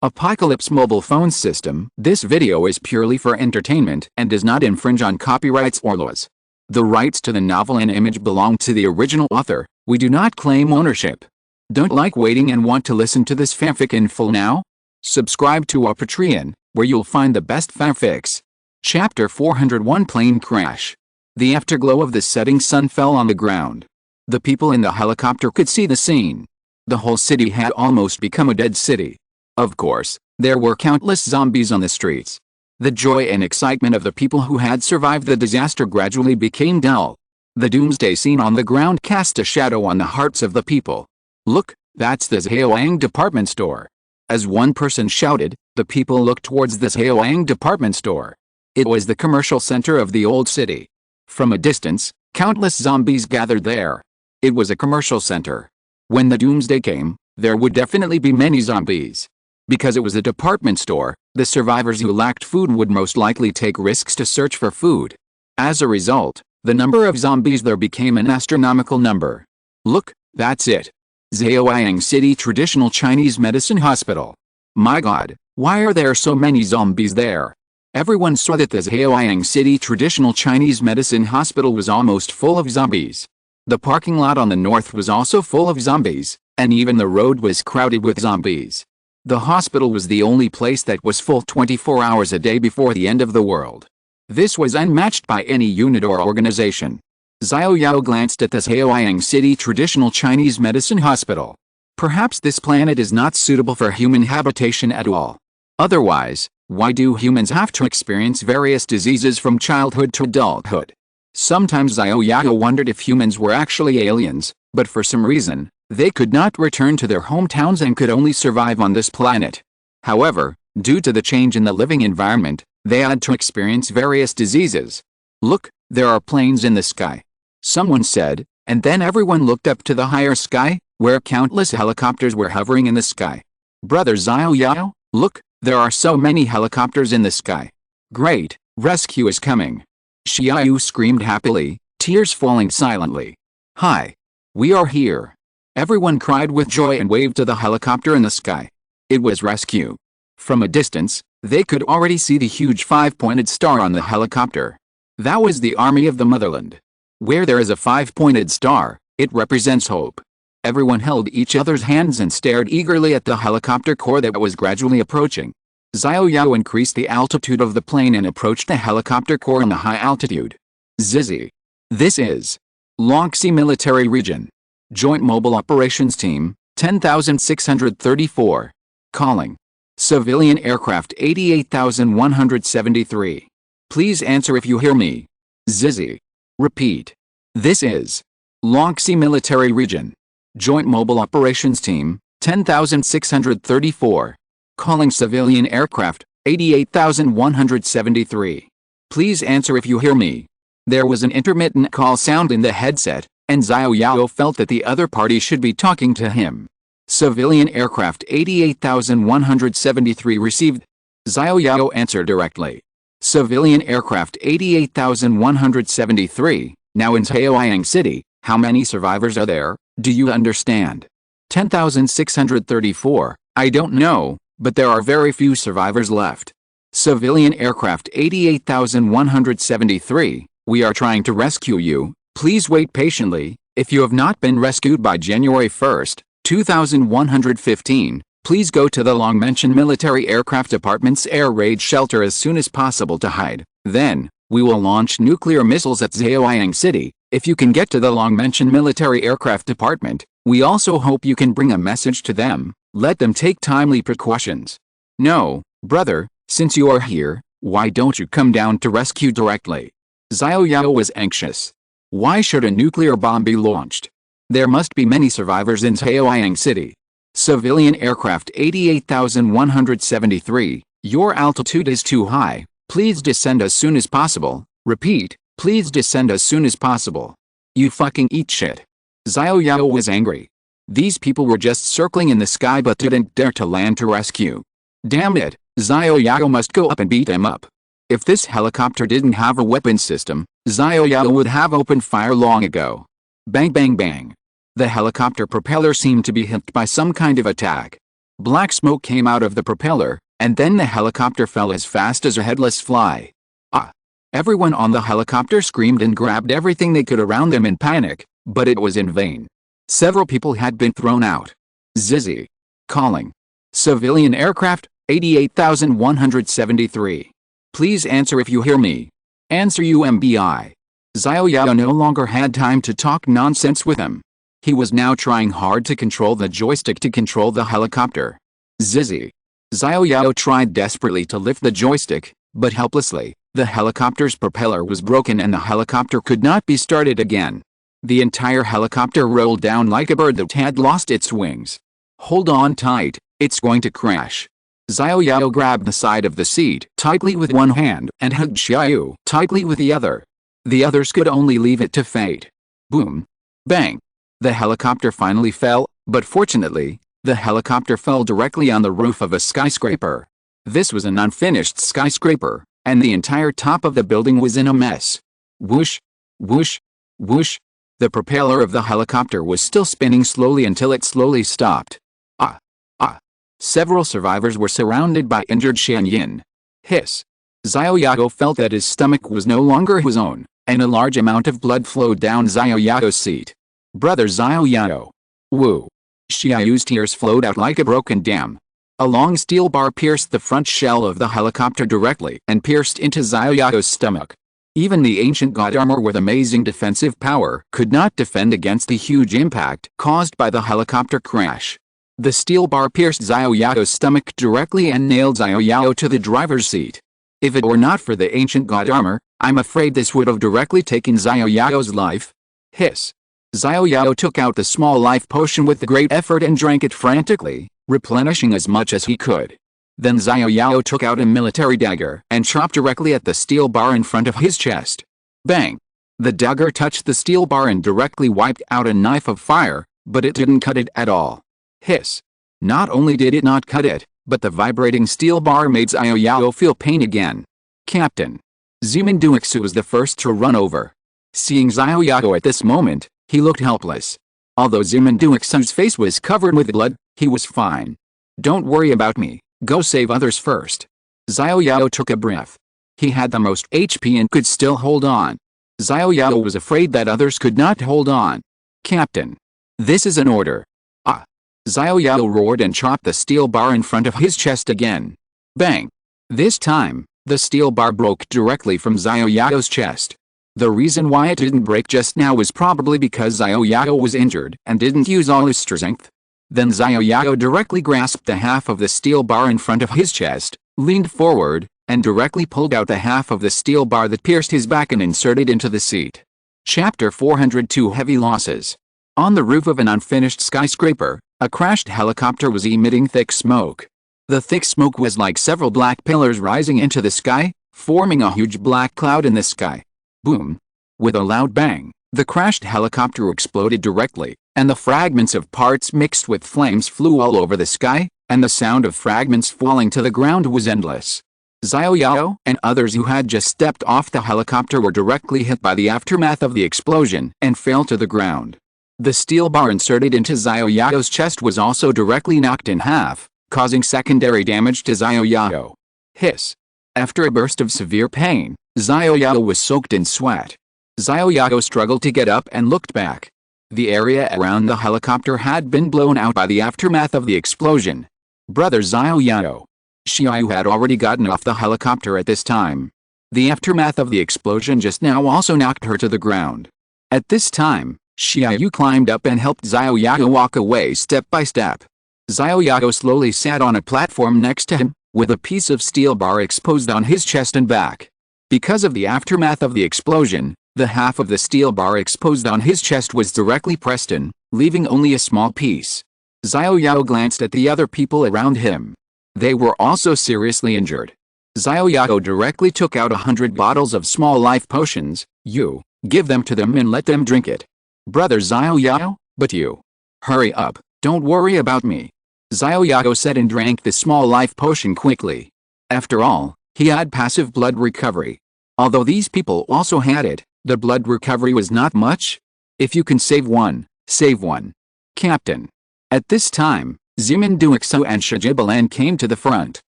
Apocalypse mobile phone system. This video is purely for entertainment and does not infringe on copyrights or laws. The rights to the novel and image belong to the original author. We do not claim ownership. Don't like waiting and want to listen to this fanfic in full now? Subscribe to our Patreon, where you'll find the best fanfics. Chapter 401 Plane Crash. The afterglow of the setting sun fell on the ground. The people in the helicopter could see the scene. The whole city had almost become a dead city. Of course, there were countless zombies on the streets. The joy and excitement of the people who had survived the disaster gradually became dull. The doomsday scene on the ground cast a shadow on the hearts of the people. "Look, that's the Xiao Yao department store." As one person shouted, the people looked towards the Xiao Yao department store. It was the commercial center of the old city. From a distance, countless zombies gathered there. It was a commercial center. When the doomsday came, there would definitely be many zombies. Because it was a department store, the survivors who lacked food would most likely take risks to search for food. As a result, the number of zombies there became an astronomical number. "Look, that's it. Xiao Yao City Traditional Chinese Medicine Hospital. My God, why are there so many zombies there?" Everyone saw that the Xiao Yao City Traditional Chinese Medicine Hospital was almost full of zombies. The parking lot on the north was also full of zombies, and even the road was crowded with zombies. The hospital was the only place that was full 24 hours a day before the end of the world. This was unmatched by any unit or organization. Xiao Yao glanced at the Xiao Yao City Traditional Chinese Medicine Hospital. Perhaps this planet is not suitable for human habitation at all. Otherwise, why do humans have to experience various diseases from childhood to adulthood? Sometimes Xiao Yao wondered if humans were actually aliens, but for some reason, they could not return to their hometowns and could only survive on this planet. However, due to the change in the living environment, they had to experience various diseases. "Look, there are planes in the sky," someone said, and then everyone looked up to the higher sky, where countless helicopters were hovering in the sky. "Brother Xiao Yao, look, there are so many helicopters in the sky. Great, rescue is coming." Xiao Yao screamed happily, tears falling silently. "Hi. We are here." Everyone cried with joy and waved to the helicopter in the sky. It was rescue. From a distance, they could already see the huge five-pointed star on the helicopter. That was the army of the motherland. Where there is a five-pointed star, it represents hope. Everyone held each other's hands and stared eagerly at the helicopter core that was gradually approaching. Xiao Yao increased the altitude of the plane and approached the helicopter core in the high altitude. "Zizi. This is Longxi Military Region. Joint Mobile Operations Team, 10,634. Calling. Civilian Aircraft 88,173. Please answer if you hear me. Zizi. Repeat. This is Longxi Military Region. Joint Mobile Operations Team, 10,634. Calling Civilian Aircraft, 88,173. Please answer if you hear me." There was an intermittent call sound in the headset, and Xiao Yao felt that the other party should be talking to him. "Civilian Aircraft 88,173 received." Xiao Yao answered directly. "Civilian Aircraft 88,173, now in Xiao Yao City. How many survivors are there, do you understand?" 10,634, I don't know, but there are very few survivors left." "Civilian Aircraft 88,173, we are trying to rescue you. Please wait patiently. If you have not been rescued by January 1st, 2115, please go to the long-mentioned Military Aircraft Department's air raid shelter as soon as possible to hide. Then, we will launch nuclear missiles at Xiao Yao City. If you can get to the long-mentioned Military Aircraft Department, we also hope you can bring a message to them. Let them take timely precautions." "No, brother, since you are here, why don't you come down to rescue directly?" Xiao Yao was anxious. Why should a nuclear bomb be launched? There must be many survivors in Xiao Yao City. "Civilian Aircraft 88,173, your altitude is too high. Please descend as soon as possible. Repeat, please descend as soon as possible." "You fucking eat shit." Xiao Yao was angry. These people were just circling in the sky but didn't dare to land to rescue. Damn it, Xiao Yao must go up and beat them up. If this helicopter didn't have a weapon system, Xiao Yao would have opened fire long ago. Bang bang bang. The helicopter propeller seemed to be hit by some kind of attack. Black smoke came out of the propeller, and then the helicopter fell as fast as a headless fly. Ah! Everyone on the helicopter screamed and grabbed everything they could around them in panic, but it was in vain. Several people had been thrown out. Zizzy. Calling. Civilian aircraft, 88,173. Please answer if you hear me. Answer UMBI. Xiao Yao no longer had time to talk nonsense with him. He was now trying hard to control the joystick to control the helicopter. Zizzy. Xiao Yao tried desperately to lift the joystick, but helplessly. The helicopter's propeller was broken and the helicopter could not be started again. The entire helicopter rolled down like a bird that had lost its wings. Hold on tight, it's going to crash. Xiao Yao grabbed the side of the seat tightly with one hand and hugged Xiao Yao tightly with the other. The others could only leave it to fate. Boom. Bang. The helicopter finally fell, but fortunately, the helicopter fell directly on the roof of a skyscraper. This was an unfinished skyscraper, and the entire top of the building was in a mess. Whoosh, whoosh, whoosh. The propeller of the helicopter was still spinning slowly until it slowly stopped. Ah, ah. Several survivors were surrounded by injured Xianyin. Hiss. Xiao Yao felt that his stomach was no longer his own, and a large amount of blood flowed down Xiao Yao's seat. Brother Xiao Yao. Woo. Xiao Yao's tears flowed out like a broken dam. A long steel bar pierced the front shell of the helicopter directly and pierced into Xiao Yao's stomach. Even the ancient god armor with amazing defensive power could not defend against the huge impact caused by the helicopter crash. The steel bar pierced Xiao Yao's stomach directly and nailed Xiao Yao to the driver's seat. If it were not for the ancient god armor, I'm afraid this would have directly taken Xiao Yao's life. Hiss. Xiao Yao took out the small life potion with great effort and drank it frantically, replenishing as much as he could. Then Xiao Yao took out a military dagger and chopped directly at the steel bar in front of his chest. Bang! The dagger touched the steel bar and directly wiped out a knife of fire, but it didn't cut it at all. Hiss. Not only did it not cut it, but the vibrating steel bar made Xiao Yao feel pain again. Captain. Zimenduixu was the first to run over. Seeing Xiao Yao at this moment, he looked helpless. Although Zimenduixu's face was covered with blood, he was fine. Don't worry about me, go save others first. Xiao Yao took a breath. He had the most HP and could still hold on. Xiao Yao was afraid that others could not hold on. Captain. This is an order. Ah. Xiao Yao roared and chopped the steel bar in front of his chest again. Bang. This time, the steel bar broke directly from Xiao Yao's chest. The reason why it didn't break just now was probably because Xiao Yao was injured and didn't use all his strength. Then Xiao Yao directly grasped the half of the steel bar in front of his chest, leaned forward, and directly pulled out the half of the steel bar that pierced his back and inserted into the seat. Chapter 402 Heavy Losses. On the roof of an unfinished skyscraper, a crashed helicopter was emitting thick smoke. The thick smoke was like several black pillars rising into the sky, forming a huge black cloud in the sky. Boom! With a loud bang, the crashed helicopter exploded directly, and the fragments of parts mixed with flames flew all over the sky, and the sound of fragments falling to the ground was endless. Xiao Yao and others who had just stepped off the helicopter were directly hit by the aftermath of the explosion and fell to the ground. The steel bar inserted into Xiao Yao's chest was also directly knocked in half, causing secondary damage to Xiao Yao. Hiss. After a burst of severe pain, Xiao Yao was soaked in sweat. Xiao Yao struggled to get up and looked back. The area around the helicopter had been blown out by the aftermath of the explosion. Brother Xiao Yao. Xiao Yao had already gotten off the helicopter at this time. The aftermath of the explosion just now also knocked her to the ground. At this time, Xiao Yao climbed up and helped Xiao Yao walk away step by step. Xiao Yao slowly sat on a platform next to him, with a piece of steel bar exposed on his chest and back. Because of the aftermath of the explosion, the half of the steel bar exposed on his chest was directly pressed in, leaving only a small piece. Xiao Yao glanced at the other people around him. They were also seriously injured. Xiao Yao directly took out 100 bottles of small life potions. You, give them to them and let them drink it. Brother Xiao Yao, but you. Hurry up, don't worry about me. Xiao Yao said and drank the small life potion quickly. After all, he had passive blood recovery. Although these people also had it, the blood recovery was not much. If you can save one, save one. Captain. At this time, Xiao and Shijibalan came to the front.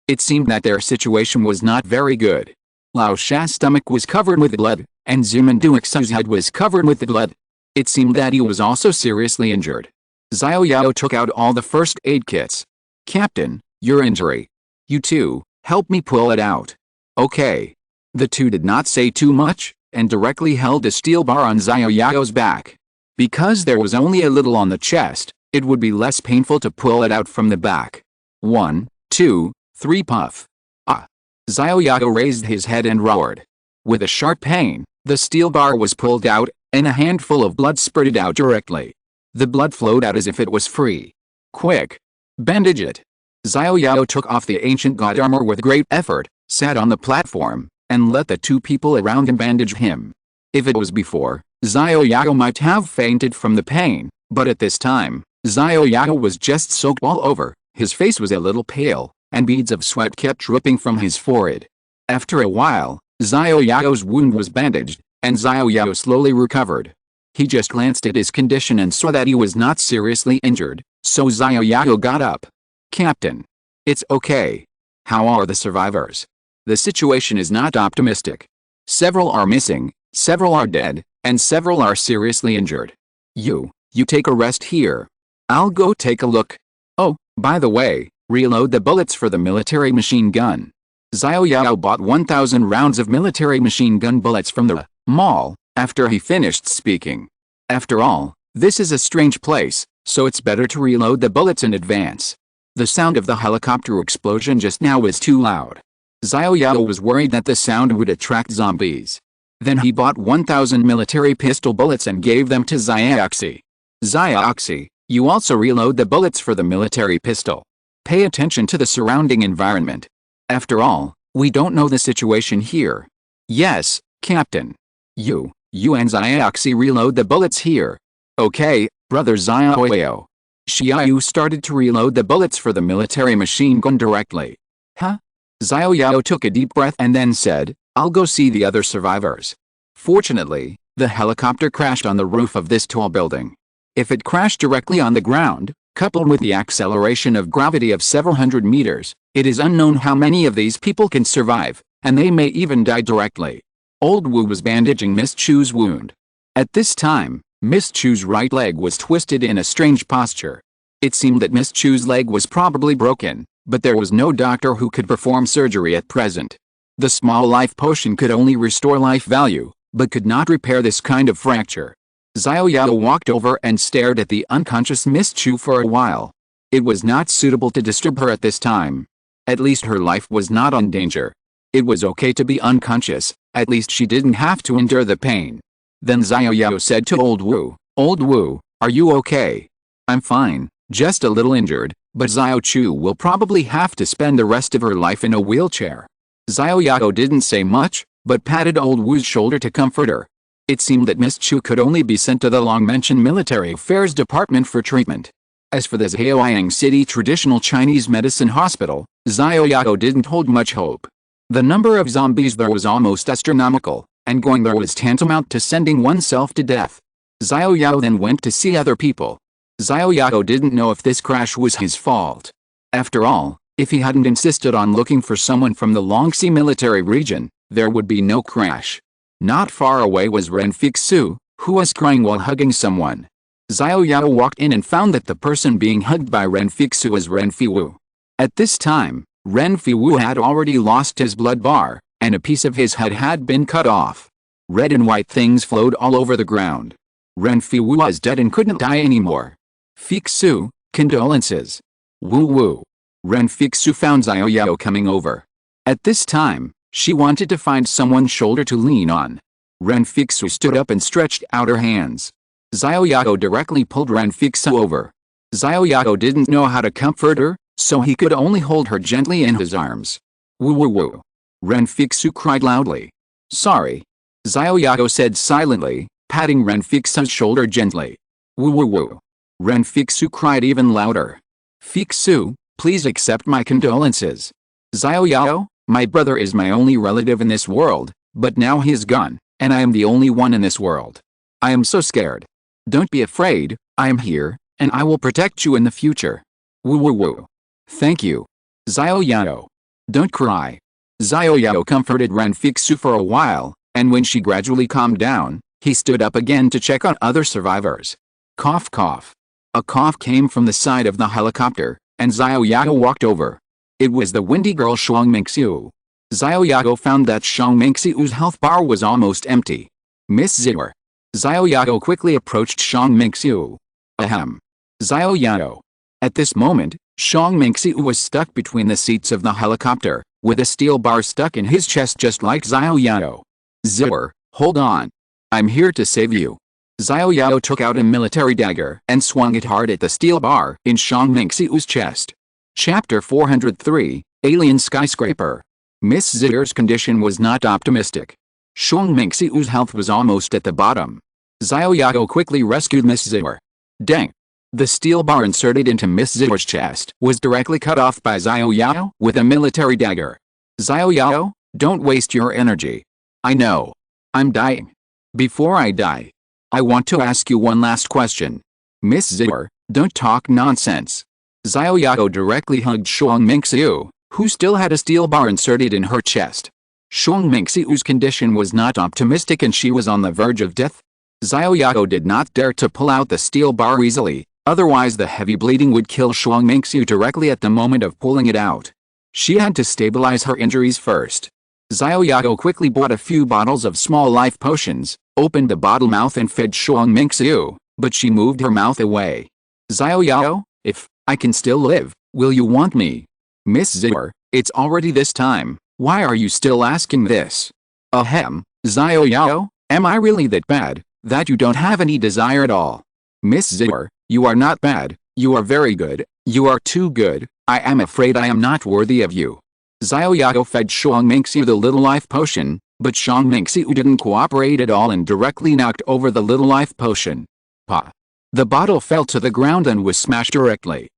It seemed that their situation was not very good. Lao Sha's stomach was covered with blood, and Xiao's head was covered with blood. It seemed that he was also seriously injured. Xiao Yao took out all the first aid kits. "Captain, your injury. You two, help me pull it out." "Okay." The two did not say too much, and directly held a steel bar on Xiao Yao's back. Because there was only a little on the chest, it would be less painful to pull it out from the back. 1, 2, 3 puff. Ah! Xiao Yao raised his head and roared. With a sharp pain, the steel bar was pulled out, and a handful of blood spurted out directly. The blood flowed out as if it was free. "Quick! Bandage it!" Xiao Yao took off the ancient god armor with great effort, sat on the platform, and let the two people around him bandage him. If it was before, Xiao Yao might have fainted from the pain, but at this time, Xiao Yao was just soaked all over, his face was a little pale, and beads of sweat kept dripping from his forehead. After a while, Xiao Yao's wound was bandaged, and Xiao Yao slowly recovered. He just glanced at his condition and saw that he was not seriously injured, so Xiao Yao got up. "Captain. It's okay. How are the survivors?" "The situation is not optimistic. Several are missing, several are dead, and several are seriously injured. You take a rest here. I'll go take a look. Oh, by the way, reload the bullets for the military machine gun." Xiao Yao bought 1,000 rounds of military machine gun bullets from the mall after he finished speaking. After all, this is a strange place, so it's better to reload the bullets in advance. The sound of the helicopter explosion just now was too loud. Xiao Yao was worried that the sound would attract zombies. Then he bought 1,000 military pistol bullets and gave them to Xiaoxi. "Xiaoxi, you also reload the bullets for the military pistol. Pay attention to the surrounding environment. After all, we don't know the situation here." "Yes, Captain." You and Xiaoxi reload the bullets here." "Okay, brother Xiao Yao." Xiao Yao started to reload the bullets for the military machine gun directly. "Huh?" Xiao Yao took a deep breath and then said, "I'll go see the other survivors." Fortunately, the helicopter crashed on the roof of this tall building. If it crashed directly on the ground, coupled with the acceleration of gravity of several hundred meters, it is unknown how many of these people can survive, and they may even die directly. Old Wu was bandaging Miss Chu's wound. At this time, Miss Chu's right leg was twisted in a strange posture. It seemed that Miss Chu's leg was probably broken, but there was no doctor who could perform surgery at present. The small life potion could only restore life value, but could not repair this kind of fracture. Xiao Yao walked over and stared at the unconscious Miss Chu for a while. It was not suitable to disturb her at this time. At least her life was not in danger. It was okay to be unconscious, at least she didn't have to endure the pain. Then Xiao Yao said to Old Wu, "Old Wu, are you okay?" "I'm fine, just a little injured, but Xiao Chu will probably have to spend the rest of her life in a wheelchair." Xiao Yao didn't say much, but patted Old Wu's shoulder to comfort her. It seemed that Miss Chu could only be sent to the long-mentioned military affairs department for treatment. As for the Zheoyang City Traditional Chinese Medicine Hospital, Xiao Yao didn't hold much hope. The number of zombies there was almost astronomical, and going there was tantamount to sending oneself to death. Xiao Yao then went to see other people. Xiao Yao didn't know if this crash was his fault. After all, if he hadn't insisted on looking for someone from the Longxi military region, there would be no crash. Not far away was Ren Fixu, who was crying while hugging someone. Xiao Yao walked in and found that the person being hugged by Ren Fixu was Ren Fiwu. At this time, Ren Fiwu had already lost his blood bar, and a piece of his head had been cut off. Red and white things flowed all over the ground. Ren Fiwu was dead and couldn't die anymore. "Fixu, condolences." "Woo woo." Ren Fixu found Xiao Yao coming over. At this time, she wanted to find someone's shoulder to lean on. Ren Fixu stood up and stretched out her hands. Xiao Yao directly pulled Ren Fixu over. Xiao Yao didn't know how to comfort her, so he could only hold her gently in his arms. "Woo woo woo." Ren Fixu cried loudly. "Sorry." Xiao Yao said silently, patting Ren Fixu's shoulder gently. "Woo woo woo." Ren Fixu cried even louder. "Fixu, please accept my condolences." "Xiao Yao, my brother is my only relative in this world, but now he is gone, and I am the only one in this world. I am so scared." "Don't be afraid, I am here, and I will protect you in the future." Woo woo woo. Thank you. Xiao Yao. Don't cry. Xiao Yao comforted Renfixu for a while, and when she gradually calmed down, he stood up again to check on other survivors. Cough cough. A cough came from the side of the helicopter, and Xiao Yao walked over. It was the windy girl Shuang Mingxiu. Xiao Yao found that Shuang Mingxiu's health bar was almost empty. Miss Zipper. Xiao Yao quickly approached Shuang Mingxiu. Ahem. Xiao Yao. At this moment, Shuang Mingxiu was stuck between the seats of the helicopter, with a steel bar stuck in his chest just like Xiao Yao. Zipper, hold on. I'm here to save you. Xiao Yao took out a military dagger and swung it hard at the steel bar in Shuang Mingxiu's chest. Chapter 403, Alien Skyscraper. Miss Zitter's condition was not optimistic. Shuang Mingxiu's health was almost at the bottom. Xiao Yao quickly rescued Miss Zitter. Dang! The steel bar inserted into Miss Zitter's chest was directly cut off by Xiao Yao with a military dagger. Xiao Yao, don't waste your energy. I know. I'm dying. Before I die, I want to ask you one last question. Miss Zitter, don't talk nonsense. Xiao Yao directly hugged Shuang Mingxiu, who still had a steel bar inserted in her chest. Shuang Mingxiu's condition was not optimistic and she was on the verge of death. Xiao Yao did not dare to pull out the steel bar easily, otherwise the heavy bleeding would kill Shuang Mingxiu directly at the moment of pulling it out. She had to stabilize her injuries first. Xiao Yao quickly bought a few bottles of small life potions, opened the bottle mouth and fed Shuang Mingxiu, but she moved her mouth away. Xiao Yao, if I can still live, will you want me? Miss Zitter, it's already this time, why are you still asking this? Ahem, Xiao Yao, am I really that bad, that you don't have any desire at all? Miss Zitter, you are not bad, you are very good, you are too good, I am afraid I am not worthy of you. Xiao Yao fed Shuang Mingxiu the little life potion, but Shuang Mingxiu didn't cooperate at all and directly knocked over the little life potion. Pa! The bottle fell to the ground and was smashed directly.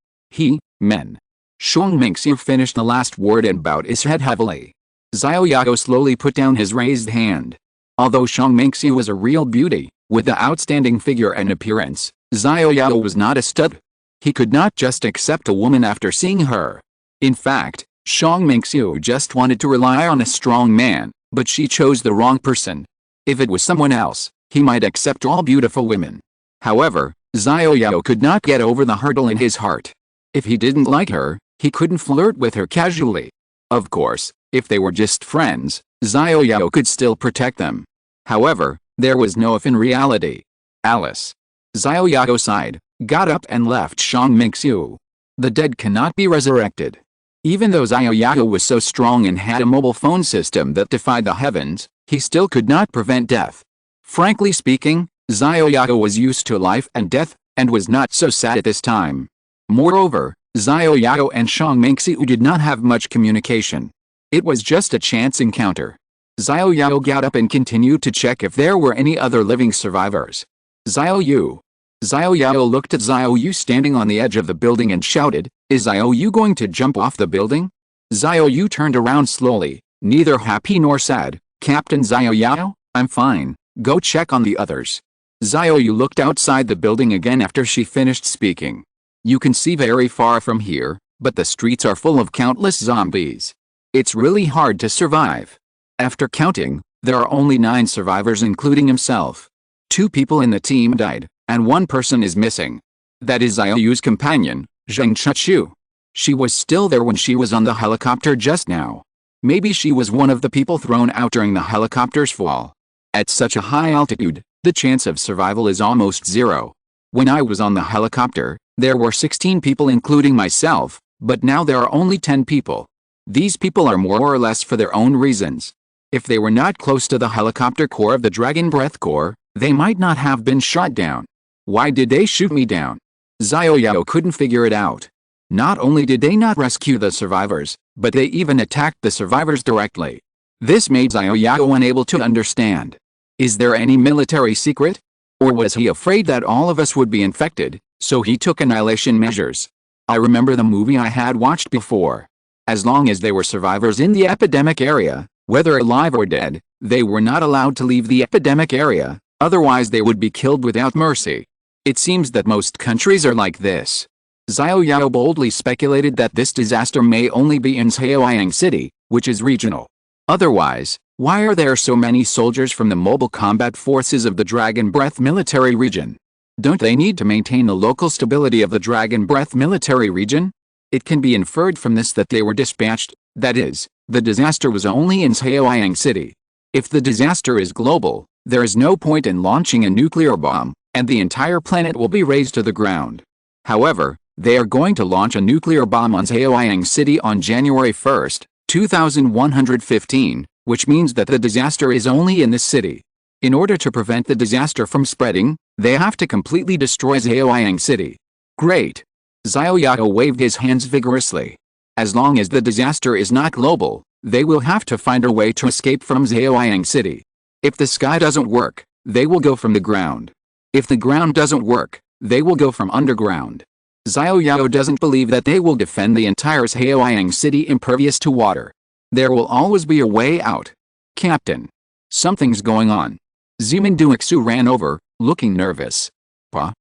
Men. Shuang Mingxiu finished the last word and bowed his head heavily. Xiao Yao slowly put down his raised hand. Although Shuang Mingxiu was a real beauty, with the outstanding figure and appearance, Xiao Yao was not a stud. He could not just accept a woman after seeing her. In fact, Shuang Mingxiu just wanted to rely on a strong man, but she chose the wrong person. If it was someone else, he might accept all beautiful women. However, Xiao Yao could not get over the hurdle in his heart. If he didn't like her, he couldn't flirt with her casually. Of course, if they were just friends, Xiao Yao could still protect them. However, there was no if in reality. Alice. Xiao Yao sighed, got up and left Shuang Mingxiu. The dead cannot be resurrected. Even though Xiao Yao was so strong and had a mobile phone system that defied the heavens, he still could not prevent death. Frankly speaking, Xiao Yao was used to life and death, and was not so sad at this time. Moreover, Xiao Yao and Shuang Mingxiu did not have much communication. It was just a chance encounter. Xiao Yao got up and continued to check if there were any other living survivors. Xiao Yu. Xiao Yao looked at Xiao Yu standing on the edge of the building and shouted, "Is Xiao Yu going to jump off the building?" Xiao Yu turned around slowly, neither happy nor sad. "Captain Xiao Yao, I'm fine, go check on the others." Xiao Yu looked outside the building again after she finished speaking. "You can see very far from here, but the streets are full of countless zombies. It's really hard to survive." After counting, there are only 9 survivors including himself. 2 people in the team died, and 1 person is missing. That is Xiao Yu's companion, Zheng Chuchu. She was still there when she was on the helicopter just now. Maybe she was one of the people thrown out during the helicopter's fall. At such a high altitude, the chance of survival is almost zero. When I was on the helicopter, there were 16 people including myself, but now there are only 10 people. These people are more or less for their own reasons. If they were not close to the helicopter core of the Dragon Breath Core, they might not have been shot down. Why did they shoot me down? Xiao Yao couldn't figure it out. Not only did they not rescue the survivors, but they even attacked the survivors directly. This made Xiao Yao unable to understand. Is there any military secret? Or was he afraid that all of us would be infected, so he took annihilation measures? I remember the movie I had watched before. As long as they were survivors in the epidemic area, whether alive or dead, they were not allowed to leave the epidemic area, otherwise they would be killed without mercy. It seems that most countries are like this. Xiao Yao boldly speculated that this disaster may only be in Xiaoyang City, which is regional. Otherwise, why are there so many soldiers from the mobile combat forces of the Dragon Breath military region? Don't they need to maintain the local stability of the Dragon Breath military region? It can be inferred from this that they were dispatched, that is, the disaster was only in Xiaoyang City. If the disaster is global, there is no point in launching a nuclear bomb, and the entire planet will be razed to the ground. However, they are going to launch a nuclear bomb on Xiaoyang City on January 1, 2115, which means that the disaster is only in this city. In order to prevent the disaster from spreading, they have to completely destroy Xiaoyang City. Great! Xiao Yao waved his hands vigorously. As long as the disaster is not global, they will have to find a way to escape from Xiaoyang City. If the sky doesn't work, they will go from the ground. If the ground doesn't work, they will go from underground. Xiao Yao doesn't believe that they will defend the entire Xiaoyang City impervious to water. There will always be a way out. Captain. Something's going on. Zemin Duixu ran over, looking nervous. Pa.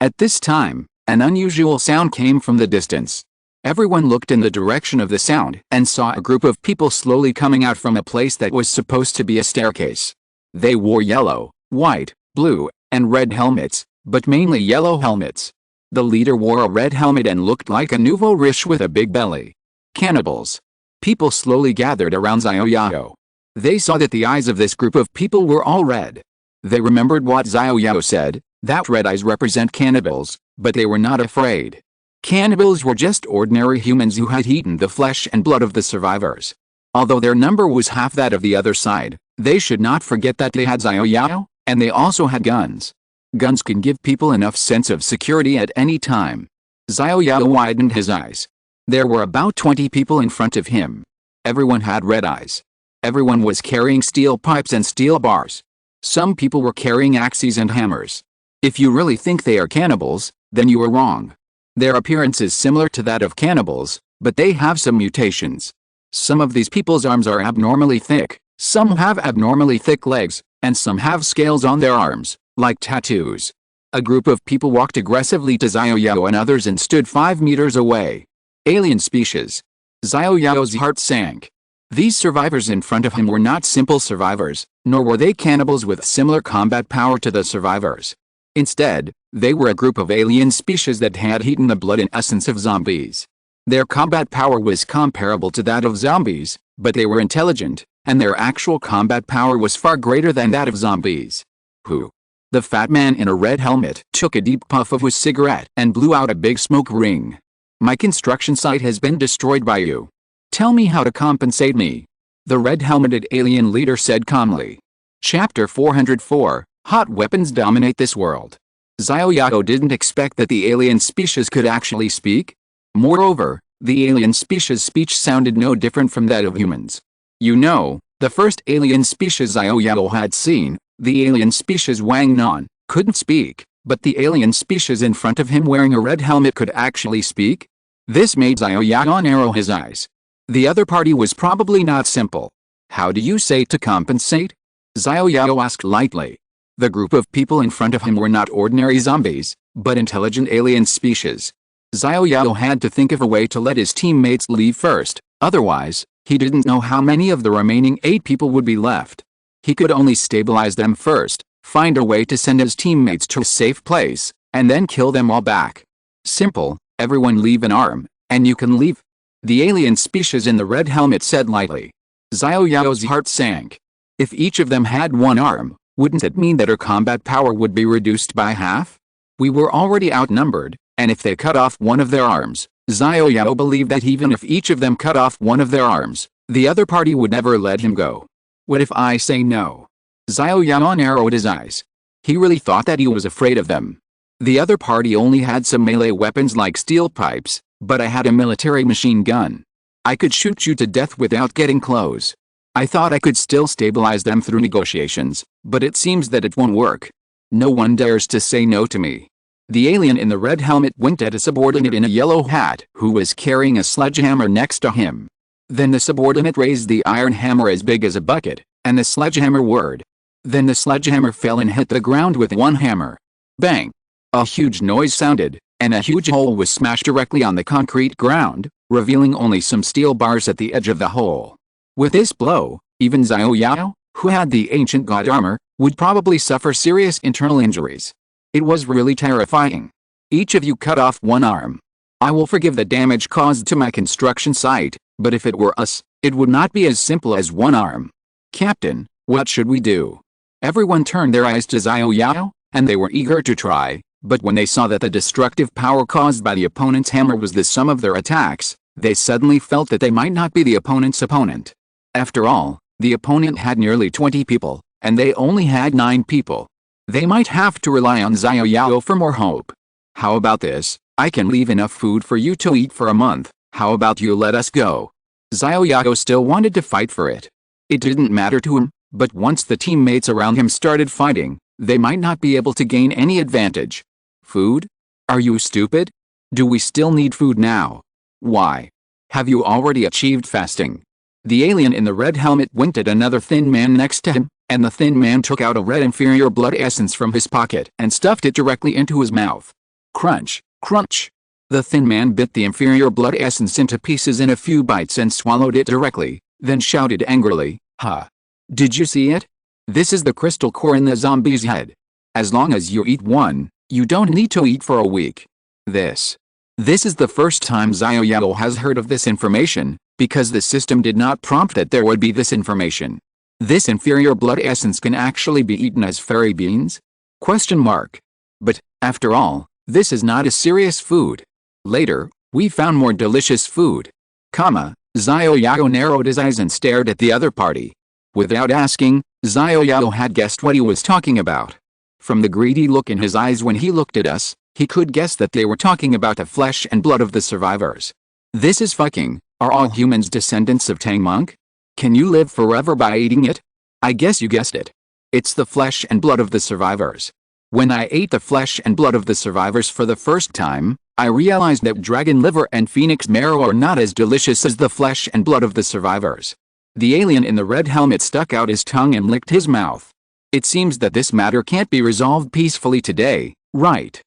At this time, an unusual sound came from the distance. Everyone looked in the direction of the sound and saw a group of people slowly coming out from a place that was supposed to be a staircase. They wore yellow, white, blue, and red helmets, but mainly yellow helmets. The leader wore a red helmet and looked like a nouveau riche with a big belly. Cannibals. People slowly gathered around Xiao Yao. They saw that the eyes of this group of people were all red. They remembered what Xiao Yao said, that red eyes represent cannibals, but they were not afraid. Cannibals were just ordinary humans who had eaten the flesh and blood of the survivors. Although their number was half that of the other side, they should not forget that they had Xiao Yao, and they also had guns. Guns can give people enough sense of security at any time. Xiao Yao widened his eyes. There were about 20 people in front of him. Everyone had red eyes. Everyone was carrying steel pipes and steel bars. Some people were carrying axes and hammers. If you really think they are cannibals, then you are wrong. Their appearance is similar to that of cannibals, but they have some mutations. Some of these people's arms are abnormally thick, some have abnormally thick legs, and some have scales on their arms, like tattoos. A group of people walked aggressively to Xiao Yao and others and stood 5 meters away. Alien species. Xiao Yao's heart sank. These survivors in front of him were not simple survivors, nor were they cannibals with similar combat power to the survivors. Instead, they were a group of alien species that had eaten the blood and essence of zombies. Their combat power was comparable to that of zombies, but they were intelligent, and their actual combat power was far greater than that of zombies. Who? The fat man in a red helmet took a deep puff of his cigarette and blew out a big smoke ring. My construction site has been destroyed by you. Tell me how to compensate me. The red-helmeted alien leader said calmly. Chapter 404, Hot Weapons Dominate This World. Xiao Yao didn't expect that the alien species could actually speak. Moreover, the alien species' speech sounded no different from that of humans. You know, the first alien species Xiao Yao had seen, the alien species Wang Nan, couldn't speak, but the alien species in front of him wearing a red helmet could actually speak? This made Xiao Yao narrow his eyes. The other party was probably not simple. How do you say to compensate? Xiao Yao asked lightly. The group of people in front of him were not ordinary zombies, but intelligent alien species. Xiao Yao had to think of a way to let his teammates leave first, otherwise, he didn't know how many of the remaining 8 people would be left. He could only stabilize them first, find a way to send his teammates to a safe place, and then kill them all back. Simple, everyone leave an arm, and you can leave. The alien species in the red helmet said lightly. Xiao Yao's heart sank. If each of them had one arm, wouldn't it mean that her combat power would be reduced by half? We were already outnumbered, and if they cut off one of their arms, Xiao Yao believed that even if each of them cut off one of their arms, the other party would never let him go. What if I say no? Xiao Yao narrowed his eyes. He really thought that he was afraid of them. The other party only had some melee weapons like steel pipes, but I had a military machine gun. I could shoot you to death without getting close. I thought I could still stabilize them through negotiations, but it seems that it won't work. No one dares to say no to me. The alien in the red helmet winked at a subordinate in a yellow hat who was carrying a sledgehammer next to him. Then the subordinate raised the iron hammer as big as a bucket, and the sledgehammer whirred. Then the sledgehammer fell and hit the ground with one hammer. Bang! A huge noise sounded, and a huge hole was smashed directly on the concrete ground, revealing only some steel bars at the edge of the hole. With this blow, even Xiao Yao, who had the ancient god armor, would probably suffer serious internal injuries. It was really terrifying. Each of you cut off one arm. I will forgive the damage caused to my construction site, but if it were us, it would not be as simple as one arm. Captain, what should we do? Everyone turned their eyes to Xiao Yao, and they were eager to try, but when they saw that the destructive power caused by the opponent's hammer was the sum of their attacks, they suddenly felt that they might not be the opponent's opponent. After all, the opponent had nearly 20 people, and they only had 9 people. They might have to rely on Xiao Yao for more hope. How about this? I can leave enough food for you to eat for a month. How about you let us go? Xiao Yao still wanted to fight for it. It didn't matter to him, but once the teammates around him started fighting, they might not be able to gain any advantage. Food? Are you stupid? Do we still need food now? Why? Have you already achieved fasting? The alien in the red helmet winked at another thin man next to him, and the thin man took out a red inferior blood essence from his pocket and stuffed it directly into his mouth. Crunch, crunch. The thin man bit the inferior blood essence into pieces in a few bites and swallowed it directly, then shouted angrily, "Ha! Did you see it? This is the crystal core in the zombie's head. As long as you eat one, you don't need to eat for a week." This is the first time Xiao Yao has heard of this information, because the system did not prompt that there would be this information. This inferior blood essence can actually be eaten as fairy beans? Question mark. But, after all, this is not a serious food. Later, we found more delicious food. Xiao Yao narrowed his eyes and stared at the other party. Without asking, Xiao Yao had guessed what he was talking about. From the greedy look in his eyes when he looked at us, he could guess that they were talking about the flesh and blood of the survivors. This is fucking. Are all humans descendants of Tang Monk? Can you live forever by eating it? I guess you guessed it. It's the flesh and blood of the survivors. When I ate the flesh and blood of the survivors for the first time, I realized that dragon liver and phoenix marrow are not as delicious as the flesh and blood of the survivors. The alien in the red helmet stuck out his tongue and licked his mouth. It seems that this matter can't be resolved peacefully today, right?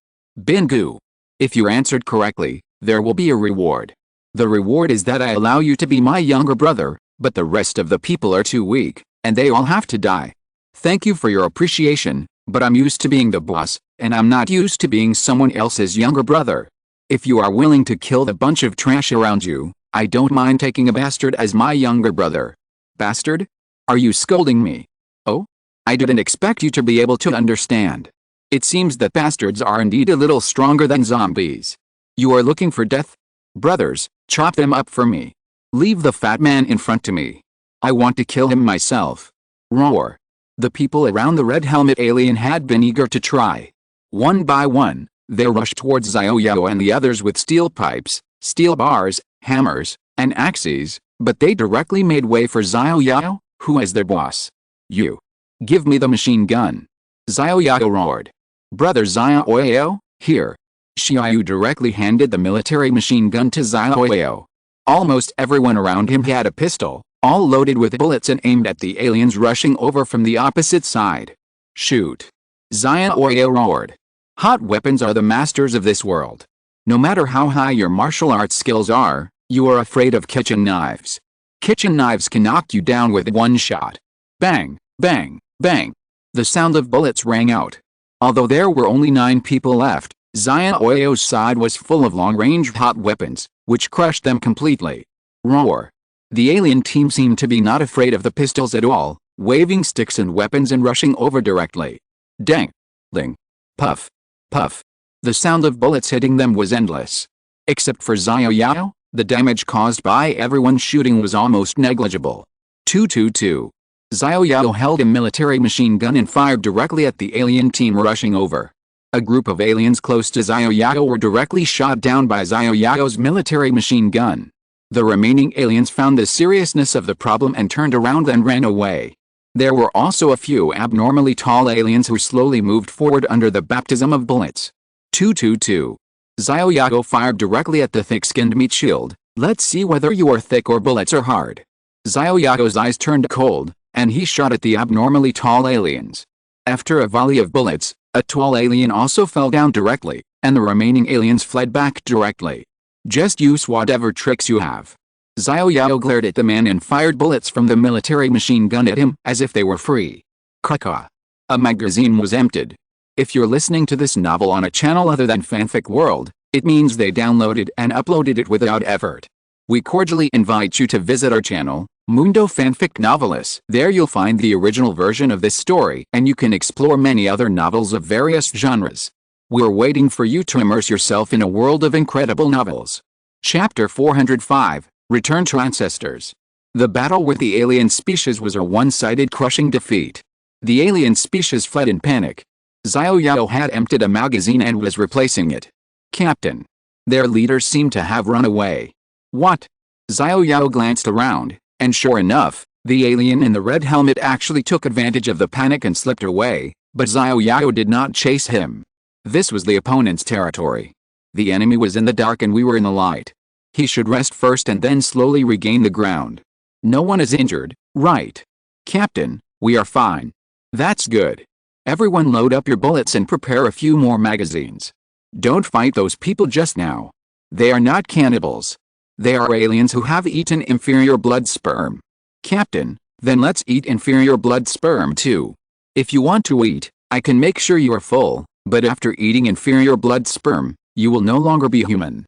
Bingo. If you answered correctly, there will be a reward. The reward is that I allow you to be my younger brother, but the rest of the people are too weak, and they all have to die. Thank you for your appreciation, but I'm used to being the boss, and I'm not used to being someone else's younger brother. If you are willing to kill the bunch of trash around you, I don't mind taking a bastard as my younger brother. Bastard? Are you scolding me? Oh? I didn't expect you to be able to understand. It seems that bastards are indeed a little stronger than zombies. You are looking for death? Brothers, chop them up for me. Leave the fat man in front to me. I want to kill him myself. Roar. The people around the red helmet alien had been eager to try. One by one, they rushed towards Xiao Yao and the others with steel pipes, steel bars, hammers, and axes, but they directly made way for Xiao Yao, who is their boss. You. Give me the machine gun. Xiao Yao roared. Brother Xiao Yao, here. Xiao Yao directly handed the military machine gun to Xiao Yao. Almost everyone around him had a pistol, all loaded with bullets and aimed at the aliens rushing over from the opposite side. Shoot. Xiao Yao roared. Hot weapons are the masters of this world. No matter how high your martial arts skills are, you are afraid of kitchen knives. Kitchen knives can knock you down with one shot. Bang, bang, bang. The sound of bullets rang out. Although there were only 9 people left, Xiao Yao's side was full of long-range hot weapons, which crushed them completely. Roar. The alien team seemed to be not afraid of the pistols at all, waving sticks and weapons and rushing over directly. Dang. Ling. Puff. Puff. The sound of bullets hitting them was endless. Except for Xiao Yao, the damage caused by everyone shooting was almost negligible. 222. Xiao Yao held a military machine gun and fired directly at the alien team rushing over. A group of aliens close to Xiao Yao were directly shot down by Xiao Yao's military machine gun. The remaining aliens found the seriousness of the problem and turned around and ran away. There were also a few abnormally tall aliens who slowly moved forward under the baptism of bullets. 222. Xiao Yao fired directly at the thick-skinned meat shield. Let's see whether you are thick or bullets are hard. Xiao Yao's eyes turned cold, and he shot at the abnormally tall aliens. After a volley of bullets, a tall alien also fell down directly, and the remaining aliens fled back directly. Just use whatever tricks you have. Xiao Yao glared at the man and fired bullets from the military machine gun at him as if they were free. Caca. A magazine was emptied. If you're listening to this novel on a channel other than Fanfic World, it means they downloaded and uploaded it without effort. We cordially invite you to visit our channel, Mundo Fanfic Novelis. There you'll find the original version of this story and you can explore many other novels of various genres. We're waiting for you to immerse yourself in a world of incredible novels. Chapter 405, Return to Ancestors. The battle with the alien species was a one-sided crushing defeat. The alien species fled in panic. Xiao Yao had emptied a magazine and was replacing it. Captain. Their leaders seemed to have run away. What? Xiao Yao glanced around, and sure enough, the alien in the red helmet actually took advantage of the panic and slipped away, but Xiao Yao did not chase him. This was the opponent's territory. The enemy was in the dark and we were in the light. He should rest first and then slowly regain the ground. No one is injured, right? Captain, we are fine. That's good. Everyone load up your bullets and prepare a few more magazines. Don't fight those people just now. They are not cannibals. They are aliens who have eaten inferior blood sperm. Captain, then let's eat inferior blood sperm too. If you want to eat, I can make sure you are full, but after eating inferior blood sperm, you will no longer be human.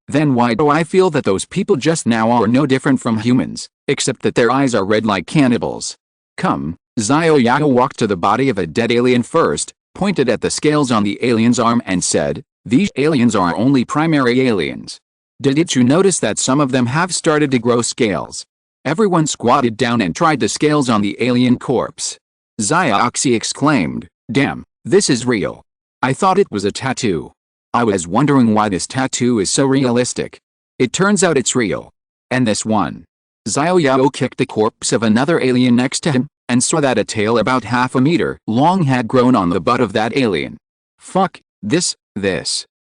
Then why do I feel that those people just now are no different from humans, except that their eyes are red like cannibals? Come. Xiao Yao walked to the body of a dead alien first, pointed at the scales on the alien's arm and said, "These aliens are only primary aliens. Did you notice that some of them have started to grow scales?" Everyone squatted down and tried the scales on the alien corpse. Xiaoxi exclaimed, "Damn, this is real. I thought it was a tattoo. I was wondering why this tattoo is so realistic. It turns out it's real. And this one." Xiao Yao kicked the corpse of another alien next to him, and saw that a tail about half a meter long had grown on the butt of that alien. Fuck, this.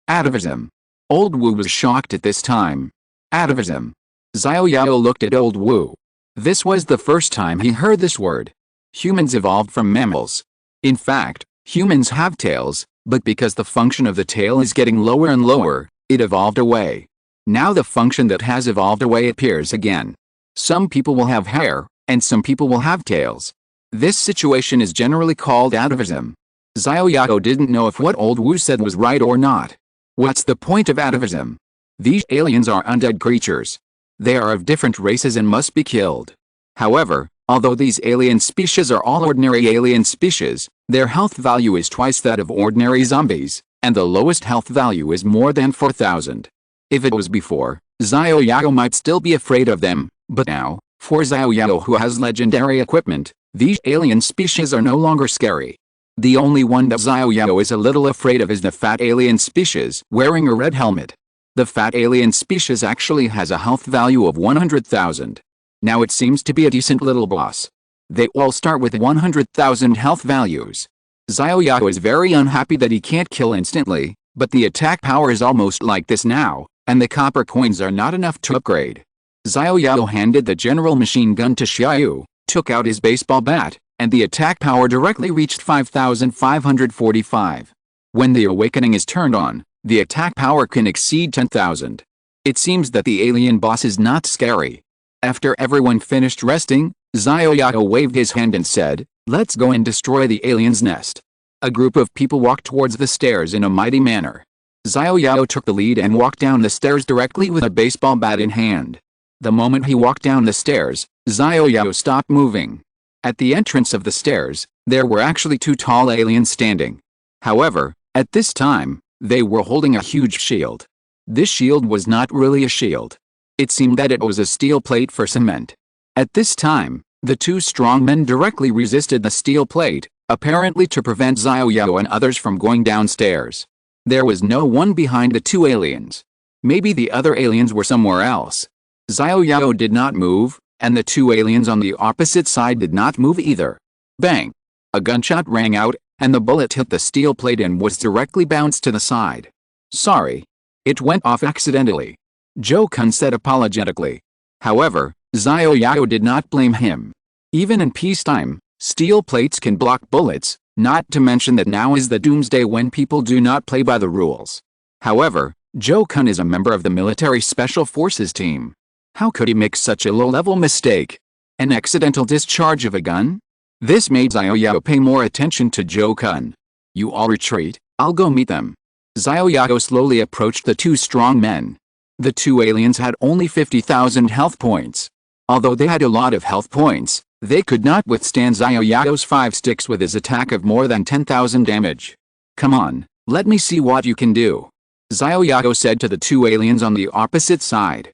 Atavism. Old Wu was shocked at this time. Atavism. Xiao Yao looked at Old Wu. This was the first time he heard this word. Humans evolved from mammals. In fact, humans have tails, but because the function of the tail is getting lower and lower, it evolved away. Now the function that has evolved away appears again. Some people will have hair, and some people will have tails. This situation is generally called atavism. Xiao Yao didn't know if what Old Wu said was right or not. What's the point of atavism? These aliens are undead creatures. They are of different races and must be killed. However, although these alien species are all ordinary alien species, their health value is twice that of ordinary zombies, and the lowest health value is more than 4,000. If it was before, Xiao Yao might still be afraid of them, but now, for Xiao Yao who has legendary equipment, these alien species are no longer scary. The only one that Xiao Yao is a little afraid of is the fat alien species wearing a red helmet. The fat alien species actually has a health value of 100,000. Now it seems to be a decent little boss. They all start with 100,000 health values. Xiao Yao is very unhappy that he can't kill instantly, but the attack power is almost like this now, and the copper coins are not enough to upgrade. Xiao Yao handed the general machine gun to Xiao Yao, took out his baseball bat, and the attack power directly reached 5,545. When the awakening is turned on, the attack power can exceed 10,000. It seems that the alien boss is not scary. After everyone finished resting, Xiao Yao waved his hand and said, "Let's go and destroy the alien's nest." A group of people walked towards the stairs in a mighty manner. Xiao Yao took the lead and walked down the stairs directly with a baseball bat in hand. The moment he walked down the stairs, Xiao Yao stopped moving. At the entrance of the stairs, there were actually two tall aliens standing. However, at this time, they were holding a huge shield. This shield was not really a shield. It seemed that it was a steel plate for cement. At this time, the two strong men directly resisted the steel plate, apparently to prevent Xiao Yao and others from going downstairs. There was no one behind the two aliens. Maybe the other aliens were somewhere else. Xiao Yao did not move, and the two aliens on the opposite side did not move either. Bang! A gunshot rang out, and the bullet hit the steel plate and was directly bounced to the side. "Sorry. It went off accidentally," Zhou Kun said apologetically. However, Xiao Yao did not blame him. Even in peacetime, steel plates can block bullets, Not to mention that now is the doomsday when people do not play by the rules. However, Zhou Kun is a member of the military special forces team. How could he make such a low-level mistake? An accidental discharge of a gun? This made Xiao Yao pay more attention to Zhou Kun. You all retreat, I'll go meet them. Xiao Yao slowly approached the two strong men. The two aliens had only 50,000 health points. Although they had a lot of health points, they could not withstand Xiao Yao's 5 sticks with his attack of more than 10,000 damage. Come on, let me see what you can do. Xiao Yao said to the two aliens on the opposite side.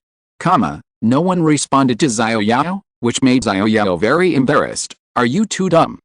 No one responded to Xiao Yao, which made Xiao Yao very embarrassed. Are you too dumb?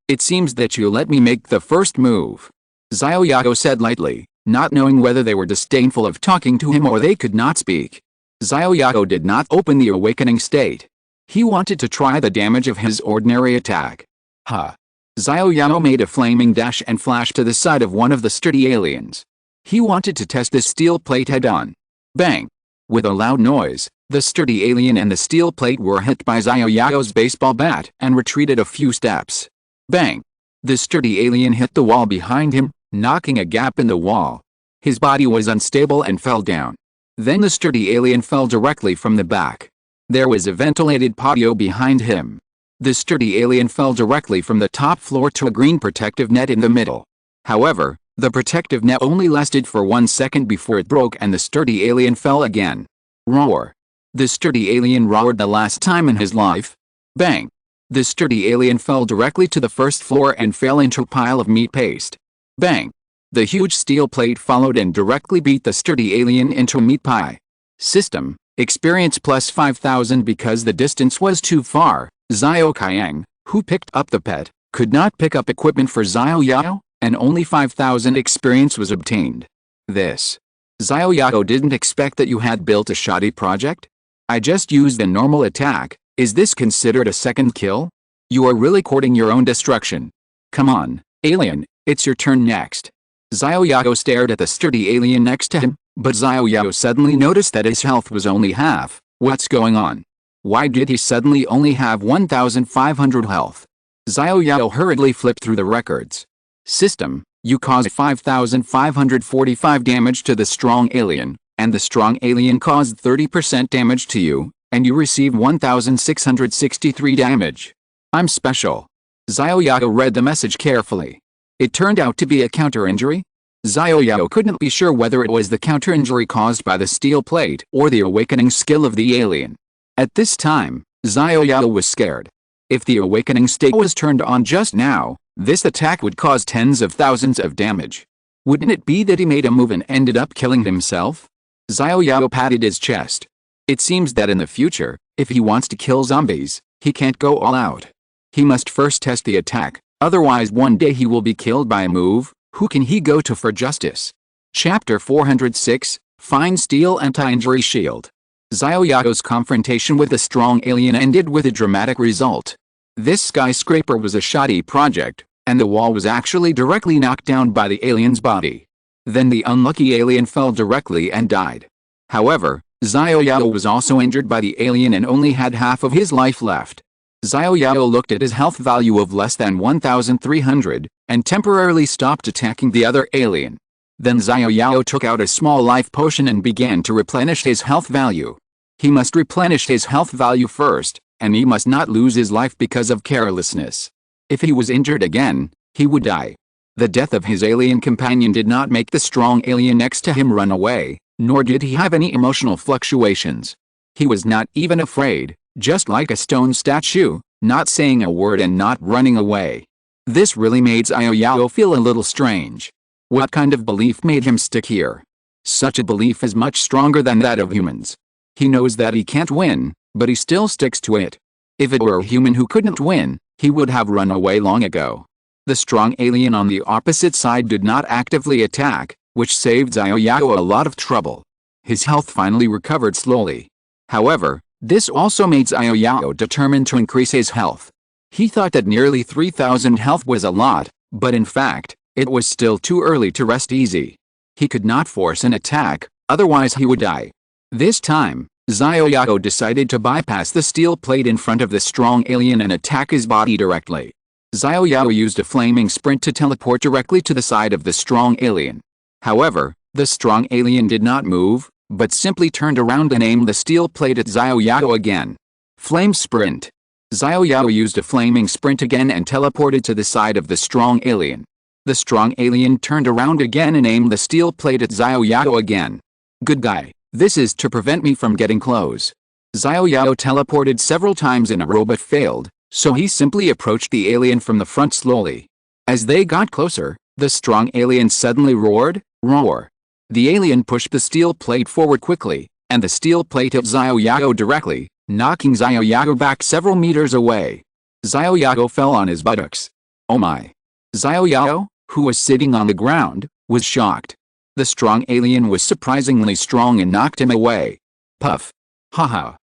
It seems that you let me make the first move. Xiao Yao said lightly, not knowing whether they were disdainful of talking to him or they could not speak. Xiao Yao did not open the awakening state. He wanted to try the damage of his ordinary attack. Xiao Yao made a flaming dash and flashed to the side of one of the sturdy aliens. He wanted to test this steel plate head-on. Bang! With a loud noise, the sturdy alien and the steel plate were hit by Xiao Yao's baseball bat and retreated a few steps. Bang! The sturdy alien hit the wall behind him, knocking a gap in the wall. His body was unstable and fell down. Then the sturdy alien fell directly from the back. There was a ventilated patio behind him. The sturdy alien fell directly from the top floor to a green protective net in the middle. However, the protective net only lasted for 1 second before it broke and the sturdy alien fell again. Roar! The sturdy alien roared the last time in his life. Bang! The sturdy alien fell directly to the first floor and fell into a pile of meat paste. Bang! The huge steel plate followed and directly beat the sturdy alien into a meat pie. System, experience plus 5,000 because the distance was too far. Xiao Qiang, who picked up the pet, could not pick up equipment for Xiao Yao, and only 5,000 experience was obtained. Xiao Yao didn't expect that you had built a shoddy project? I just used a normal attack. Is this considered a second kill? You are really courting your own destruction. Come on, alien, it's your turn next. Xiao Yao stared at the sturdy alien next to him, but Xiao Yao suddenly noticed that his health was only half. What's going on? Why did he suddenly only have 1,500 health? Xiao Yao hurriedly flipped through the records. System, you caused 5,545 damage to the strong alien, and the strong alien caused 30% damage to you, and you received 1,663 damage. I'm special. Xiao Yao read the message carefully. It turned out to be a counter-injury? Xiao Yao couldn't be sure whether it was the counter-injury caused by the steel plate or the awakening skill of the alien. At this time, Xiao Yao was scared. If the awakening state was turned on just now, this attack would cause tens of thousands of damage. Wouldn't it be that he made a move and ended up killing himself? Xiao Yao patted his chest. It seems that in the future, if he wants to kill zombies, he can't go all out. He must first test the attack, otherwise one day he will be killed by a move. Who can he go to for justice? Chapter 406, Fine Steel Anti-Injury Shield. Xiao Yao's confrontation with the strong alien ended with a dramatic result. This skyscraper was a shoddy project, and the wall was actually directly knocked down by the alien's body. Then the unlucky alien fell directly and died. However, Xiao Yao was also injured by the alien and only had half of his life left. Xiao Yao looked at his health value of less than 1,300, and temporarily stopped attacking the other alien. Then Xiao Yao took out a small life potion and began to replenish his health value. He must replenish his health value first, and he must not lose his life because of carelessness. If he was injured again, he would die. The death of his alien companion did not make the strong alien next to him run away, nor did he have any emotional fluctuations. He was not even afraid, just like a stone statue, not saying a word and not running away. This really made Xiao Yao feel a little strange. What kind of belief made him stick here? Such a belief is much stronger than that of humans. He knows that he can't win, but he still sticks to it. If it were a human who couldn't win, he would have run away long ago. The strong alien on the opposite side did not actively attack, which saved Xiao Yao a lot of trouble. His health finally recovered slowly. However, this also made Xiao Yao determined to increase his health. He thought that nearly 3,000 health was a lot, but in fact, it was still too early to rest easy. He could not force an attack, otherwise he would die. This time, Xiao Yao decided to bypass the steel plate in front of the strong alien and attack his body directly. Xiao Yao used a flaming sprint to teleport directly to the side of the strong alien. However, the strong alien did not move, but simply turned around and aimed the steel plate at Xiao Yao again. Flame sprint. Xiao Yao used a flaming sprint again and teleported to the side of the strong alien. The strong alien turned around again and aimed the steel plate at Xiao Yao again. Good guy, this is to prevent me from getting close. Xiao Yao teleported several times in a row but failed, so he simply approached the alien from the front slowly. As they got closer, the strong alien suddenly roared, roar. The alien pushed the steel plate forward quickly, and the steel plate hit Xiao Yao directly, knocking Xiao Yao back several meters away. Xiao Yao fell on his buttocks. Oh my! Xiao Yao, who was sitting on the ground, was shocked. The strong alien was surprisingly strong and knocked him away. Puff. Haha.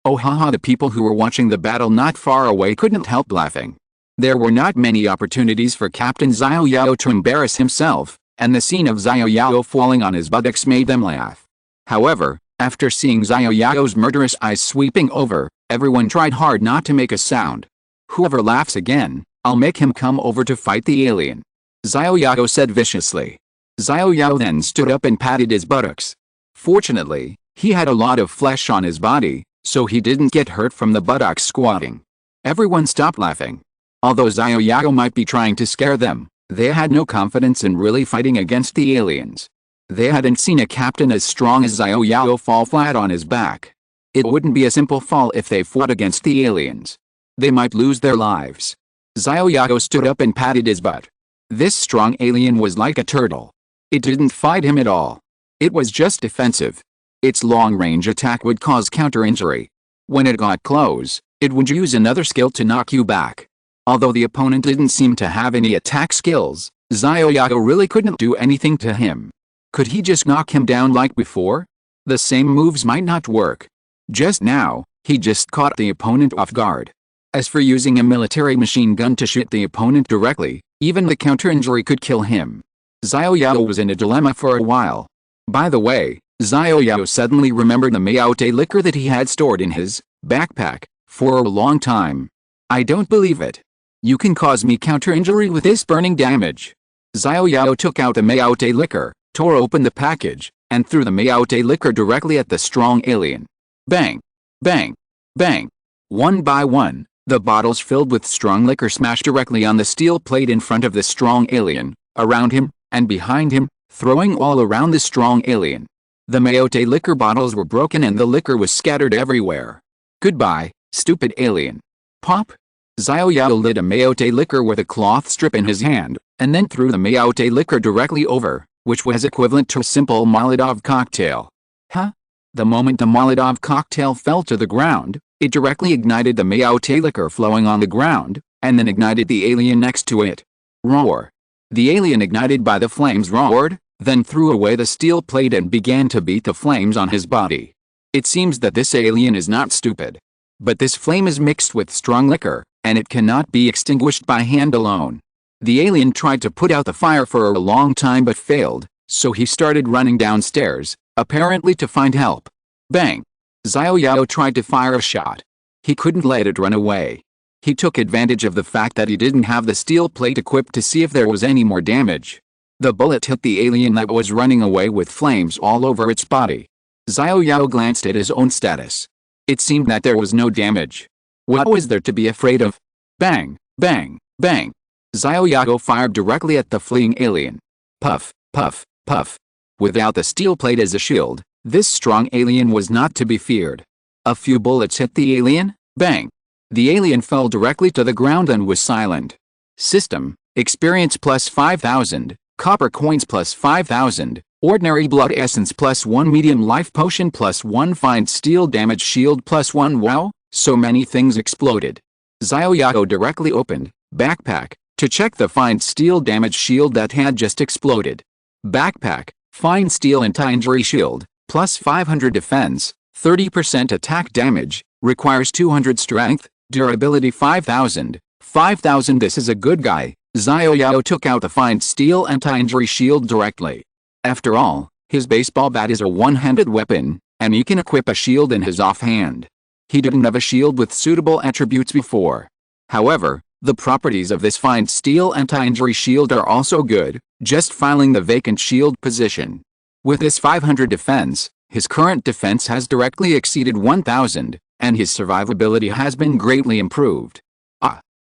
Oh haha, the people who were watching the battle not far away couldn't help laughing. There were not many opportunities for Captain Xiao Yao to embarrass himself, and the scene of Xiao Yao falling on his buttocks made them laugh. However, after seeing Xiao Yao's murderous eyes sweeping over, everyone tried hard not to make a sound. Whoever laughs again, I'll make him come over to fight the alien. Xiao Yao said viciously. Xiao Yao then stood up and patted his buttocks. Fortunately, he had a lot of flesh on his body, so he didn't get hurt from the buttocks squatting. Everyone stopped laughing. Although Xiao Yao might be trying to scare them, they had no confidence in really fighting against the aliens. They hadn't seen a captain as strong as Xiao Yao fall flat on his back. It wouldn't be a simple fall if they fought against the aliens. They might lose their lives. Xiao Yao stood up and patted his butt. This strong alien was like a turtle. It didn't fight him at all. It was just defensive. Its long-range attack would cause counter-injury. When it got close, it would use another skill to knock you back. Although the opponent didn't seem to have any attack skills, Xiao Yao really couldn't do anything to him. Could he just knock him down like before? The same moves might not work. Just now, he just caught the opponent off guard. As for using a military machine gun to shoot the opponent directly, even the counter-injury could kill him. Xiao Yao was in a dilemma for a while. By the way, Xiao Yao suddenly remembered the meteor liquor that he had stored in his backpack for a long time. I don't believe it. You can cause me counter-injury with this burning damage. Xiao Yao took out the meteor liquor, tore open the package, and threw the meteor liquor directly at the strong alien. Bang! Bang! Bang! One by one, the bottles filled with strong liquor smashed directly on the steel plate in front of the strong alien, around him, and behind him, throwing all around the strong alien. The meteor liquor bottles were broken and the liquor was scattered everywhere. Goodbye, stupid alien. Pop! Xiao Yao lit a meteor liquor with a cloth strip in his hand, and then threw the meteor liquor directly over, which was equivalent to a simple Molotov cocktail. Huh? The moment the Molotov cocktail fell to the ground, it directly ignited the meteor liquor flowing on the ground, and then ignited the alien next to it. Roar! The alien ignited by the flames roared, then threw away the steel plate and began to beat the flames on his body. It seems that this alien is not stupid. But this flame is mixed with strong liquor, and it cannot be extinguished by hand alone. The alien tried to put out the fire for a long time but failed, so he started running downstairs, apparently to find help. Bang! Xiao Yao tried to fire a shot. He couldn't let it run away. He took advantage of the fact that he didn't have the steel plate equipped to see if there was any more damage. The bullet hit the alien that was running away with flames all over its body. Xiao Yao glanced at his own status. It seemed that there was no damage. What was there to be afraid of? Bang! Bang! Bang! Xiao Yao fired directly at the fleeing alien. Puff! Puff! Puff! Without the steel plate as a shield, this strong alien was not to be feared. A few bullets hit the alien. Bang! The alien fell directly to the ground and was silent. System: experience plus 5,000. Copper coins plus 5,000, ordinary blood essence plus 1, medium life potion plus 1, find steel damage shield plus 1. Wow, so many things exploded. Xiao Yao directly opened backpack to check the find steel damage shield that had just exploded. Backpack, find steel anti-injury shield, plus 500 defense, 30% attack damage, requires 200 strength, durability 5,000, 5,000. This is a good guy. Xiao Yao took out the find steel anti-injury shield directly. After all, his baseball bat is a one-handed weapon, and he can equip a shield in his offhand. He didn't have a shield with suitable attributes before. However, The properties of this find steel anti-injury shield are also good, just filling the vacant shield position. With this 500 defense, his current defense has directly exceeded 1000, and his survivability has been greatly improved.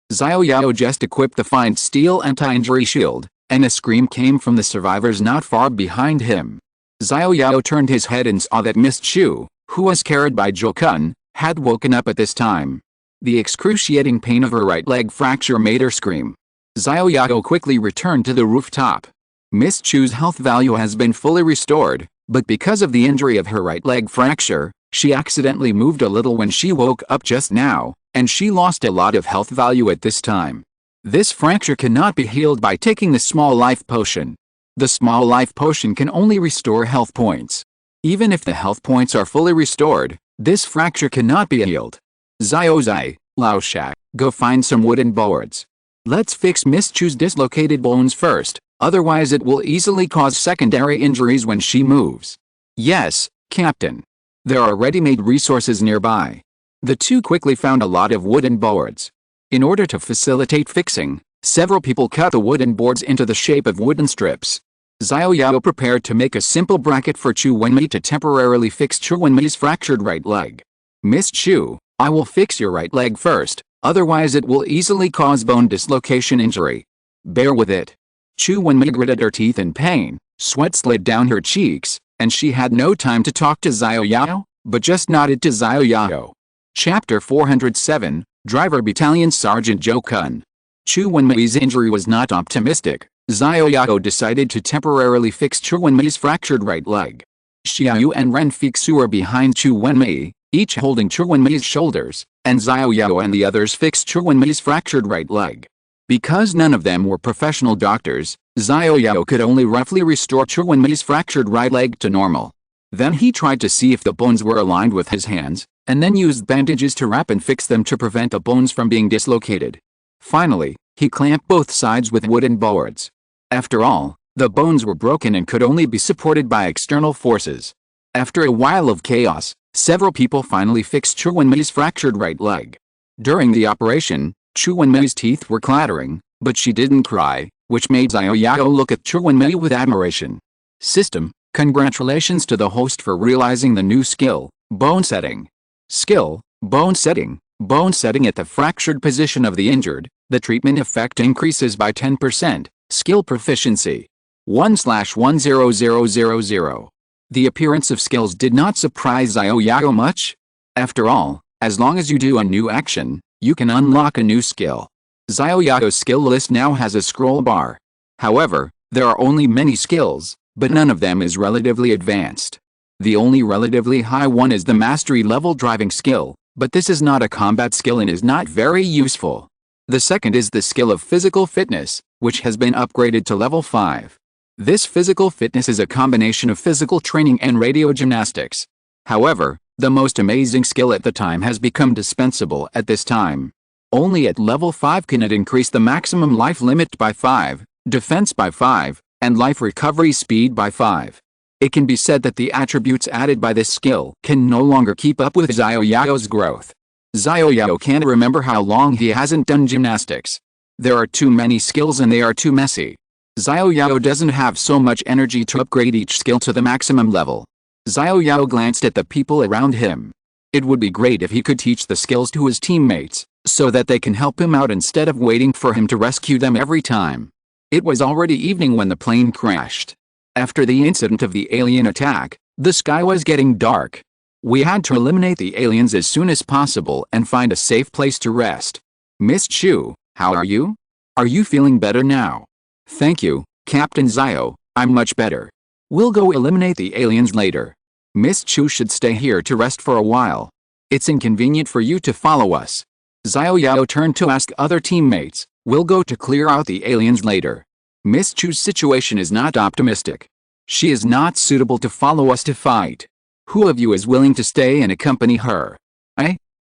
Xiao Yao just equipped the find steel anti-injury shield, and a scream came from the survivors not far behind him. Xiao Yao turned his head and saw that Miss Chu, who was carried by Zhou Kun, had woken up at this time. The excruciating pain of her right leg fracture made her scream. Xiao Yao quickly returned to the rooftop. Miss Chu's health value has been fully restored, but because of the injury of her right leg fracture, she accidentally moved a little when she woke up just now, and she lost a lot of health value at this time. This fracture cannot be healed by taking the small life potion. The small life potion can only restore health points. Even if the health points are fully restored, this fracture cannot be healed. Xiao Zai, Lao Shak, go find some wooden boards. Let's fix Miss Chu's dislocated bones first, otherwise it will easily cause secondary injuries when she moves. Yes, Captain. There are ready-made resources nearby. The two quickly found a lot of wooden boards. In order to facilitate fixing, several people cut the wooden boards into the shape of wooden strips. Xiao Yao prepared to make a simple bracket for Chu Wenmei to temporarily fix Chu Wenmei's fractured right leg. Miss Chu, I will fix your right leg first, otherwise it will easily cause bone dislocation injury. Bear with it. Chu Wenmei gritted her teeth in pain, sweat slid down her cheeks, and she had no time to talk to Xiao Yao, but just nodded to Xiao Yao. Chapter 407, Driver Battalion Sergeant Zhou Kun. Chu Wenmei's injury was not optimistic. Xiao Yao decided to temporarily fix Chu Wenmei's fractured right leg. Xiao Yu and Ren Fixu were behind Chu Wenmei, each holding Chu Wenmei's shoulders, and Xiao Yao and the others fixed Chu Wenmei's fractured right leg. Because none of them were professional doctors, Xiao Yao could only roughly restore Chu Wenmei's fractured right leg to normal. Then he tried to see if the bones were aligned with his hands, and then used bandages to wrap and fix them to prevent the bones from being dislocated. Finally, he clamped both sides with wooden boards. After all, the bones were broken and could only be supported by external forces. After a while of chaos, several people finally fixed Chu Wenmei's fractured right leg. During the operation, Chu Wenmei's teeth were clattering, but she didn't cry, which made Xiao Yao look at Chu Wenmei with admiration. System, congratulations to the host for realizing the new skill, bone setting. Skill, bone setting. Bone setting at the fractured position of the injured, the treatment effect increases by 10%. Skill proficiency 1/10000. The appearance of skills did not surprise Xiao Yao much. After all, as long as you do a new action, you can unlock a new skill. Xiao Yao's skill list now has a scroll bar. However, there are only many skills, but none of them is relatively advanced. The only relatively high one is the mastery level driving skill, but this is not a combat skill and is not very useful. The second is the skill of physical fitness, which has been upgraded to level 5. This physical fitness is a combination of physical training and radio gymnastics. However, the most amazing skill at the time has become dispensable at this time. Only at level 5 can it increase the maximum life limit by 5, defense by 5, and life recovery speed by 5. It can be said that the attributes added by this skill can no longer keep up with Xiao Yao's growth. Xiao Yao can't remember how long he hasn't done gymnastics. There are too many skills and they are too messy. Xiao Yao doesn't have so much energy to upgrade each skill to the maximum level. Xiao Yao glanced at the people around him. It would be great if he could teach the skills to his teammates, so that they can help him out instead of waiting for him to rescue them every time. It was already evening when the plane crashed. After the incident of the alien attack, the sky was getting dark. We had to eliminate the aliens as soon as possible and find a safe place to rest. Miss Chu, how are you? Are you feeling better now? Thank you, Captain Xiao, I'm much better. We'll go eliminate the aliens later. Miss Chu should stay here to rest for a while. It's inconvenient for you to follow us. Xiao Yao turned to ask other teammates, we'll go to clear out the aliens later. Miss Chu's situation is not optimistic. She is not suitable to follow us to fight. Who of you is willing to stay and accompany her?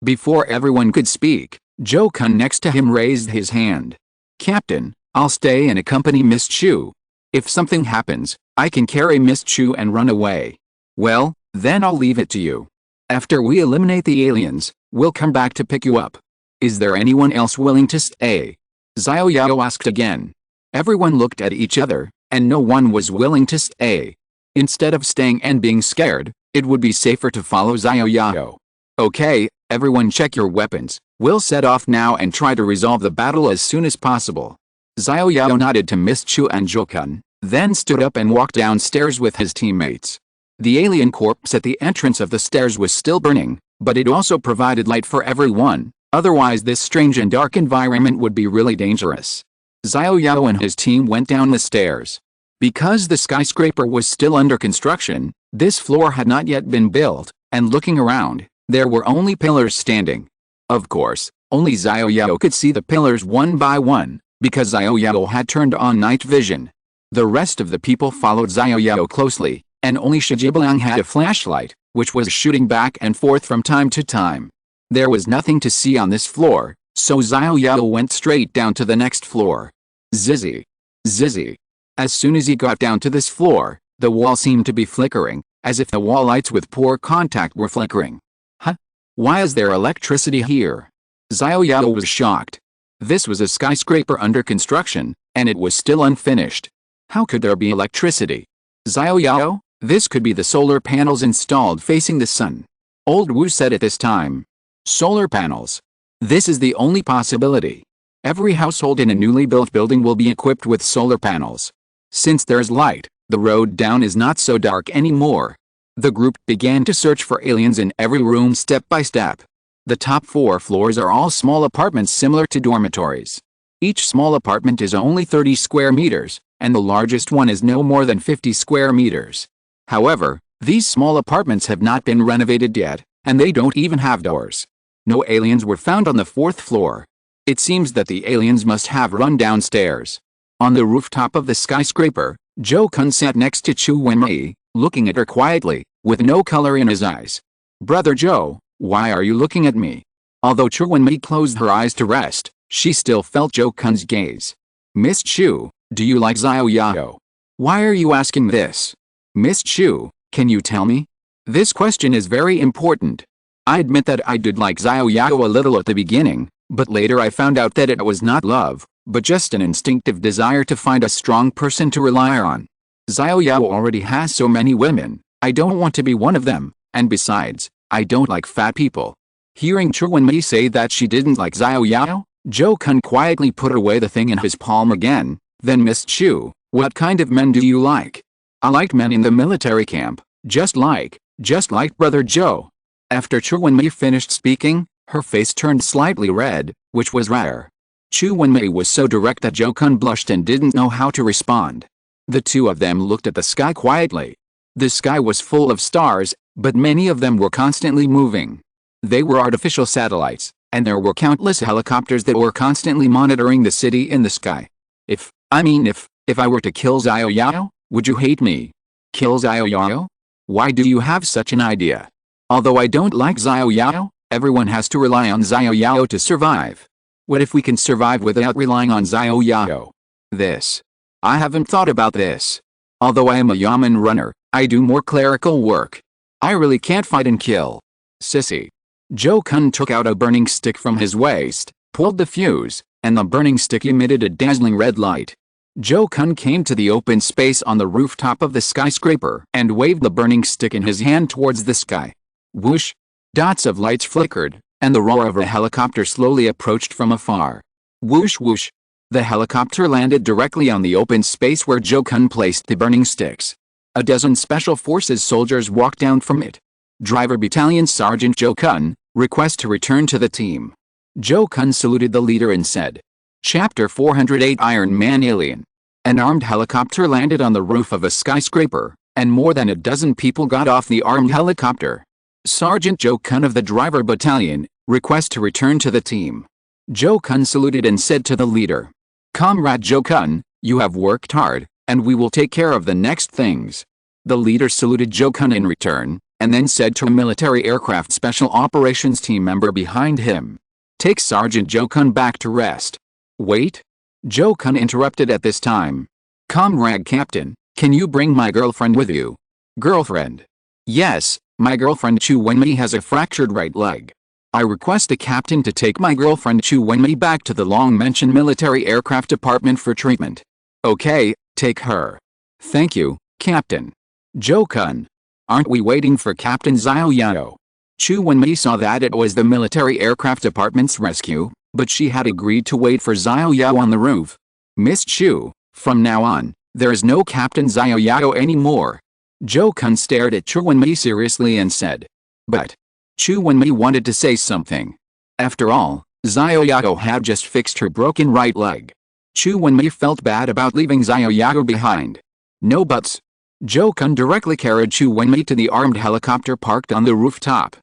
Before everyone could speak, Zhou Kun next to him raised his hand. Captain, I'll stay and accompany Miss Chu. If something happens, I can carry Miss Chu and run away. Well, then I'll leave it to you. After we eliminate the aliens, we'll come back to pick you up. Is there anyone else willing to stay? Xiao Yao asked again. Everyone looked at each other, and no one was willing to stay. Instead of staying and being scared, it would be safer to follow Xiao Yao. Okay, everyone check your weapons. We'll set off now and try to resolve the battle as soon as possible. Xiao Yao nodded to Miss Chu and Zhou, then stood up and walked downstairs with his teammates. The alien corpse at the entrance of the stairs was still burning, but it also provided light for everyone, otherwise this strange and dark environment would be really dangerous. Xiao Yao and his team went down the stairs. Because the skyscraper was still under construction, this floor had not yet been built, and looking around, there were only pillars standing. Of course, only Xiao Yao could see the pillars one by one, because Xiao Yao had turned on night vision. The rest of the people followed Xiao Yao closely, and only Shijibliang had a flashlight, which was shooting back and forth from time to time. There was nothing to see on this floor, so Xiao Yao went straight down to the next floor. Zizzy. Zizzy. As soon as he got down to this floor, the wall seemed to be flickering, as if the wall lights with poor contact were flickering. Huh? Why is there electricity here? Xiao Yao was shocked. This was a skyscraper under construction, and it was still unfinished. How could there be electricity? Xiao Yao, this could be the solar panels installed facing the sun. Old Wu said at this time. Solar panels. This is the only possibility. Every household in a newly built building will be equipped with solar panels. Since there's light, the road down is not so dark anymore. The group began to search for aliens in every room step by step. The top 4 floors are all small apartments similar to dormitories. Each small apartment is only 30 square meters, and the largest one is no more than 50 square meters. However, these small apartments have not been renovated yet, and they don't even have doors. No aliens were found on the 4th floor. It seems that the aliens must have run downstairs. On the rooftop of the skyscraper, Zhou sat next to Chu Wenmei, looking at her quietly, with no color in his eyes. Brother Zhou, why are you looking at me? Although Chu Wenmei closed her eyes to rest, she still felt Zhou gaze. Miss Chu, do you like Xiao Yao? Why are you asking this? Miss Chu, can you tell me? This question is very important. I admit that I did like Xiao Yao a little at the beginning, but later I found out that it was not love, but just an instinctive desire to find a strong person to rely on. Xiao Yao already has so many women, I don't want to be one of them, and besides, I don't like fat people. Hearing Chu Wenmei say that she didn't like Xiao Yao, Zhou quietly put away the thing in his palm again. Then Miss Chu, what kind of men do you like? I like men in the military camp, just like Brother Zhou. After Chu Wenmei finished speaking, her face turned slightly red, which was rare. Chu Wenmei was so direct that Zhou blushed and didn't know how to respond. The two of them looked at the sky quietly. The sky was full of stars, but many of them were constantly moving. They were artificial satellites, and there were countless helicopters that were constantly monitoring the city in the sky. If I were to kill Xiao Yao, would you hate me? Kill Xiao Yao? Why do you have such an idea? Although I don't like Xiao Yao, everyone has to rely on Xiao Yao to survive. What if we can survive without relying on Xiao Yao? I haven't thought about this. Although I am a yamen runner, I do more clerical work. I really can't fight and kill. Sissy. Zhou took out a burning stick from his waist, pulled the fuse, and the burning stick emitted a dazzling red light. Zhou came to the open space on the rooftop of the skyscraper and waved the burning stick in his hand towards the sky. Whoosh! Dots of lights flickered, and the roar of a helicopter slowly approached from afar. Whoosh whoosh! The helicopter landed directly on the open space where Zhou placed the burning sticks. A dozen Special Forces soldiers walked down from it. Driver Battalion Sergeant Zhou request to return to the team. Zhou saluted the leader and said, Chapter 408 Iron Man Alien. An armed helicopter landed on the roof of a skyscraper, and more than a dozen people got off the armed helicopter. Sergeant Zhou of the Driver Battalion, request to return to the team. Zhou saluted and said to the leader, Comrade Zhou, you have worked hard, and we will take care of the next things. The leader saluted Zhou in return, and then said to a military aircraft special operations team member behind him, Take Sergeant Zhou back to rest. Wait? Zhou interrupted at this time. Comrade Captain, can you bring my girlfriend with you? Girlfriend? Yes, my girlfriend Chu Wenmei has a fractured right leg. I request the captain to take my girlfriend Chu Wenmei back to the long-mentioned military aircraft department for treatment. Okay, take her. Thank you, Captain. Zhou-kun. Aren't we waiting for Captain Xiao Yao? Chu Wenmei saw that it was the military aircraft department's rescue, but she had agreed to wait for Xiao Yao on the roof. Miss Chu, from now on, there is no Captain Xiao Yao anymore. Zhou-kun stared at Chu Wenmei seriously and said. But Chu Wenmei wanted to say something. After all, Xiao Yao had just fixed her broken right leg. Chu Wenmei felt bad about leaving Xiao Yao behind. No buts. Zhou-kun directly carried Chu Wenmei to the armed helicopter parked on the rooftop.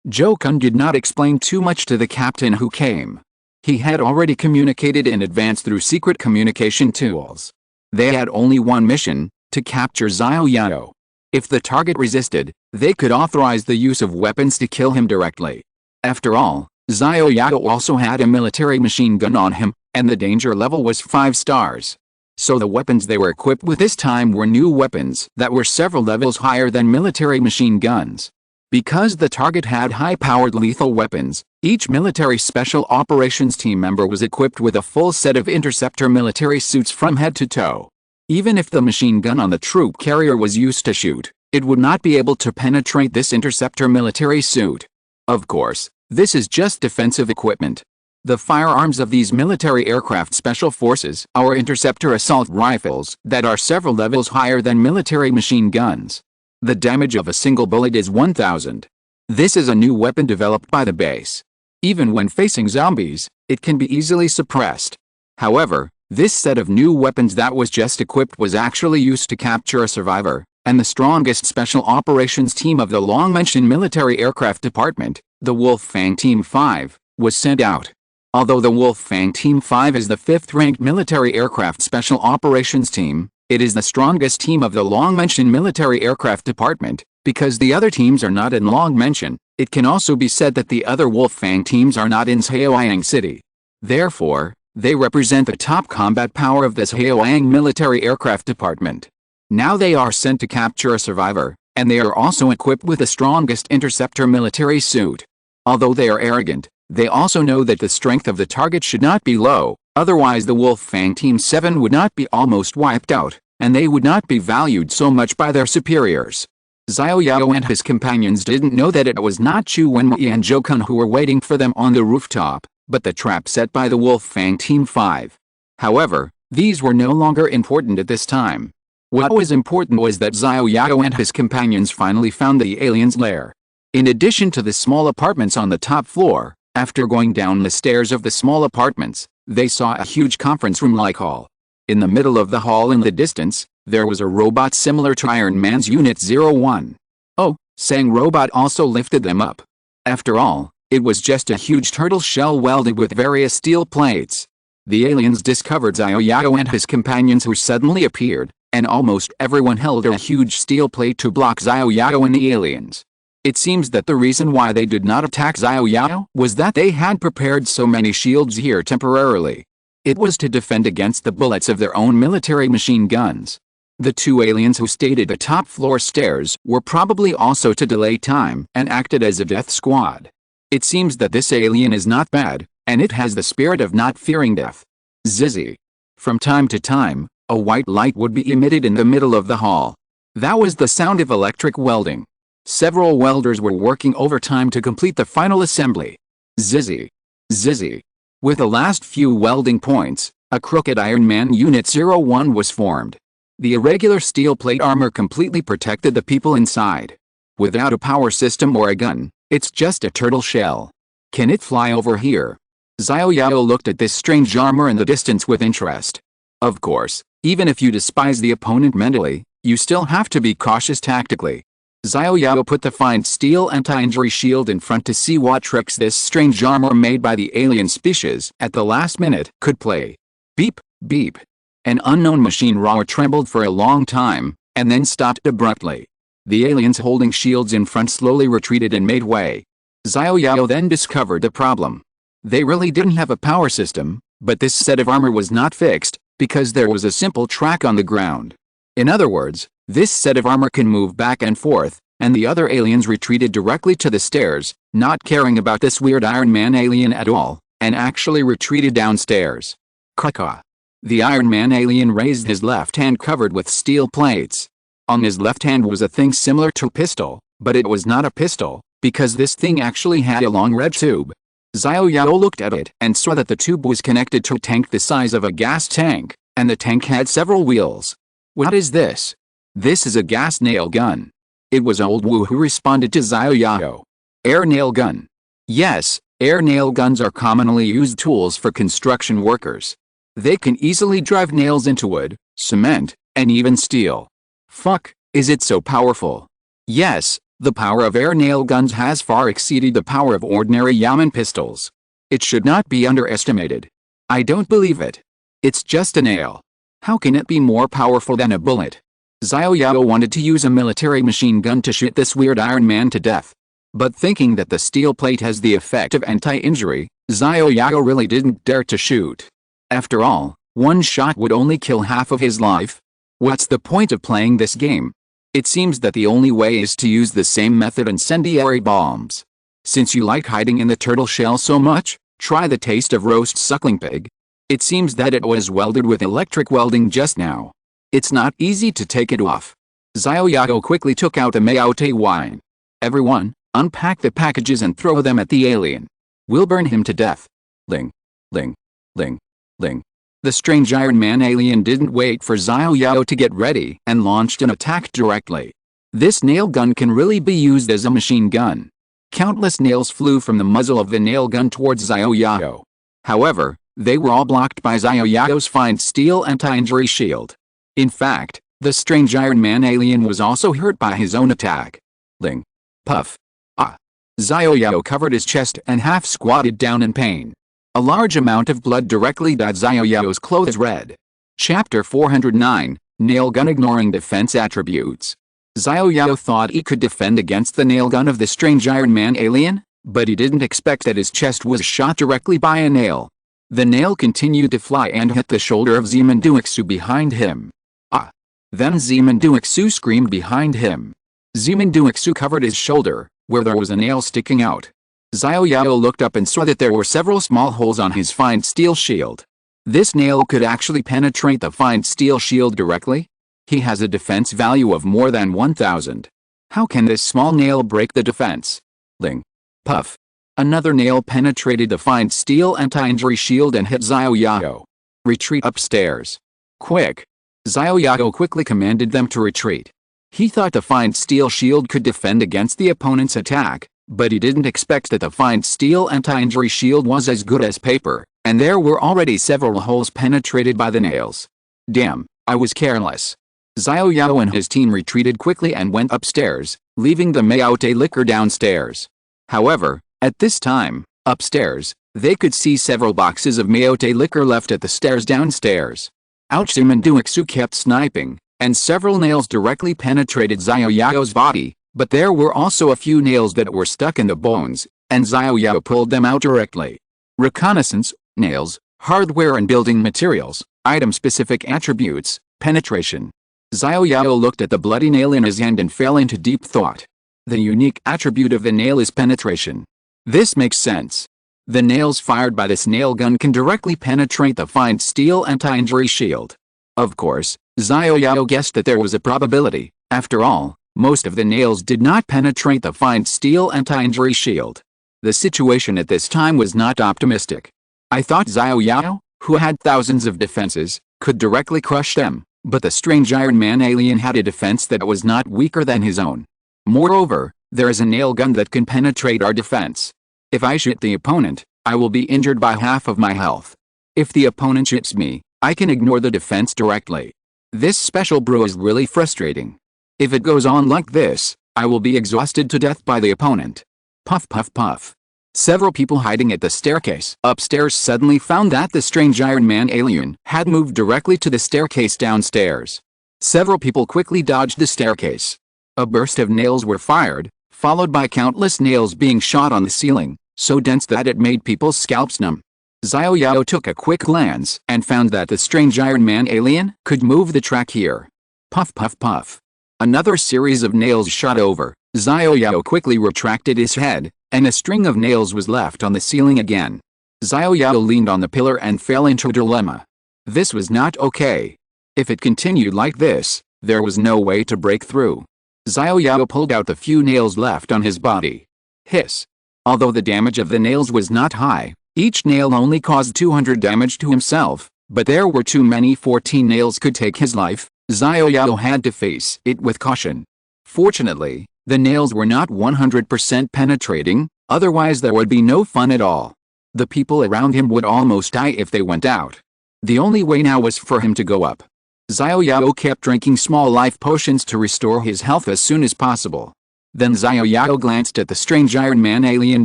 Zhou-kun did not explain too much to the captain who came. He had already communicated in advance through secret communication tools. They had only one mission, to capture Xiao Yao. If the target resisted, they could authorize the use of weapons to kill him directly. After all, Xiao Yao also had a military machine gun on him, and the danger level was 5 stars. So the weapons they were equipped with this time were new weapons that were several levels higher than military machine guns. Because the target had high-powered lethal weapons, each military special operations team member was equipped with a full set of interceptor military suits from head to toe. Even if the machine gun on the troop carrier was used to shoot, it would not be able to penetrate this interceptor military suit. Of course, this is just defensive equipment. The firearms of these military aircraft special forces are interceptor assault rifles that are several levels higher than military machine guns. The damage of a single bullet is 1000. This is a new weapon developed by the base. Even when facing zombies, it can be easily suppressed. However, this set of new weapons that was just equipped was actually used to capture a survivor, and the strongest special operations team of the long-mentioned military aircraft department, the Wolfang Team 5, was sent out. Although the Wolfang Team 5 is the 5th-ranked military aircraft special operations team, it is the strongest team of the long-mentioned military aircraft department, because the other teams are not in long-mention. It can also be said that the other Wolfang teams are not in Xiaoyang City. Therefore, they represent the top combat power of the Xiaoyang military aircraft department. Now they are sent to capture a survivor, and they are also equipped with the strongest interceptor military suit. Although they are arrogant, they also know that the strength of the target should not be low, otherwise the Wolfang Team 7 would not be almost wiped out, and they would not be valued so much by their superiors. Xiao Yao and his companions didn't know that it was not Chu Wenmei and Zhou-kun who were waiting for them on the rooftop, but the trap set by the Wolfang Team 5. However, these were no longer important at this time. What was important was that Xiao Yao and his companions finally found the alien's lair. In addition to the small apartments on the top floor, after going down the stairs of the small apartments, they saw a huge conference room-like hall. In the middle of the hall in the distance, there was a robot similar to Iron Man's Unit 01. Oh, Sang Robot also lifted them up. After all, it was just a huge turtle shell welded with various steel plates. The aliens discovered Xiao Yao and his companions who suddenly appeared, and almost everyone held a huge steel plate to block Xiao Yao and the aliens. It seems that the reason why they did not attack Xiao Yao was that they had prepared so many shields here temporarily. It was to defend against the bullets of their own military machine guns. The two aliens who stayed at the top floor stairs were probably also to delay time and acted as a death squad. It seems that this alien is not bad, and it has the spirit of not fearing death. Zizzy. From time to time, a white light would be emitted in the middle of the hall. That was the sound of electric welding. Several welders were working overtime to complete the final assembly. Zizzy. Zizzy. With the last few welding points, a crooked Iron Man Unit 01 was formed. The irregular steel plate armor completely protected the people inside. Without a power system or a gun, it's just a turtle shell. Can it fly over here? Xiao Yao looked at this strange armor in the distance with interest. Of course, even if you despise the opponent mentally, you still have to be cautious tactically. Xiao Yao put the fine steel anti-injury shield in front to see what tricks this strange armor made by the alien species at the last minute could play. Beep, beep. An unknown machine roar trembled for a long time, and then stopped abruptly. The aliens holding shields in front slowly retreated and made way. Xiao Yao then discovered the problem. They really didn't have a power system, but this set of armor was not fixed, because there was a simple track on the ground. In other words, this set of armor can move back and forth, and the other aliens retreated directly to the stairs, not caring about this weird Iron Man alien at all, and actually retreated downstairs. Caw. The Iron Man alien raised his left hand covered with steel plates. On his left hand was a thing similar to a pistol, but it was not a pistol, because this thing actually had a long red tube. Xiao Yao looked at it and saw that the tube was connected to a tank the size of a gas tank, and the tank had several wheels. What is this? This is a gas nail gun. It was Old Wu who responded to Xiao Yao. Air nail gun. Yes, air nail guns are commonly used tools for construction workers. They can easily drive nails into wood, cement, and even steel. Fuck, is it so powerful? Yes, the power of air nail guns has far exceeded the power of ordinary Yamen pistols. It should not be underestimated. I don't believe it. It's just a nail. How can it be more powerful than a bullet? Xiao Yao wanted to use a military machine gun to shoot this weird Iron Man to death. But thinking that the steel plate has the effect of anti-injury, Xiao Yao really didn't dare to shoot. After all, one shot would only kill half of his life. What's the point of playing this game? It seems that the only way is to use the same method: incendiary bombs. Since you like hiding in the turtle shell so much, try the taste of roast suckling pig. It seems that it was welded with electric welding just now. It's not easy to take it off. Xiao Yao quickly took out the Maote wine. Everyone, unpack the packages and throw them at the alien. We'll burn him to death. Ling. Ling. Ling. Ling. The strange Iron Man alien didn't wait for Xiao Yao to get ready and launched an attack directly. This nail gun can really be used as a machine gun. Countless nails flew from the muzzle of the nail gun towards Xiao Yao. However, they were all blocked by Xiao Yao's fine steel anti-injury shield. In fact, the strange Iron Man alien was also hurt by his own attack. Ling. Puff. Ah. Xiao Yao covered his chest and half squatted down in pain. A large amount of blood directly dyed Xiao Yao's clothes red. Chapter 409, Nail Gun Ignoring Defense Attributes. Xiao Yao thought he could defend against the nail gun of the strange Iron Man alien, but he didn't expect that his chest was shot directly by a nail. The nail continued to fly and hit the shoulder of Zimenduixu behind him. Ah! Then Zimenduixu screamed behind him. Zimenduixu covered his shoulder, where there was a nail sticking out. Xiao Yao looked up and saw that there were several small holes on his fine steel shield. This nail could actually penetrate the fine steel shield directly? He has a defense value of more than 1,000. How can this small nail break the defense? Ling. Puff. Another nail penetrated the fine steel anti-injury shield and hit Xiao Yao. Retreat upstairs. Quick. Xiao Yao quickly commanded them to retreat. He thought the fine steel shield could defend against the opponent's attack, but he didn't expect that the fine steel anti-injury shield was as good as paper, and there were already several holes penetrated by the nails. Damn, I was careless. Xiao Yao and his team retreated quickly and went upstairs, leaving the Maote liquor downstairs. However, at this time, upstairs, they could see several boxes of Maote liquor left at the stairs downstairs. Ouch! Zimenduixu kept sniping, and several nails directly penetrated Xiao Yao's body, but there were also a few nails that were stuck in the bones, and Xiao Yao pulled them out directly. Reconnaissance, nails, hardware and building materials, item-specific attributes, penetration. Xiao Yao looked at the bloody nail in his hand and fell into deep thought. The unique attribute of the nail is penetration. This makes sense. The nails fired by this nail gun can directly penetrate the fine steel anti-injury shield. Of course, Xiao Yao guessed that there was a probability. After all, most of the nails did not penetrate the fine steel anti-injury shield. The situation at this time was not optimistic. I thought Xiao Yao, who had thousands of defenses, could directly crush them, but the strange Iron Man alien had a defense that was not weaker than his own. Moreover, there is a nail gun that can penetrate our defense. If I shoot the opponent, I will be injured by half of my health. If the opponent shoots me, I can ignore the defense directly. This special brew is really frustrating. If it goes on like this, I will be exhausted to death by the opponent. Puff puff puff. Several people hiding at the staircase upstairs suddenly found that the strange Iron Man alien had moved directly to the staircase downstairs. Several people quickly dodged the staircase. A burst of nails were fired, followed by countless nails being shot on the ceiling, so dense that it made people's scalps numb. Xiao Yao took a quick glance and found that the strange Iron Man alien could move the track here. Puff puff puff. Another series of nails shot over, Xiao Yao quickly retracted his head, and a string of nails was left on the ceiling again. Xiao Yao leaned on the pillar and fell into a dilemma. This was not okay. If it continued like this, there was no way to break through. Xiao Yao pulled out the few nails left on his body. Hiss. Although the damage of the nails was not high, each nail only caused 200 damage to himself, but there were too many. 14 nails could take his life. Xiao Yao had to face it with caution. Fortunately, the nails were not 100% penetrating, otherwise there would be no fun at all. The people around him would almost die if they went out. The only way now was for him to go up. Xiao Yao kept drinking small life potions to restore his health as soon as possible. Then Xiao Yao glanced at the strange Iron Man alien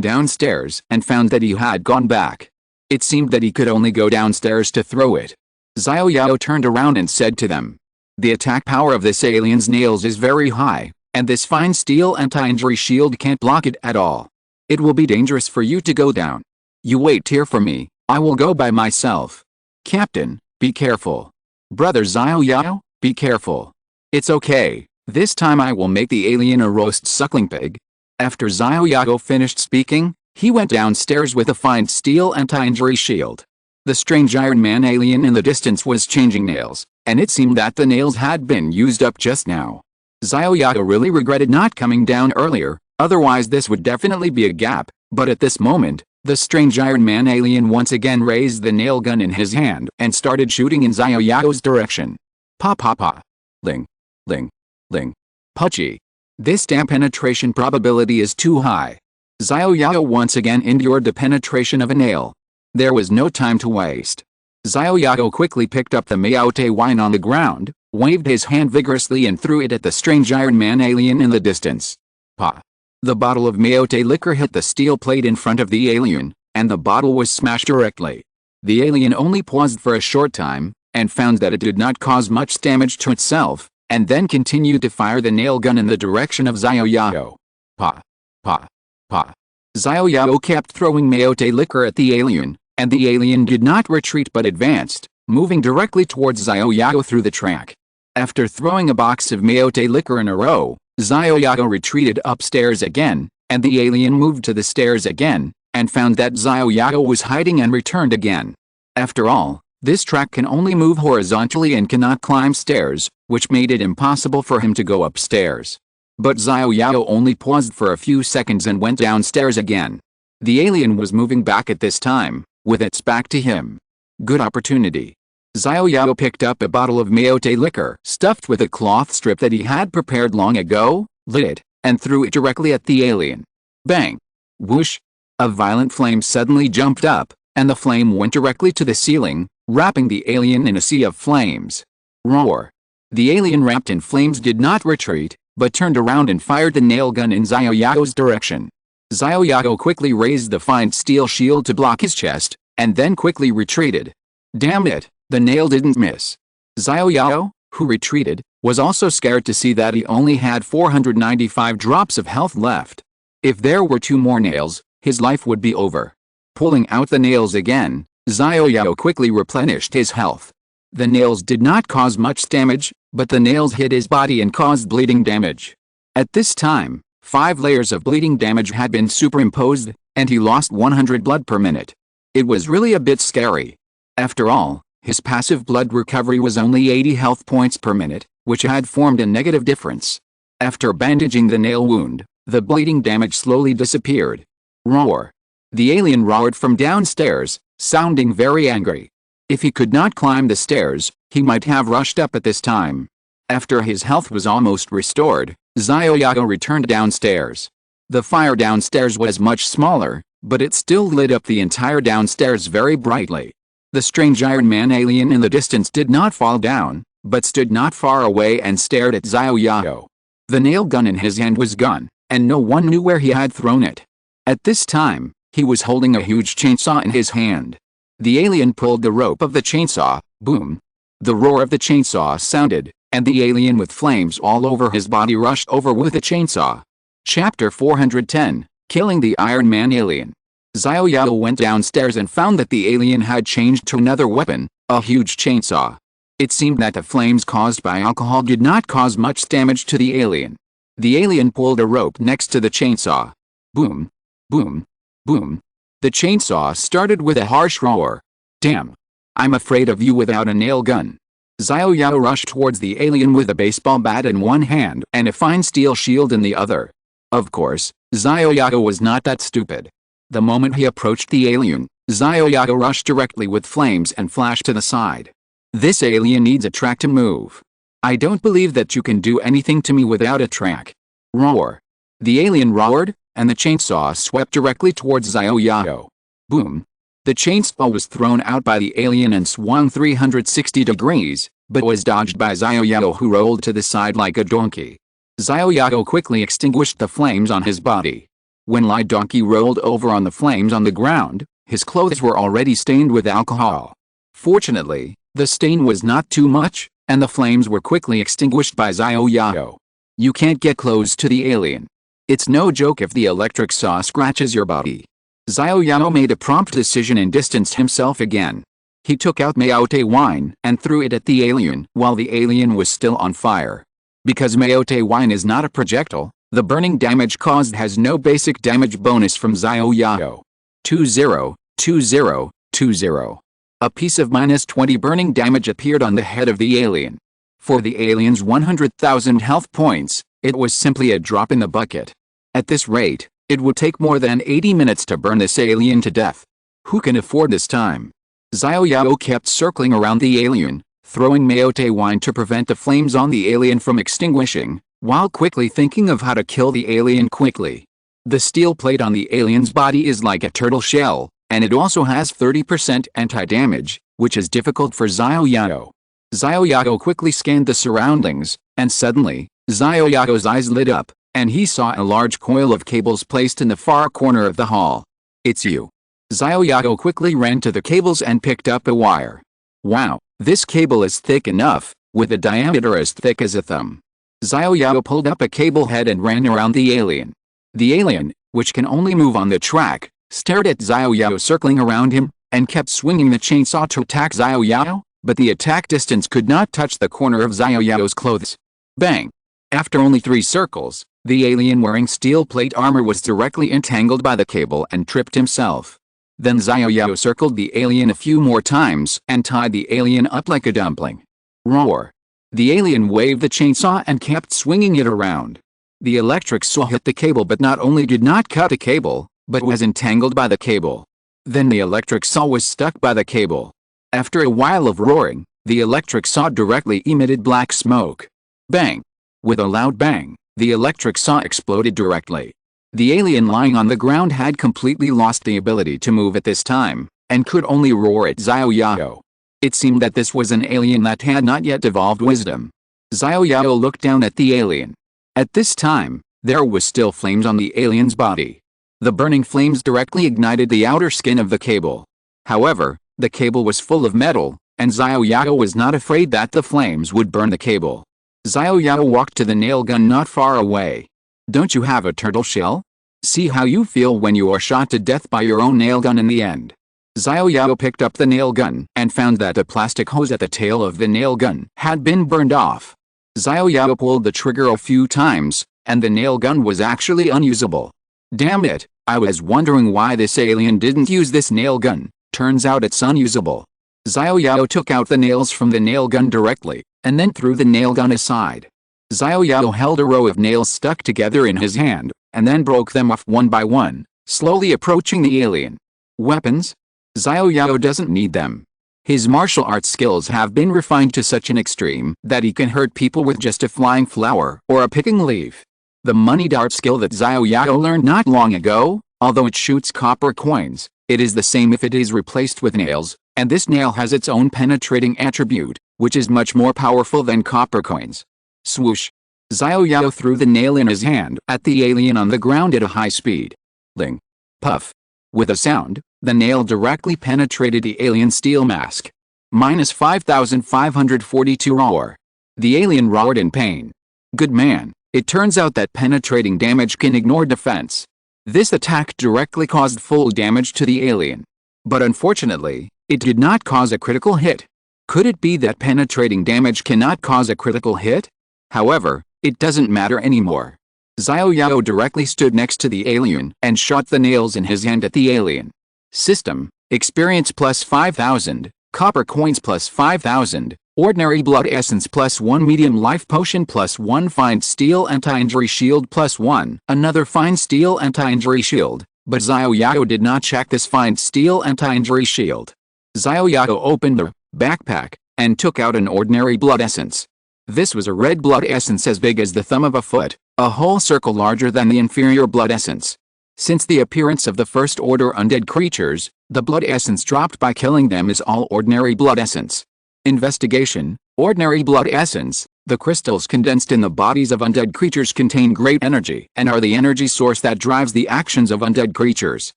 downstairs and found that he had gone back. It seemed that he could only go downstairs to throw it. Xiao Yao turned around and said to them, "The attack power of this alien's nails is very high, and this fine steel anti-injury shield can't block it at all. It will be dangerous for you to go down. You wait here for me, I will go by myself. Captain, be careful. Brother Xiao Yao, be careful. It's okay, this time I will make the alien a roast suckling pig." After Xiao Yao finished speaking, he went downstairs with a fine steel anti-injury shield. The strange Iron Man alien in the distance was changing nails, and it seemed that the nails had been used up just now. Xiao Yao really regretted not coming down earlier, otherwise this would definitely be a gap, but at this moment, the strange Iron Man alien once again raised the nail gun in his hand and started shooting in Xiao Yao's direction. Pa pa pa. Ling. Ling. Ling. Puchy. This damn penetration probability is too high. Xiao Yao once again endured the penetration of a nail. There was no time to waste. Xiao Yao quickly picked up the Meote wine on the ground, waved his hand vigorously and threw it at the strange Iron Man alien in the distance. Pa. The bottle of Meote liquor hit the steel plate in front of the alien, and the bottle was smashed directly. The alien only paused for a short time, and found that it did not cause much damage to itself, and then continued to fire the nail gun in the direction of Xiao Yao. Pa. Pa. Pa. Xiao Yao kept throwing Meote liquor at the alien, and the alien did not retreat but advanced, moving directly towards Xiao Yao through the track. After throwing a box of Meote liquor in a row, Xiao Yao retreated upstairs again, and the alien moved to the stairs again, and found that Xiao Yao was hiding and returned again. After all, this track can only move horizontally and cannot climb stairs, which made it impossible for him to go upstairs. But Xiao Yao only paused for a few seconds and went downstairs again. The alien was moving back at this time, with its back to him. Good opportunity. Xiao Yao picked up a bottle of Meote liquor stuffed with a cloth strip that he had prepared long ago, lit it, and threw it directly at the alien. Bang! Whoosh! A violent flame suddenly jumped up, and the flame went directly to the ceiling, wrapping the alien in a sea of flames. Roar! The alien wrapped in flames did not retreat, but turned around and fired the nail gun in Xiao Yao's direction. Xiao Yao quickly raised the fine steel shield to block his chest, and then quickly retreated. Damn it, the nail didn't miss. Xiao Yao, who retreated, was also scared to see that he only had 495 drops of health left. If there were 2 more nails, his life would be over. Pulling out the nails again, Xiao Yao quickly replenished his health. The nails did not cause much damage, but the nails hit his body and caused bleeding damage. At this time, 5 layers of bleeding damage had been superimposed, and he lost 100 blood per minute. It was really a bit scary. After all, his passive blood recovery was only 80 health points per minute, which had formed a negative difference. After bandaging the nail wound, the bleeding damage slowly disappeared. Roar! The alien roared from downstairs, sounding very angry. If he could not climb the stairs, he might have rushed up at this time. After his health was almost restored, Xiao Yao returned downstairs. The fire downstairs was much smaller, but it still lit up the entire downstairs very brightly. The strange Iron Man alien in the distance did not fall down, but stood not far away and stared at Xiao Yao. The nail gun in his hand was gone, and no one knew where he had thrown it. At this time, he was holding a huge chainsaw in his hand. The alien pulled the rope of the chainsaw, boom. The roar of the chainsaw sounded, and the alien with flames all over his body rushed over with the chainsaw. Chapter 410, Killing the Iron Man Alien. Xiao Yao went downstairs and found that the alien had changed to another weapon, a huge chainsaw. It seemed that the flames caused by alcohol did not cause much damage to the alien. The alien pulled a rope next to the chainsaw. Boom. Boom. Boom. The chainsaw started with a harsh roar. Damn. I'm afraid of you without a nail gun. Xiao Yao rushed towards the alien with a baseball bat in one hand and a fine steel shield in the other. Of course, Xiao Yao was not that stupid. The moment he approached the alien, Xiao Yao rushed directly with flames and flashed to the side. This alien needs a track to move. I don't believe that you can do anything to me without a track. Roar. The alien roared, and the chainsaw swept directly towards Xiao Yao. Boom. The chainsaw was thrown out by the alien and swung 360 degrees, but was dodged by Xiao Yao, who rolled to the side like a donkey. Xiao Yao quickly extinguished the flames on his body. When Lai Donkey rolled over on the flames on the ground, his clothes were already stained with alcohol. Fortunately, the stain was not too much, and the flames were quickly extinguished by Xiao Yao. You can't get close to the alien. It's no joke if the electric saw scratches your body. Xiao Yao made a prompt decision and distanced himself again. He took out Maote wine and threw it at the alien while the alien was still on fire. Because Maote wine is not a projectile, the burning damage caused has no basic damage bonus from Xiao Yao. 20, 20, 20. A piece of -20 burning damage appeared on the head of the alien. For the alien's 100,000 health points, it was simply a drop in the bucket. At this rate, it would take more than 80 minutes to burn this alien to death. Who can afford this time? Xiao Yao kept circling around the alien, throwing Maote wine to prevent the flames on the alien from extinguishing, while quickly thinking of how to kill the alien quickly. The steel plate on the alien's body is like a turtle shell, and it also has 30% anti-damage, which is difficult for Xiao Yao. Xiao Yao quickly scanned the surroundings, and suddenly, Xiao Yao's eyes lit up, and he saw a large coil of cables placed in the far corner of the hall. It's you. Xiao Yao quickly ran to the cables and picked up a wire. Wow, this cable is thick enough, with a diameter as thick as a thumb. Xiao Yao pulled up a cable head and ran around the alien. The alien, which can only move on the track, stared at Xiao Yao circling around him, and kept swinging the chainsaw to attack Xiao Yao, but the attack distance could not touch the corner of Xiao Yao's clothes. Bang! After only 3 circles, the alien wearing steel plate armor was directly entangled by the cable and tripped himself. Then Xiao Yao circled the alien a few more times and tied the alien up like a dumpling. Roar! The alien waved the chainsaw and kept swinging it around. The electric saw hit the cable but not only did not cut a cable, but was entangled by the cable. Then the electric saw was stuck by the cable. After a while of roaring, the electric saw directly emitted black smoke. Bang! With a loud bang, the electric saw exploded directly. The alien lying on the ground had completely lost the ability to move at this time, and could only roar at Xiao Yao. It seemed that this was an alien that had not yet evolved wisdom. Xiao Yao looked down at the alien. At this time, there was still flames on the alien's body. The burning flames directly ignited the outer skin of the cable. However, the cable was full of metal, and Xiao Yao was not afraid that the flames would burn the cable. Xiao Yao walked to the nail gun not far away. Don't you have a turtle shell? See how you feel when you are shot to death by your own nail gun in the end. Xiao Yao picked up the nail gun and found that the plastic hose at the tail of the nail gun had been burned off. Xiao Yao pulled the trigger a few times, and the nail gun was actually unusable. Damn it, I was wondering why this alien didn't use this nail gun. Turns out it's unusable. Xiao Yao took out the nails from the nail gun directly, and then threw the nail gun aside. Xiao Yao held a row of nails stuck together in his hand, and then broke them off one by one, slowly approaching the alien. Weapons? Xiao Yao doesn't need them. His martial arts skills have been refined to such an extreme that he can hurt people with just a flying flower or a picking leaf. The money dart skill that Xiao Yao learned not long ago, although it shoots copper coins, it is the same if it is replaced with nails, and this nail has its own penetrating attribute, which is much more powerful than copper coins. Swoosh! Xiao Yao threw the nail in his hand at the alien on the ground at a high speed. Ling! Puff! With a sound, the nail directly penetrated the alien's steel mask. -5,542 roar. The alien roared in pain. Good man, it turns out that penetrating damage can ignore defense. This attack directly caused full damage to the alien. But unfortunately, it did not cause a critical hit. Could it be that penetrating damage cannot cause a critical hit? However, it doesn't matter anymore. Xiao Yao directly stood next to the alien and shot the nails in his hand at the alien. System: experience plus 5,000, copper coins plus 5,000, ordinary blood essence plus 1, medium life potion plus 1, fine steel anti-injury shield plus 1, another fine steel anti-injury shield, but Xiao Yao did not check this fine steel anti-injury shield. Xiao Yao opened the backpack and took out an ordinary blood essence. This was a red blood essence as big as the thumb of a foot, a whole circle larger than the inferior blood essence. Since the appearance of the first order undead creatures, the blood essence dropped by killing them is all ordinary blood essence. Investigation: ordinary blood essence. The crystals condensed in the bodies of undead creatures contain great energy and are the energy source that drives the actions of undead creatures.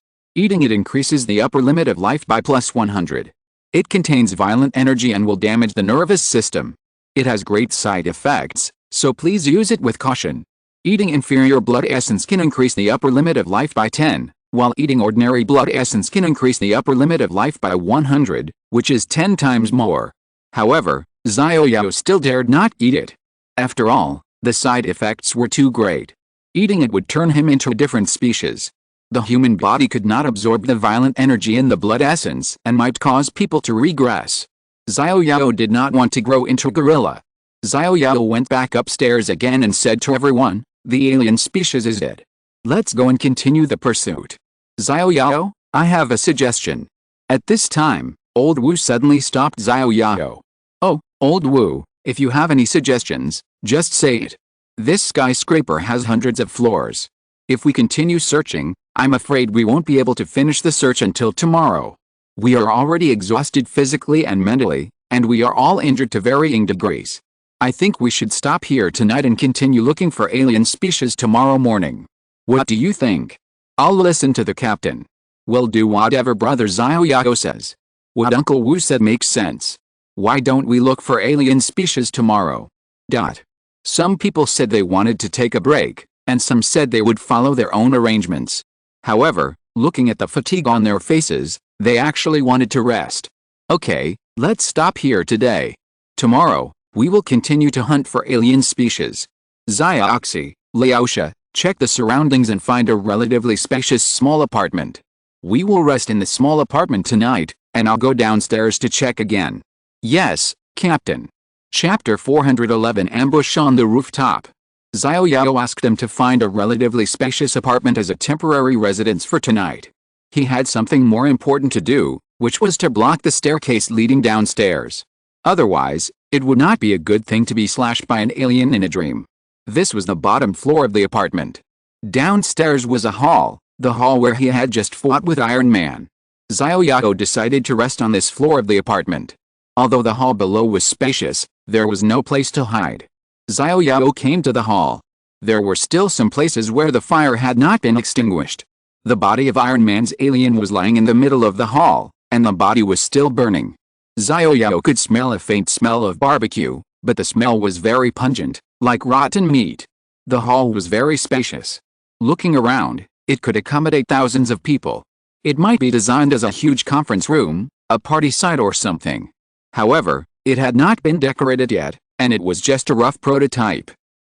Eating it increases the upper limit of life by plus 100. It contains violent energy and will damage the nervous system. It has great side effects, so please use it with caution. Eating inferior blood essence can increase the upper limit of life by 10, while eating ordinary blood essence can increase the upper limit of life by 100, which is 10 times more. However, Xiao Yao still dared not eat it. After all, the side effects were too great. Eating it would turn him into a different species. The human body could not absorb the violent energy in the blood essence and might cause people to regress. Xiao Yao did not want to grow into a gorilla. Xiao Yao went back upstairs again and said to everyone, "The alien species is dead. Let's go and continue the pursuit." "Xiao Yao, I have a suggestion." At this time, Old Wu suddenly stopped Xiao Yao. "Oh, Old Wu, if you have any suggestions, just say it. This skyscraper has hundreds of floors. If we continue searching, I'm afraid we won't be able to finish the search until tomorrow. We are already exhausted physically and mentally, and we are all injured to varying degrees. I think we should stop here tonight and continue looking for alien species tomorrow morning. What do you think?" "I'll listen to the captain. We'll do whatever Brother Xiao Yao says." "What Uncle Wu said makes sense. Why don't we look for alien species tomorrow?" Some people said they wanted to take a break, and some said they would follow their own arrangements. However, looking at the fatigue on their faces, they actually wanted to rest. "Okay, let's stop here today. Tomorrow, we will continue to hunt for alien species. Xiaoxi, Laosha, check the surroundings and find a relatively spacious small apartment. We will rest in the small apartment tonight, and I'll go downstairs to check again." "Yes, Captain." Chapter 411: Ambush on the Rooftop. Xiao Yao asked them to find a relatively spacious apartment as a temporary residence for tonight. He had something more important to do, which was to block the staircase leading downstairs. Otherwise, it would not be a good thing to be slashed by an alien in a dream. This was the bottom floor of the apartment. Downstairs was a hall, the hall where he had just fought with Iron Man. Xiao Yao decided to rest on this floor of the apartment. Although the hall below was spacious, there was no place to hide. Xiao Yao came to the hall. There were still some places where the fire had not been extinguished. The body of Iron Man's alien was lying in the middle of the hall, and the body was still burning. Xiao Yao could smell a faint smell of barbecue, but the smell was very pungent, like rotten meat. The hall was very spacious. Looking around, it could accommodate thousands of people. It might be designed as a huge conference room, a party site or something. However, it had not been decorated yet, and it was just a rough prototype.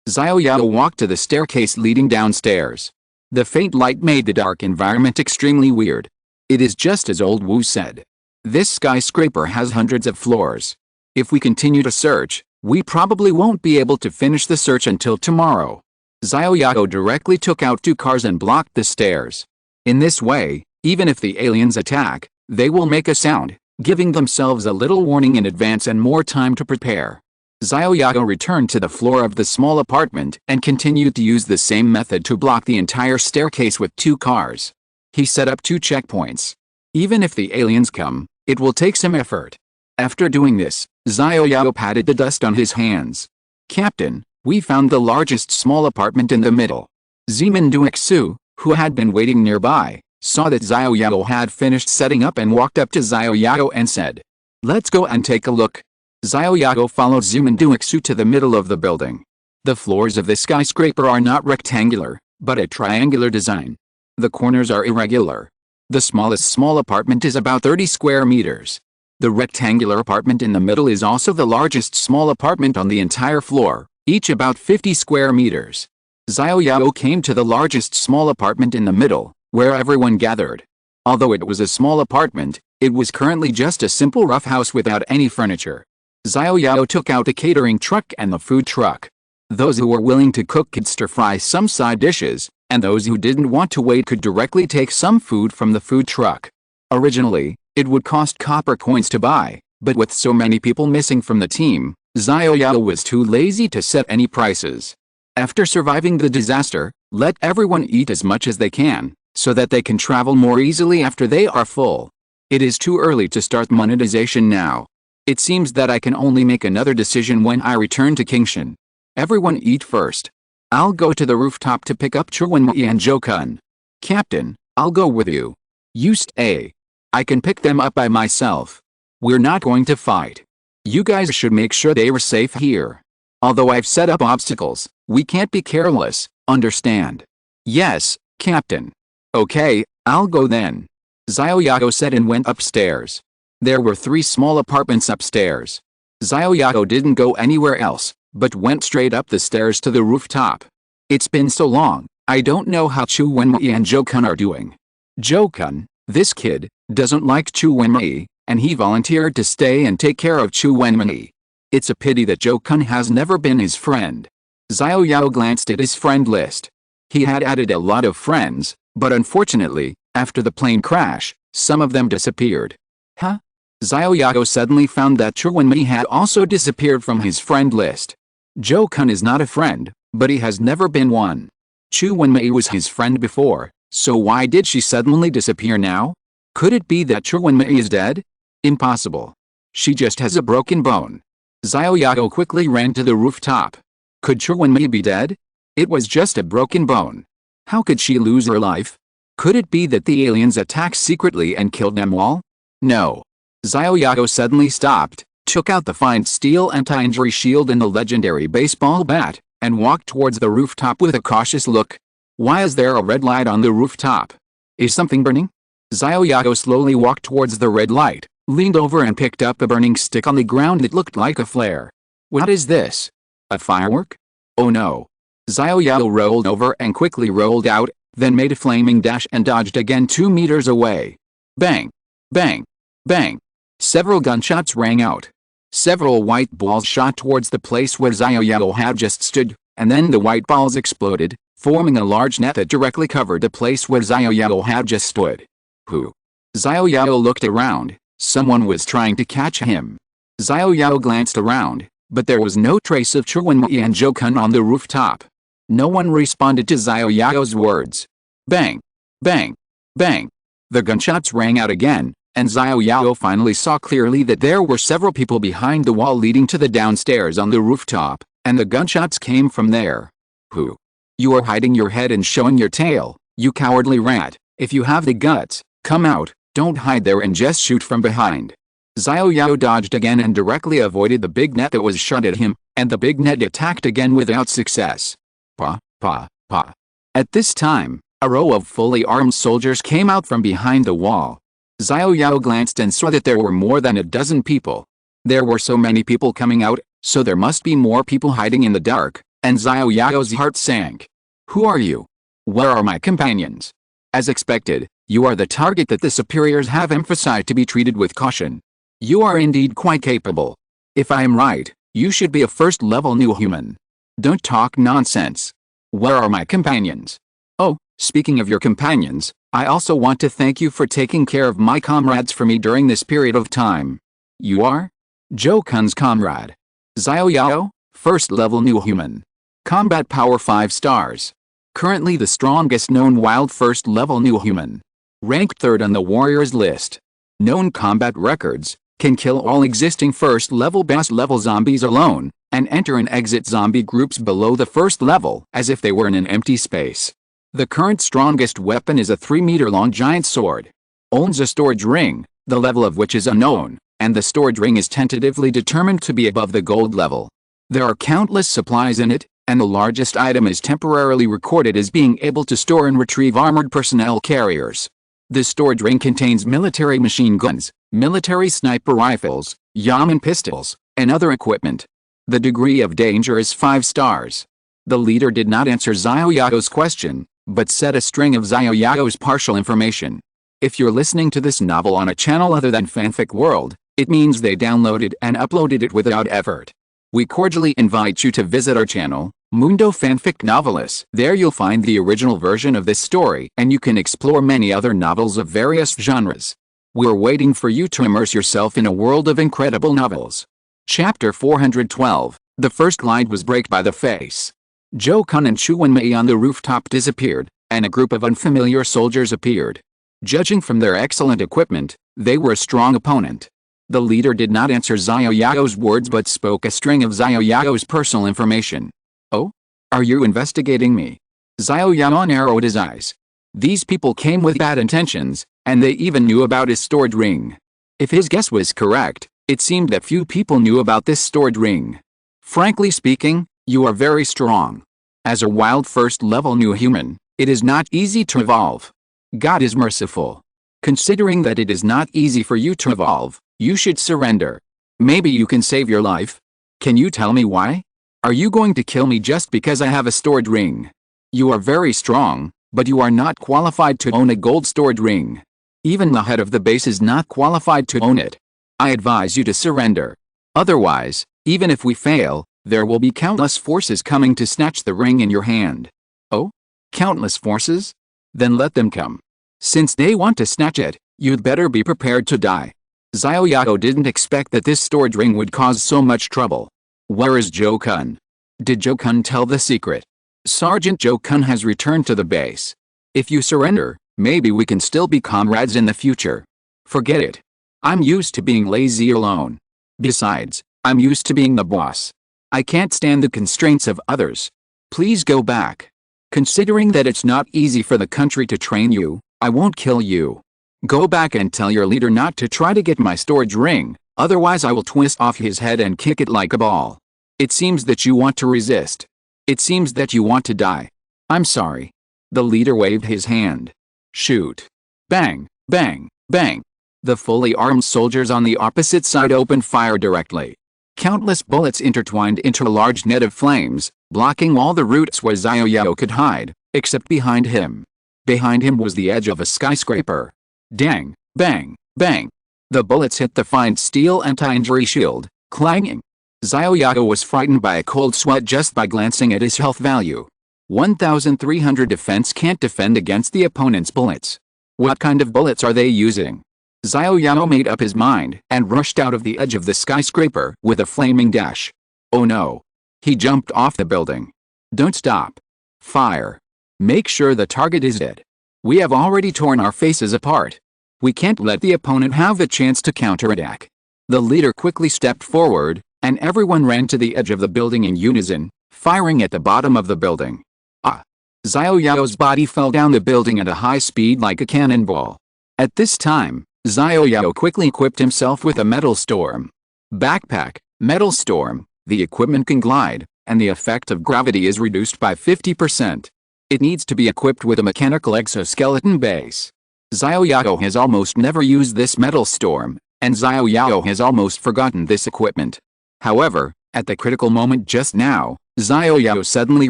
Xiao Yao walked to the staircase leading downstairs. The faint light made the dark environment extremely weird. It is just as Old Wu said. This skyscraper has hundreds of floors. If we continue to search, we probably won't be able to finish the search until tomorrow. Xiao Yao directly took out 2 cars and blocked the stairs. In this way, even if the aliens attack, they will make a sound, giving themselves a little warning in advance and more time to prepare. Xiao Yao returned to the floor of the small apartment and continued to use the same method to block the entire staircase with 2 cars. He set up 2 checkpoints. Even if the aliens come, it will take some effort. After doing this, Xiao Yao patted the dust on his hands. "Captain, we found the largest small apartment in the middle." Zeman Duexu, who had been waiting nearby, saw that Xiao Yao had finished setting up and walked up to Xiao Yao and said, "Let's go and take a look." Xiao Yao followed Zeman Duexu to the middle of the building. The floors of the skyscraper are not rectangular, but a triangular design. The corners are irregular. The smallest small apartment is about 30 square meters. The rectangular apartment in the middle is also the largest small apartment on the entire floor, each about 50 square meters. Xiao Yao came to the largest small apartment in the middle, where everyone gathered. Although it was a small apartment, it was currently just a simple rough house without any furniture. Xiao Yao took out the catering truck and the food truck. Those who were willing to cook could stir-fry some side dishes, and those who didn't want to wait could directly take some food from the food truck. Originally, it would cost copper coins to buy, but with so many people missing from the team, Xiao Yao was too lazy to set any prices. After surviving the disaster, let everyone eat as much as they can, so that they can travel more easily after they are full. It is too early to start monetization now. It seems that I can only make another decision when I return to Kingshan. Everyone eat first. I'll go to the rooftop to pick up Chuanmei and Jokun. Captain, I'll go with you. You stay. I can pick them up by myself. We're not going to fight. You guys should make sure they are safe here. Although I've set up obstacles, we can't be careless, understand? Yes, Captain. Okay, I'll go then. Xiao Yao said and went upstairs. There were 3 small apartments upstairs. Xiao Yao didn't go anywhere else, but went straight up the stairs to the rooftop. It's been so long, I don't know how Chu Wenmei and Jokun are doing. Jokun, this kid, doesn't like Chu Wenmei, and he volunteered to stay and take care of Chu Wenmei. It's a pity that Jokun has never been his friend. Xiao Yao glanced at his friend list. He had added a lot of friends, but unfortunately, after the plane crash, some of them disappeared. Huh? Xiao Yao suddenly found that Chu Wenmei had also disappeared from his friend list. Jokun is not a friend, but he has never been one. Chu Wenmei was his friend before, so why did she suddenly disappear now? Could it be that Chu Wenmei is dead? Impossible. She just has a broken bone. Xiao Yao quickly ran to the rooftop. Could Chu Wenmei be dead? It was just a broken bone. How could she lose her life? Could it be that the aliens attacked secretly and killed them all? No. Xiao Yao suddenly stopped, took out the fine steel anti-injury shield and the legendary baseball bat, and walked towards the rooftop with a cautious look. Why is there a red light on the rooftop? Is something burning? Xiao Yao slowly walked towards the red light, leaned over and picked up a burning stick on the ground that looked like a flare. What is this? A firework? Oh no. Xiao Yao rolled over and quickly rolled out, then made a flaming dash and dodged again 2 meters away. Bang! Bang! Bang! Several gunshots rang out. Several white balls shot towards the place where Xiao Yao had just stood, and then the white balls exploded, forming a large net that directly covered the place where Xiao Yao had just stood. Who? Xiao Yao looked around. Someone was trying to catch him. Xiao Yao glanced around, but there was no trace of Chu Wenmei and Jokun on the rooftop. No one responded to Xiao Yao's words. Bang! Bang! Bang! The gunshots rang out again, and Xiao Yao finally saw clearly that there were several people behind the wall leading to the downstairs on the rooftop, and the gunshots came from there. Who? You are hiding your head and showing your tail, you cowardly rat. If you have the guts, come out, don't hide there and just shoot from behind. Xiao Yao dodged again and directly avoided the big net that was shot at him, and the big net attacked again without success. Pa, pa, pa. At this time, a row of fully armed soldiers came out from behind the wall. Xiao Yao glanced and saw that there were more than a dozen people. There were so many people coming out, so there must be more people hiding in the dark, and Xiao Yao's heart sank. Who are you? Where are my companions? As expected, you are the target that the superiors have emphasized to be treated with caution. You are indeed quite capable. If I am right, you should be a first-level new human. Don't talk nonsense. Where are my companions? Oh, speaking of your companions, I also want to thank you for taking care of my comrades for me during this period of time. You are? Jokun's comrade. Xiao Yao, first-level new human. Combat power 5 stars. Currently the strongest known wild first-level new human. Ranked 3rd on the warriors list. Known combat records, can kill all existing first-level boss-level zombies alone, and enter and exit zombie groups below the first level as if they were in an empty space. The current strongest weapon is a 3-meter-long giant sword. Owns a storage ring, the level of which is unknown, and the storage ring is tentatively determined to be above the gold level. There are countless supplies in it, and the largest item is temporarily recorded as being able to store and retrieve armored personnel carriers. This storage ring contains military machine guns, military sniper rifles, Yamen pistols, and other equipment. The degree of danger is 5 stars. The leader did not answer Xiao Yao's question, but said a string of Xiao Yao's partial information. If you're listening to this novel on a channel other than Fanfic World, it means they downloaded and uploaded it without effort. We cordially invite you to visit our channel, Mundo Fanfic Novelis. There you'll find the original version of this story, and you can explore many other novels of various genres. We're waiting for you to immerse yourself in a world of incredible novels. Chapter 412. The first light was break by the face. Zhou Kun and Chu Wenmei on the rooftop disappeared, and a group of unfamiliar soldiers appeared. Judging from their excellent equipment, they were a strong opponent. The leader did not answer Xiao Yao's words but spoke a string of Xiao Yao's personal information. Oh? Are you investigating me? Xiao Yao narrowed his eyes. These people came with bad intentions, and they even knew about his stored ring. If his guess was correct, it seemed that few people knew about this stored ring. Frankly speaking, you are very strong. As a wild first-level new human, it is not easy to evolve. God is merciful. Considering that it is not easy for you to evolve, you should surrender. Maybe you can save your life? Can you tell me why? Are you going to kill me just because I have a stored ring? You are very strong, but you are not qualified to own a gold stored ring. Even the head of the base is not qualified to own it. I advise you to surrender. Otherwise, even if we fail, there will be countless forces coming to snatch the ring in your hand. Oh? Countless forces? Then let them come. Since they want to snatch it, you'd better be prepared to die. Xiao Yao didn't expect that this stored ring would cause so much trouble. Where is Zhou Kun? Did Zhou Kun tell the secret? Sergeant Zhou Kun has returned to the base. If you surrender, maybe we can still be comrades in the future. Forget it. I'm used to being lazy alone. Besides, I'm used to being the boss. I can't stand the constraints of others. Please go back. Considering that it's not easy for the country to train you, I won't kill you. Go back and tell your leader not to try to get my storage ring, otherwise I will twist off his head and kick it like a ball. It seems that you want to resist. It seems that you want to die. I'm sorry. The leader waved his hand. Shoot. Bang, bang, bang. The fully armed soldiers on the opposite side opened fire directly. Countless bullets intertwined into a large net of flames, blocking all the routes where Xiao Yao could hide, except behind him. Behind him was the edge of a skyscraper. Dang, bang, bang. The bullets hit the fine steel anti-injury shield, clanging. Xiao Yao was frightened by a cold sweat just by glancing at his health value. 1,300 defense can't defend against the opponent's bullets. What kind of bullets are they using? Xiao Yao made up his mind and rushed out of the edge of the skyscraper with a flaming dash. Oh no. He jumped off the building. Don't stop. Fire. Make sure the target is dead. We have already torn our faces apart. We can't let the opponent have the chance to counterattack. The leader quickly stepped forward, and everyone ran to the edge of the building in unison, firing at the bottom of the building. Ah! Xiao Yao's body fell down the building at a high speed like a cannonball. At this time, Xiao Yao quickly equipped himself with a metal storm. Backpack, metal storm, the equipment can glide, and the effect of gravity is reduced by 50%. It needs to be equipped with a mechanical exoskeleton base. Xiao Yao has almost never used this metal storm, and Xiao Yao has almost forgotten this equipment. However, at the critical moment just now, Xiao Yao suddenly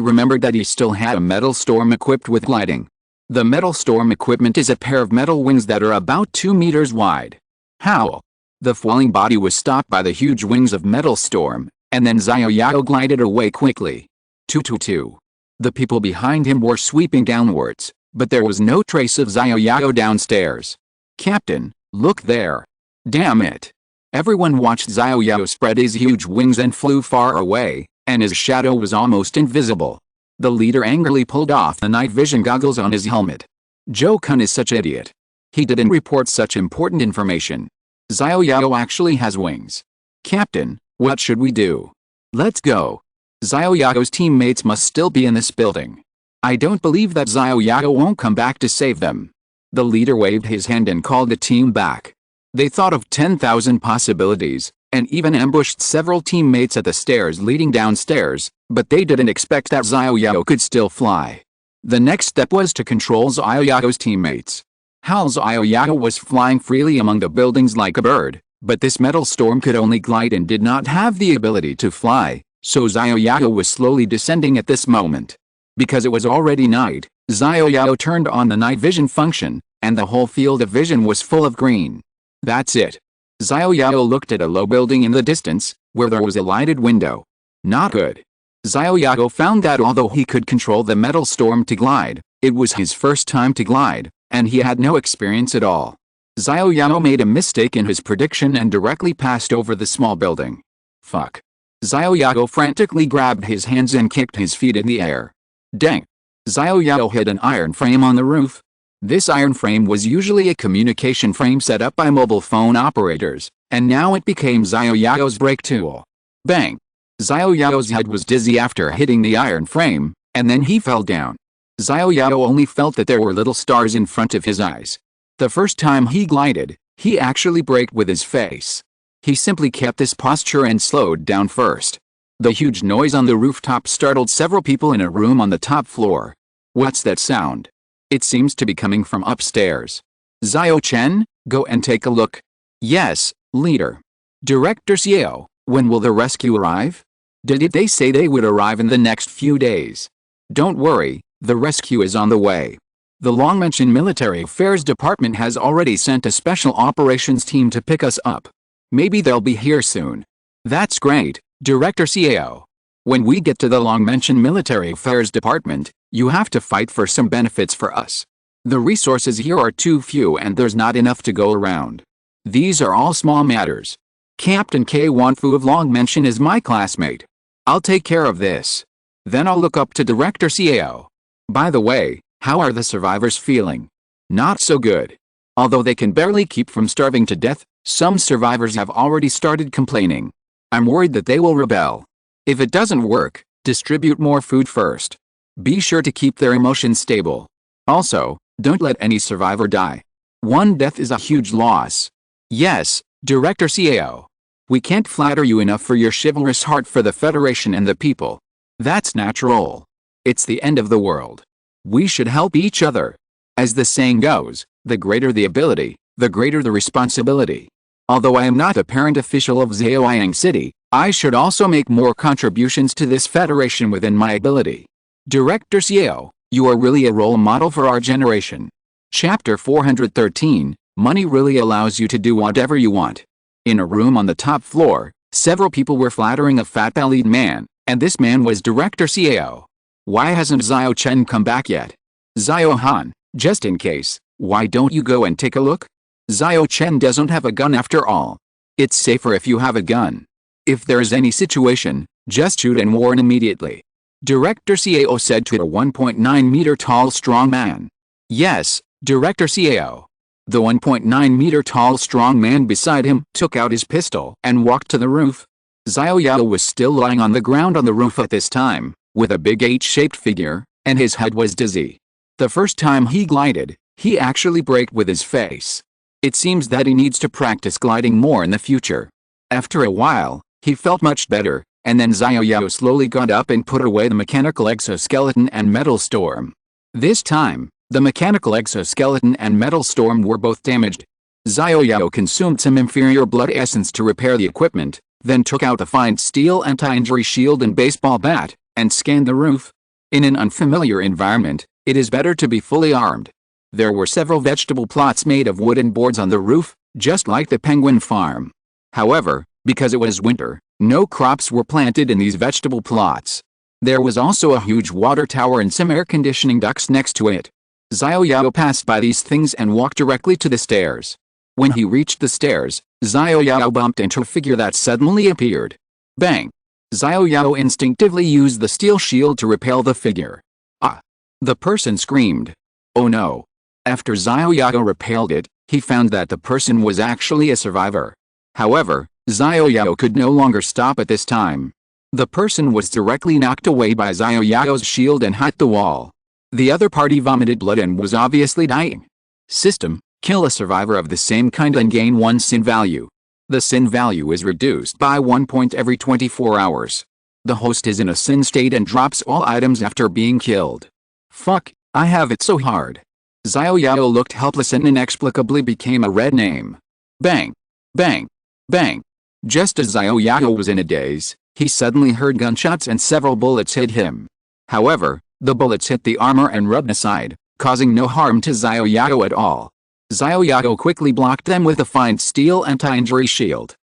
remembered that he still had a metal storm equipped with gliding. The metal storm equipment is a pair of metal wings that are about 2 meters wide. How? The falling body was stopped by the huge wings of metal storm, and then Xiao Yao glided away quickly. 222. The people behind him were sweeping downwards, but there was no trace of Xiao Yao downstairs. Captain, look there. Damn it. Everyone watched Xiao Yao spread his huge wings and flew far away, and his shadow was almost invisible. The leader angrily pulled off the night vision goggles on his helmet. Zhou Kun is such an idiot. He didn't report such important information. Xiao Yao actually has wings. Captain, what should we do? Let's go. Xiao Yao's teammates must still be in this building. I don't believe that Xiao Yao won't come back to save them. The leader waved his hand and called the team back. They thought of 10,000 possibilities, and even ambushed several teammates at the stairs leading downstairs, but they didn't expect that Xiao Yao could still fly. The next step was to control Xiao Yao's teammates. Xiao Yao was flying freely among the buildings like a bird, but this metal storm could only glide and did not have the ability to fly. So Xiao Yao was slowly descending at this moment. Because it was already night, Xiao Yao turned on the night vision function, and the whole field of vision was full of green. That's it. Xiao Yao looked at a low building in the distance, where there was a lighted window. Not good. Xiao Yao found that although he could control the metal storm to glide, it was his first time to glide, and he had no experience at all. Xiao Yao made a mistake in his prediction and directly passed over the small building. Fuck. Xiao Yao frantically grabbed his hands and kicked his feet in the air. Dang. Xiao Yao hit an iron frame on the roof. This iron frame was usually a communication frame set up by mobile phone operators, and now it became Xiao Yao's brake tool. Bang. Xiao Yao's head was dizzy after hitting the iron frame, and then he fell down. Xiao Yao only felt that there were little stars in front of his eyes. The first time he glided, he actually braked with his face. He simply kept this posture and slowed down first. The huge noise on the rooftop startled several people in a room on the top floor. What's that sound? It seems to be coming from upstairs. Xiao Chen, go and take a look. Yes, leader. Director Xiao, when will the rescue arrive? Did they say they would arrive in the next few days? Don't worry, the rescue is on the way. The long-mentioned Military Affairs Department has already sent a special operations team to pick us up. Maybe they'll be here soon. That's great, Director Xiao. When we get to the long-mentioned Military Affairs Department, you have to fight for some benefits for us. The resources here are too few and there's not enough to go around. These are all small matters. Captain K. Wanfu of long-mention is my classmate. I'll take care of this. Then I'll look up to Director Xiao. By the way, how are the survivors feeling? Not so good. Although they can barely keep from starving to death, some survivors have already started complaining. I'm worried that they will rebel. If it doesn't work, distribute more food first. Be sure to keep their emotions stable. Also, don't let any survivor die. One death is a huge loss. Yes, Director Xiao. We can't flatter you enough for your chivalrous heart for the Federation and the people. That's natural. It's the end of the world. We should help each other. As the saying goes, the greater the ability, the greater the responsibility. Although I am not a parent official of Zhaoyang City, I should also make more contributions to this federation within my ability. Director Xiao, you are really a role model for our generation. Chapter 413, Money really allows you to do whatever you want. In a room on the top floor, several people were flattering a fat-bellied man, and this man was Director Xiao. Why hasn't Xiao Chen come back yet? Xiao Han, just in case, why don't you go and take a look? Xiao Chen doesn't have a gun after all. It's safer if you have a gun. If there is any situation, just shoot and warn immediately. Director Xiao said to a 1.9-meter tall strong man. Yes, Director Xiao. The 1.9-meter tall strong man beside him took out his pistol and walked to the roof. Xiao Yao was still lying on the ground on the roof at this time, with a big H-shaped figure, and his head was dizzy. The first time he glided, he actually braked with his face. It seems that he needs to practice gliding more in the future. After a while, he felt much better, and then Xiao Yao slowly got up and put away the mechanical exoskeleton and metal storm. This time, the mechanical exoskeleton and metal storm were both damaged. Xiao Yao consumed some inferior blood essence to repair the equipment, then took out a fine steel anti-injury shield and baseball bat, and scanned the roof. In an unfamiliar environment, it is better to be fully armed. There were several vegetable plots made of wooden boards on the roof, just like the penguin farm. However, because it was winter, no crops were planted in these vegetable plots. There was also a huge water tower and some air conditioning ducts next to it. Xiao Yao passed by these things and walked directly to the stairs. When he reached the stairs, Xiao Yao bumped into a figure that suddenly appeared. Bang! Xiao Yao instinctively used the steel shield to repel the figure. Ah! The person screamed. Oh no! After Xiao Yao repelled it, he found that the person was actually a survivor. However, Xiao Yao could no longer stop at this time. The person was directly knocked away by Xiao Yao's shield and hit the wall. The other party vomited blood and was obviously dying. System, kill a survivor of the same kind and gain 1 sin value. The sin value is reduced by 1 point every 24 hours. The host is in a sin state and drops all items after being killed. Fuck, I have it so hard. Xiao Yao looked helpless and inexplicably became a red name. Bang! Bang! Bang! Just as Xiao Yao was in a daze, He suddenly heard gunshots and several bullets hit him. However, the bullets hit the armor and rubbed aside, causing no harm to Xiao Yao at all. Xiao Yao quickly blocked them with a fine steel anti-injury shield.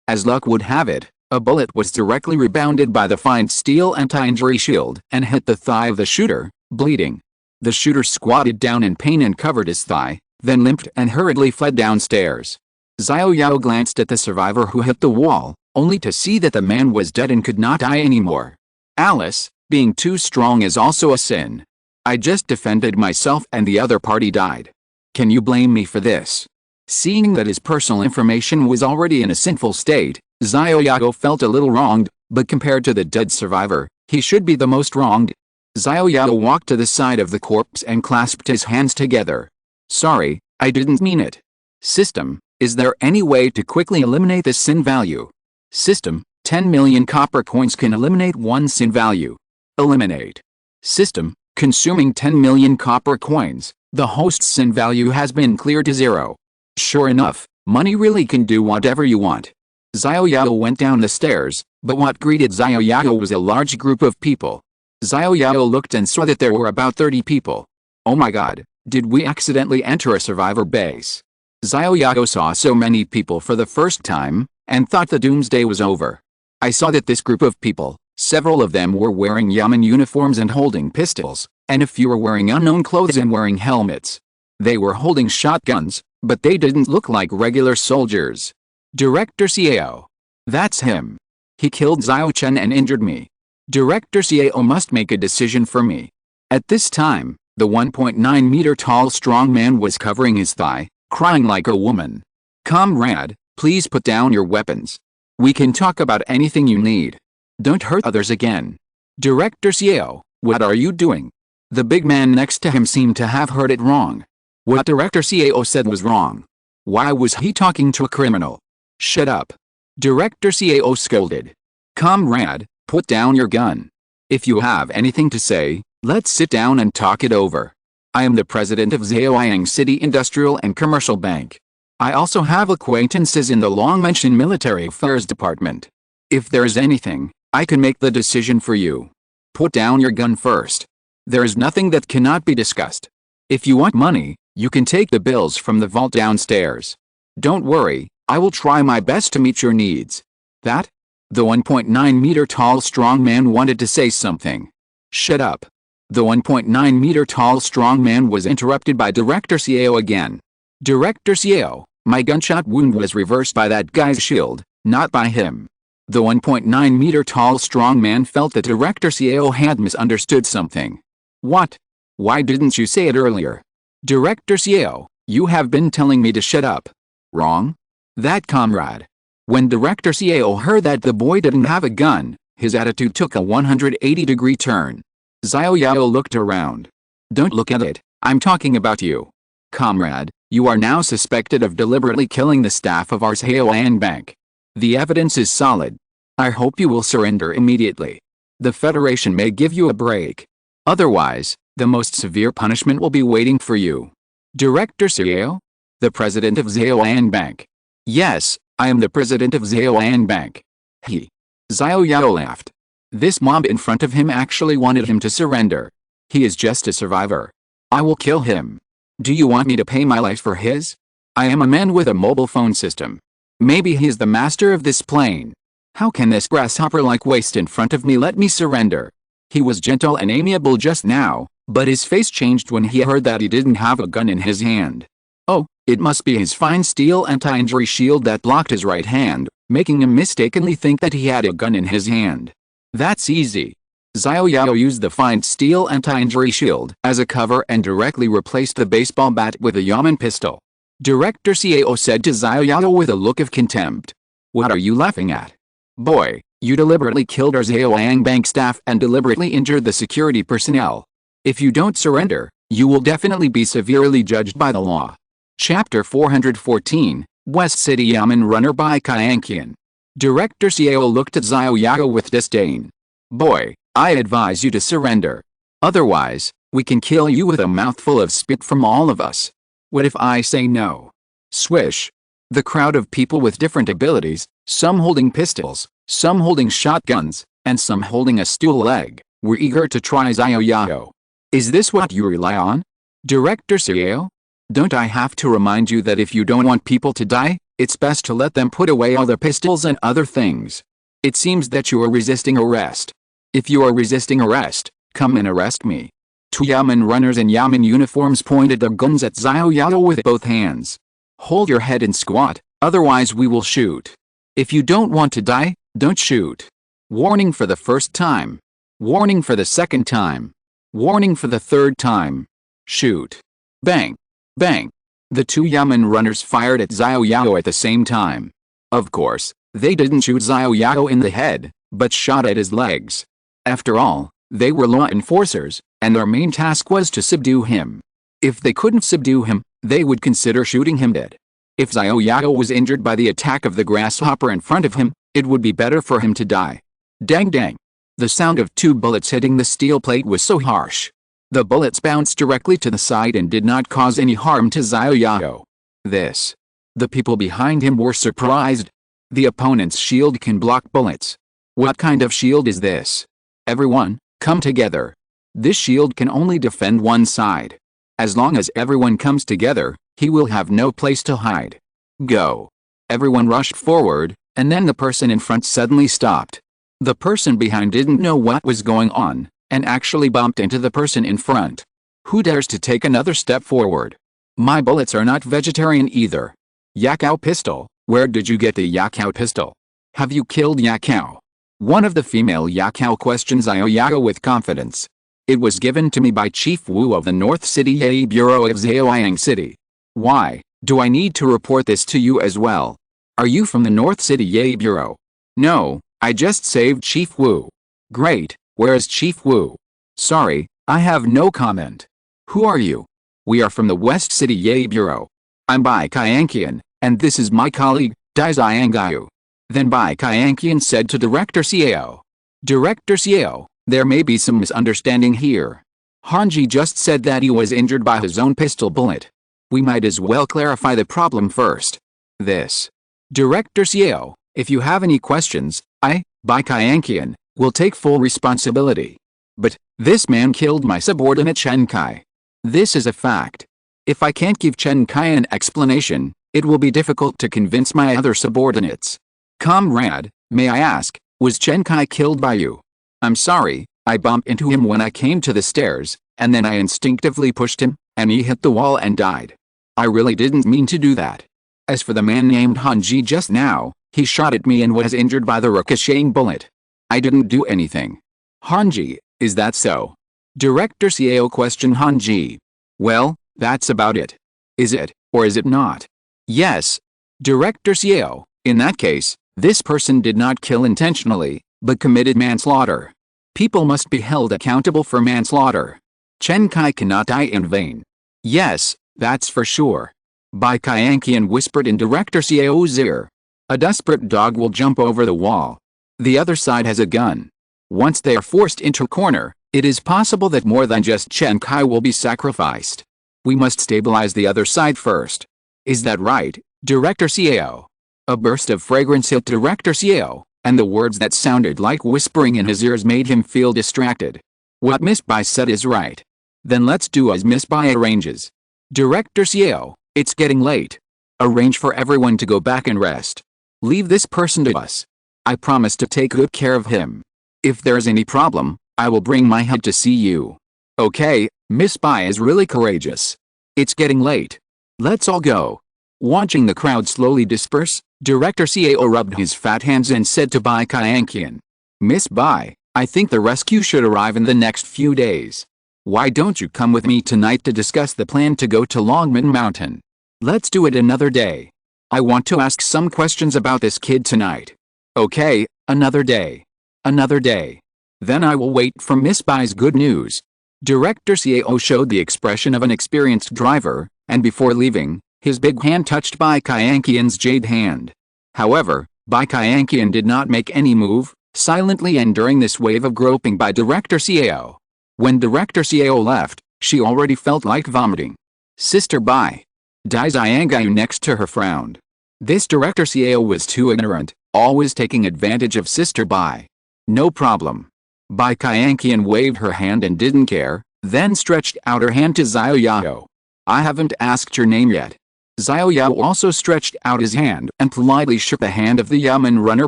As luck would have it, a bullet was directly rebounded by the fine steel anti-injury shield and hit the thigh of the shooter, bleeding. The shooter squatted down in pain and covered his thigh, then limped and hurriedly fled downstairs. Xiao Yao glanced at the survivor who hit the wall, only to see that the man was dead and could not die anymore. Alice, being too strong is also a sin. I just defended myself and the other party died. Can you blame me for this? Seeing that his personal information was already in a sinful state, Xiao Yao felt a little wronged, but compared to the dead survivor, he should be the most wronged. Xiao Yao walked to the side of the corpse and clasped his hands together. Sorry, I didn't mean it. System, is there any way to quickly eliminate this sin value? System, 10 million copper coins can eliminate one sin value. Eliminate. System, consuming 10 million copper coins, the host's sin value has been cleared to 0. Sure enough, money really can do whatever you want. Xiao Yao went down the stairs, but what greeted Xiao Yao was a large group of people. Xiao Yao looked and saw that there were about 30 people. Oh my god, did we accidentally enter a survivor base? Xiao Yao saw so many people for the first time, and thought the doomsday was over. I saw that this group of people, several of them were wearing Yamen uniforms and holding pistols, and a few were wearing unknown clothes and wearing helmets. They were holding shotguns, but they didn't look like regular soldiers. Director Xiao. That's him. He killed Xiao Chen and injured me. Director Xiao must make a decision for me. At this time, the 1.9 meter tall strong man was covering his thigh, crying like a woman. Comrade, please put down your weapons. We can talk about anything you need. Don't hurt others again. Director Xiao, what are you doing? The big man next to him seemed to have heard it wrong. What Director Xiao said was wrong. Why was he talking to a criminal? Shut up. Director Xiao scolded. Comrade, put down your gun. If you have anything to say, let's sit down and talk it over. I am the president of Zheoyang City Industrial and Commercial Bank. I also have acquaintances in the long-mentioned military affairs department. If there is anything, I can make the decision for you. Put down your gun first. There is nothing that cannot be discussed. If you want money, you can take the bills from the vault downstairs. Don't worry, I will try my best to meet your needs. That? The 1.9 meter tall strong man wanted to say something. Shut up. The 1.9 meter tall strong man was interrupted by Director Xiao again. Director Xiao, my gunshot wound was reversed by that guy's shield, not by him. The 1.9 meter tall strong man felt that Director Xiao had misunderstood something. What? Why didn't you say it earlier? Director Xiao, you have been telling me to shut up. Wrong? That comrade. When Director Xiao heard that the boy didn't have a gun, his attitude took a 180-degree turn. Xiao Yao looked around. Don't look at it, I'm talking about you. Comrade, you are now suspected of deliberately killing the staff of our Zheoyang Bank. The evidence is solid. I hope you will surrender immediately. The Federation may give you a break. Otherwise, the most severe punishment will be waiting for you. Director Xiao? The president of Zheoyang Bank. Yes, I am the president of Zheoyang Bank. Xiao Yao laughed. This mob in front of him actually wanted him to surrender. He is just a survivor. I will kill him. Do you want me to pay my life for his? I am a man with a mobile phone system. Maybe he is the master of this plane. How can this grasshopper-like waste in front of me let me surrender? He was gentle and amiable just now, but his face changed when he heard that he didn't have a gun in his hand. Oh, it must be his fine steel anti-injury shield that blocked his right hand, making him mistakenly think that he had a gun in his hand. That's easy. Xiao Yao used the fine steel anti-injury shield as a cover and directly replaced the baseball bat with a Yamen pistol. Director Xiao said to Xiao Yao with a look of contempt. What are you laughing at? Boy, you deliberately killed our Zheoyang Bank staff and deliberately injured the security personnel. If you don't surrender, you will definitely be severely judged by the law. Chapter 414, West City Yamen Runner by Kyankian. Director Xiao looked at Xiao Yao with disdain. Boy, I advise you to surrender. Otherwise, we can kill you with a mouthful of spit from all of us. What if I say no? Swish. The crowd of people with different abilities, some holding pistols, some holding shotguns, and some holding a stool leg, were eager to try Xiao Yao. Is this what you rely on? Director Xiao? Don't I have to remind you that if you don't want people to die, it's best to let them put away all the pistols and other things. It seems that you are resisting arrest. If you are resisting arrest, come and arrest me. Two Yamen runners in Yamen uniforms pointed their guns at Xiao Yao with both hands. Hold your head and squat, otherwise we will shoot. If you don't want to die, don't shoot. Warning for the first time. Warning for the second time. Warning for the third time. Shoot. Bang. Bang. The two Yamen runners fired at Xiao Yao at the same time. Of course, they didn't shoot Xiao Yao in the head, but shot at his legs. After all, they were law enforcers, and their main task was to subdue him. If they couldn't subdue him, they would consider shooting him dead. If Xiao Yao was injured by the attack of the grasshopper in front of him, it would be better for him to die. Dang dang. The sound of two bullets hitting the steel plate was so harsh. The bullets bounced directly to the side and did not cause any harm to Xiao Yao. The people behind him were surprised. The opponent's shield can block bullets. What kind of shield is this? Everyone, come together. This shield can only defend one side. As long as everyone comes together, he will have no place to hide. Go. Everyone rushed forward, and then the person in front suddenly stopped. The person behind didn't know what was going on, and actually bumped into the person in front. Who dares to take another step forward? My bullets are not vegetarian either. Yakao pistol, where did you get the Yakao pistol? Have you killed Yakao? One of the female Yakao questions Xiao Yao with confidence. It was given to me by Chief Wu of the North City Yai Bureau of Zhaoyang City. Why, do I need to report this to you as well? Are you from the North City Yai Bureau? No, I just saved Chief Wu. Great, where is Chief Wu? Sorry, I have no comment. Who are you? We are from the West City Yai Bureau. I'm Bai Kyankian, and this is my colleague, Dai Xiangayu. Then Bai Kyankian said to Director Xiao. Director Xiao, there may be some misunderstanding here. Hanji just said that he was injured by his own pistol bullet. We might as well clarify the problem first. Director Xiao, if you have any questions, I, Bai Kyankian, will take full responsibility. But, this man killed my subordinate Chen Kai. This is a fact. If I can't give Chen Kai an explanation, it will be difficult to convince my other subordinates. Comrade, may I ask, was Chen Kai killed by you? I'm sorry, I bumped into him when I came to the stairs, and then I instinctively pushed him, and he hit the wall and died. I really didn't mean to do that. As for the man named Hanji just now, he shot at me and was injured by the ricocheting bullet. I didn't do anything. Hanji, is that so? Director Xiao questioned Hanji. Well, that's about it. Is it, or is it not? Yes. Director Xiao, in that case, this person did not kill intentionally, but committed manslaughter. People must be held accountable for manslaughter. Chen Kai cannot die in vain. Yes, that's for sure. Bai Kyankian whispered in Director Xiao's ear. A desperate dog will jump over the wall. The other side has a gun. Once they are forced into a corner, it is possible that more than just Chen Kai will be sacrificed. We must stabilize the other side first. Is that right, Director Xiao? A burst of fragrance hit Director Xiao, and the words that sounded like whispering in his ears made him feel distracted. What Miss Bai said is right. Then let's do as Miss Bai arranges. Director Xiao, it's getting late. Arrange for everyone to go back and rest. Leave this person to us. I promise to take good care of him. If there's any problem, I will bring my head to see you. Okay, Miss Bai is really courageous. It's getting late. Let's all go. Watching the crowd slowly disperse, Director Xiao rubbed his fat hands and said to Bai Kyankian. Miss Bai, I think the rescue should arrive in the next few days. Why don't you come with me tonight to discuss the plan to go to Longman Mountain? Let's do it another day. I want to ask some questions about this kid tonight. Okay, another day. Another day. Then I will wait for Miss Bai's good news. Director Xiao showed the expression of an experienced driver, and before leaving, his big hand touched Bai Kyankian's jade hand. However, Bai Kyankian did not make any move, silently enduring this wave of groping by Director Xiao. When Director Xiao left, she already felt like vomiting. Sister Bai. Dai Xiangayu next to her frowned. This director Xiao was too ignorant, always taking advantage of Sister Bai. No problem. Bai Qianqian waved her hand and didn't care, then stretched out her hand to Xiao Yao. I haven't asked your name yet. Xiao Yao also stretched out his hand and politely shook the hand of the Yamen runner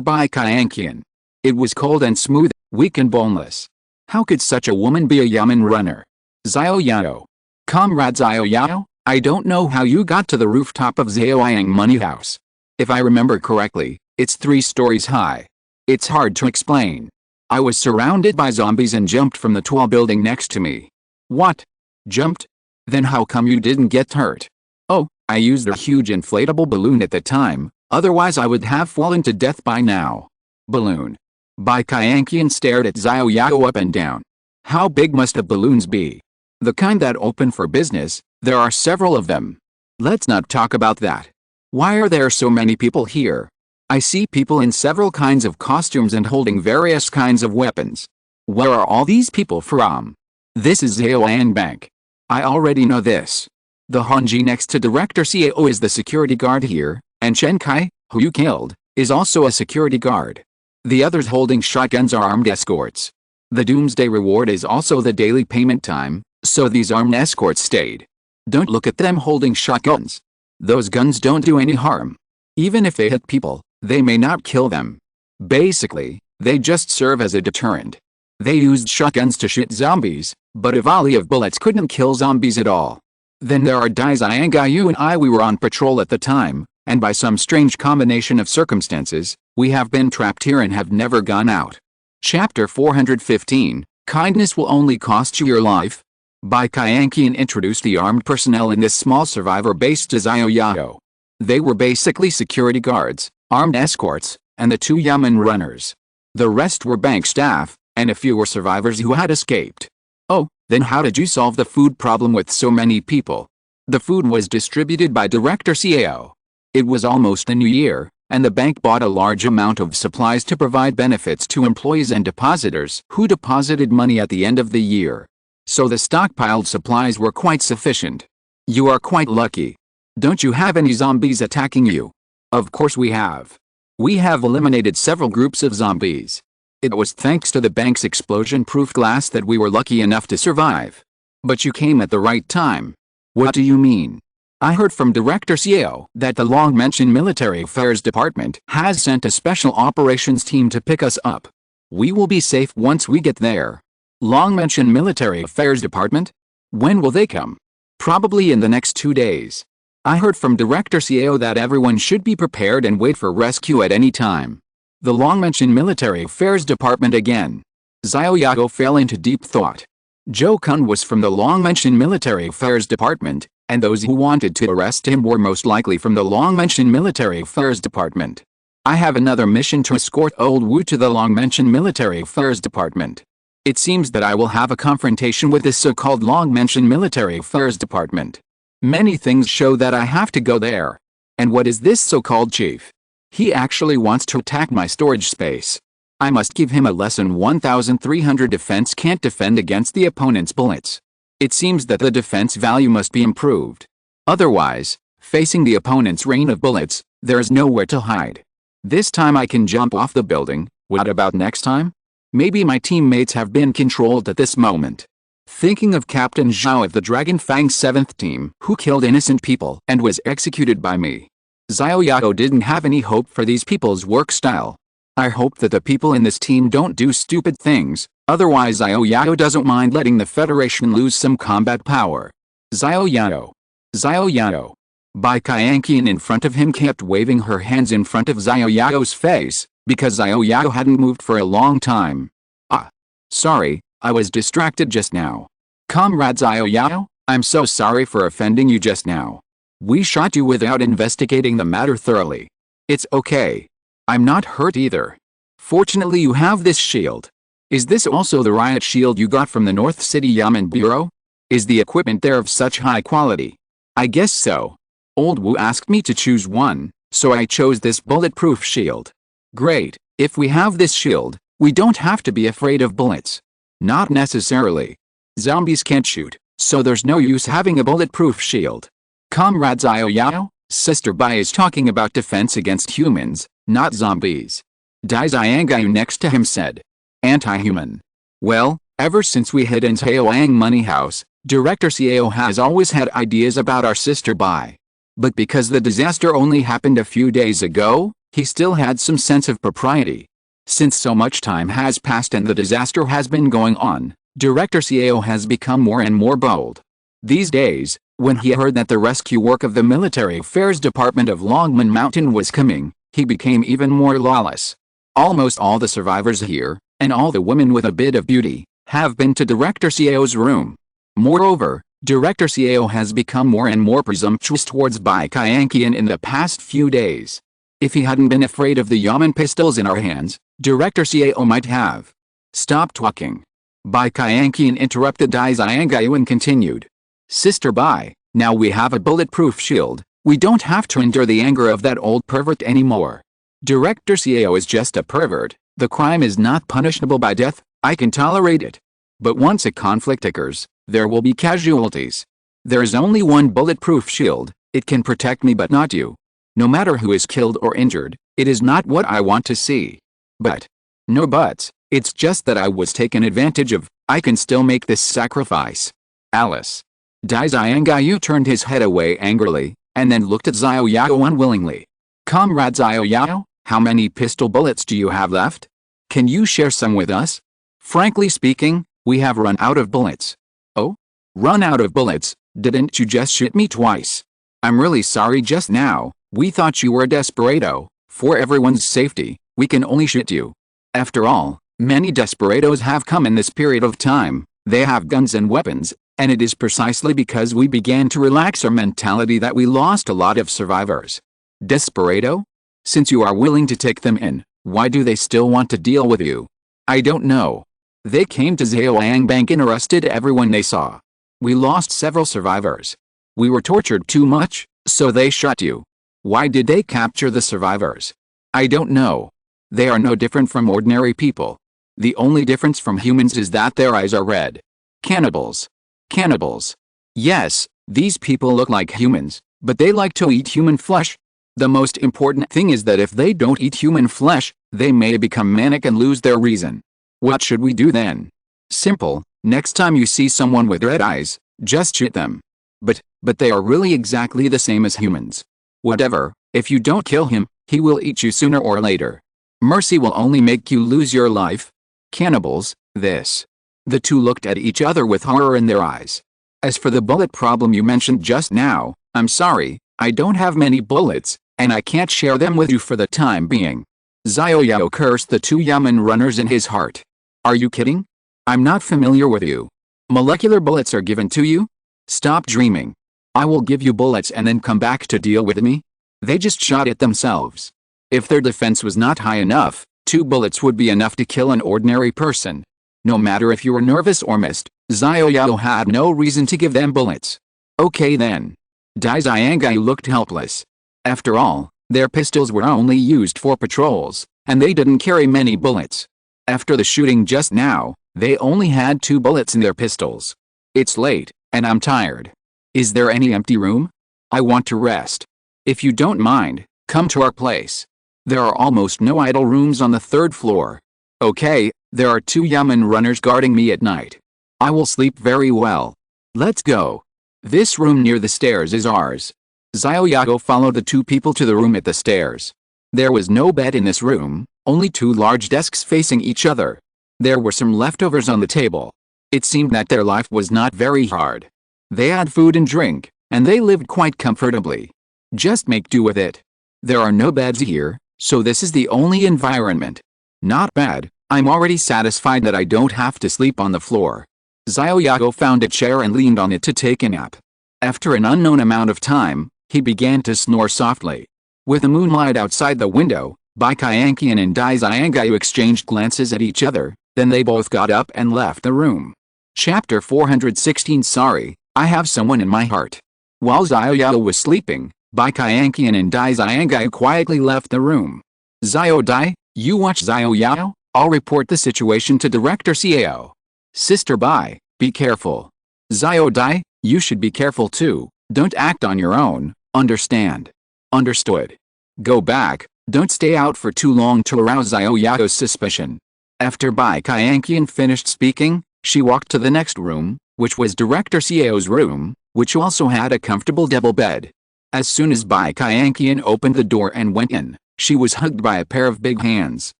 Bai Qianqian. It was cold and smooth, weak and boneless. How could such a woman be a Yamen runner? Xiao Yao. Comrade Xiao Yao, I don't know how you got to the rooftop of Xiaoyang Money House. If I remember correctly, it's 3 stories high. It's hard to explain. I was surrounded by zombies and jumped from the tall building next to me. What? Jumped? Then how come you didn't get hurt? Oh, I used a huge inflatable balloon at the time, otherwise I would have fallen to death by now. Balloon. Bai Qianqian stared at Xiao Yao up and down. How big must the balloons be? The kind that open for business, there are several of them. Let's not talk about that. Why are there so many people here? I see people in several kinds of costumes and holding various kinds of weapons. Where are all these people from? This is Xiaoyan Bank. I already know this. The Honji next to Director Xiao is the security guard here, and Chen Kai, who you killed, is also a security guard. The others holding shotguns are armed escorts. The Doomsday reward is also the daily payment time, so these armed escorts stayed. Don't look at them holding shotguns. Those guns don't do any harm. Even if they hit people, they may not kill them. Basically, they just serve as a deterrent. They used shotguns to shoot zombies, but a volley of bullets couldn't kill zombies at all. Then there are Dai Xiangayu and I. We were on patrol at the time, and by some strange combination of circumstances, we have been trapped here and have never gone out. Chapter 415, Kindness will only cost you your life. Bai Qianqian introduced the armed personnel in this small survivor base to Xiao Yao. They were basically security guards, armed escorts, and the 2 Yamen runners. The rest were bank staff, and a few were survivors who had escaped. Oh, then how did you solve the food problem with so many people? The food was distributed by Director Xiao. It was almost the new year, and the bank bought a large amount of supplies to provide benefits to employees and depositors who deposited money at the end of the year. So the stockpiled supplies were quite sufficient. You are quite lucky. Don't you have any zombies attacking you? Of course we have. We have eliminated several groups of zombies. It was thanks to the bank's explosion-proof glass that we were lucky enough to survive. But you came at the right time. What do you mean? I heard from Director Xiao that the long-mentioned Military Affairs Department has sent a special operations team to pick us up. We will be safe once we get there. Long-mentioned Military Affairs Department? When will they come? Probably in the next 2 days. I heard from Director Xiao that everyone should be prepared and wait for rescue at any time. The long-mentioned Military Affairs Department again. Xiao Yao fell into deep thought. Zhou Kun was from the long-mentioned Military Affairs Department, and those who wanted to arrest him were most likely from the long-mentioned Military Affairs Department. I have another mission to escort Old Wu to the long-mentioned Military Affairs Department. It seems that I will have a confrontation with this so-called long-mentioned Military Affairs Department. Many things show that I have to go there. And what is this so-called chief? He actually wants to attack my storage space. I must give him a lesson. 1300 defense can't defend against the opponent's bullets. It seems that the defense value must be improved. Otherwise, facing the opponent's rain of bullets, there is nowhere to hide. This time I can jump off the building. What about next time? Maybe my teammates have been controlled at this moment. Thinking of Captain Zhao of the Dragon Fang 7th team who killed innocent people and was executed by me. Xiao Yao didn't have any hope for these people's work style. I hope that the people in this team don't do stupid things, otherwise Xiao Yao doesn't mind letting the Federation lose some combat power. Xiao Yao. Xiao Yao. Bai Qianqian in front of him kept waving her hands in front of Xiao Yao's face, because Xiao Yao hadn't moved for a long time. Ah. Sorry, I was distracted just now. Comrade Xiao Yao, I'm so sorry for offending you just now. We shot you without investigating the matter thoroughly. It's okay. I'm not hurt either. Fortunately you have this shield. Is this also the riot shield you got from the North City Yamen Bureau? Is the equipment there of such high quality? I guess so. Old Wu asked me to choose one, so I chose this bulletproof shield. Great, if we have this shield, we don't have to be afraid of bullets. Not necessarily. Zombies can't shoot, so there's no use having a bulletproof shield. Comrade Xiao Yao, Sister Bai is talking about defense against humans, not zombies. Dai Xiangayu next to him said. Anti-human. Well, ever since we hid in Taoyang Money House, Director Xiao has always had ideas about our Sister Bai. But because the disaster only happened a few days ago, he still had some sense of propriety. Since so much time has passed and the disaster has been going on, Director Xiao has become more and more bold. These days, when he heard that the rescue work of the Military Affairs Department of Longmen Mountain was coming, he became even more lawless. Almost all the survivors here, and all the women with a bit of beauty, have been to Director Xiao's room. Moreover, Director Xiao has become more and more presumptuous towards Bai Qianqian in the past few days. If he hadn't been afraid of the Yamen pistols in our hands, Director Xiao might have. Stop talking. Bai Qianqian interrupted Dai Xiangayu and continued. Sister Bai, now we have a bulletproof shield, we don't have to endure the anger of that old pervert anymore. Director Xiao is just a pervert, the crime is not punishable by death, I can tolerate it. But once a conflict occurs, there will be casualties. There is only one bulletproof shield, it can protect me but not you. No matter who is killed or injured, it is not what I want to see. But. No buts, it's just that I was taken advantage of, I can still make this sacrifice. Alice. Dai Xiangayu turned his head away angrily, and then looked at Xiao Yao unwillingly. Comrade Xiao Yao, how many pistol bullets do you have left? Can you share some with us? Frankly speaking, we have run out of bullets. Oh? Run out of bullets, didn't you just shoot me twice? I'm really sorry just now, we thought you were a desperado, for everyone's safety, we can only shoot you. After all, many desperados have come in this period of time, they have guns and weapons, and it is precisely because we began to relax our mentality that we lost a lot of survivors. Desperado? Since you are willing to take them in, why do they still want to deal with you? I don't know. They came to Zhaoyang Bank and arrested everyone they saw. We lost several survivors. We were tortured too much, so they shot you. Why did they capture the survivors? I don't know. They are no different from ordinary people. The only difference from humans is that their eyes are red. Cannibals. Cannibals. Yes, these people look like humans, but they like to eat human flesh. The most important thing is that if they don't eat human flesh, they may become manic and lose their reason. What should we do then? Simple, next time you see someone with red eyes, just shoot them. But they are really exactly the same as humans. Whatever, if you don't kill him, he will eat you sooner or later. Mercy will only make you lose your life. Cannibals, this. The two looked at each other with horror in their eyes. As for the bullet problem you mentioned just now, I'm sorry, I don't have many bullets, and I can't share them with you for the time being. Xiao Yao cursed the two Yamen runners in his heart. Are you kidding? I'm not familiar with you. Molecular bullets are given to you? Stop dreaming. I will give you bullets and then come back to deal with me? They just shot at themselves. If their defense was not high enough, 2 bullets would be enough to kill an ordinary person. No matter if you were nervous or missed, Xiao Yao had no reason to give them bullets. Okay then. Dai Xiangayu looked helpless. After all, their pistols were only used for patrols, and they didn't carry many bullets. After the shooting just now, they only had 2 bullets in their pistols. It's late, and I'm tired. Is there any empty room? I want to rest. If you don't mind, come to our place. There are almost no idle rooms on the 3rd floor. Okay, there are 2 Yamen runners guarding me at night. I will sleep very well. Let's go. This room near the stairs is ours. Xiao Yao followed the 2 people to the room at the stairs. There was no bed in this room, only 2 large desks facing each other. There were some leftovers on the table. It seemed that their life was not very hard. They had food and drink, and they lived quite comfortably. Just make do with it. There are no beds here, so this is the only environment. Not bad, I'm already satisfied that I don't have to sleep on the floor. Xiao Yao found a chair and leaned on it to take a nap. After an unknown amount of time, he began to snore softly. With the moonlight outside the window, Bai Qianqian and Dai Xiangayu exchanged glances at each other, then they both got up and left the room. Chapter 416 Sorry, I have someone in my heart. While Xiao Yao was sleeping, Bai Qianqian and Dai Xiangayu quietly left the room. Xiao Dai, you watch Xiao Yao, I'll report the situation to Director Xiao. Sister Bai, be careful. Xiao Dai, you should be careful too, don't act on your own, understand? Understood. Go back, don't stay out for too long to arouse Xiao Yao's suspicion. After Bai Qianqian finished speaking, she walked to the next room, which was Director Xiao's room, which also had a comfortable double bed. As soon as Bai Qianqian opened the door and went in, she was hugged by a pair of big hands.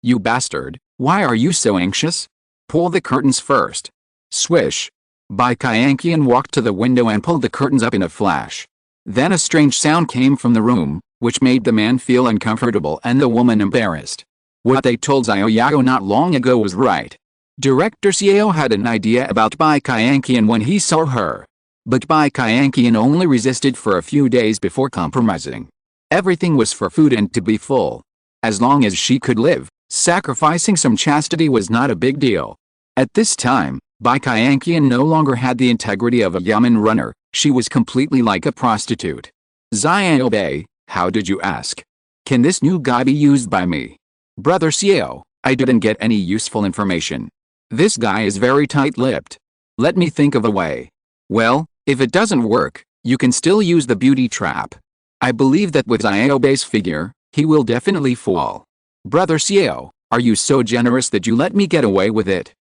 You bastard, why are you so anxious? Pull the curtains first. Swish. Bai Qianqian walked to the window and pulled the curtains up in a flash. Then a strange sound came from the room, which made the man feel uncomfortable and the woman embarrassed. What they told Xiao Yao not long ago was right. Director Xiao had an idea about Bai Qianqian when he saw her. But Bai Qianqian only resisted for a few days before compromising. Everything was for food and to be full. As long as she could live, sacrificing some chastity was not a big deal. At this time, Bai Qianqian no longer had the integrity of a yamen runner, she was completely like a prostitute. Xiao Bei, how did you ask? Can this new guy be used by me? Brother Xiao, I didn't get any useful information. This guy is very tight-lipped. Let me think of a way. Well, if it doesn't work, you can still use the beauty trap. I believe that with Xiao Bei's figure, he will definitely fall. Brother Xiao, are you so generous that you let me get away with it?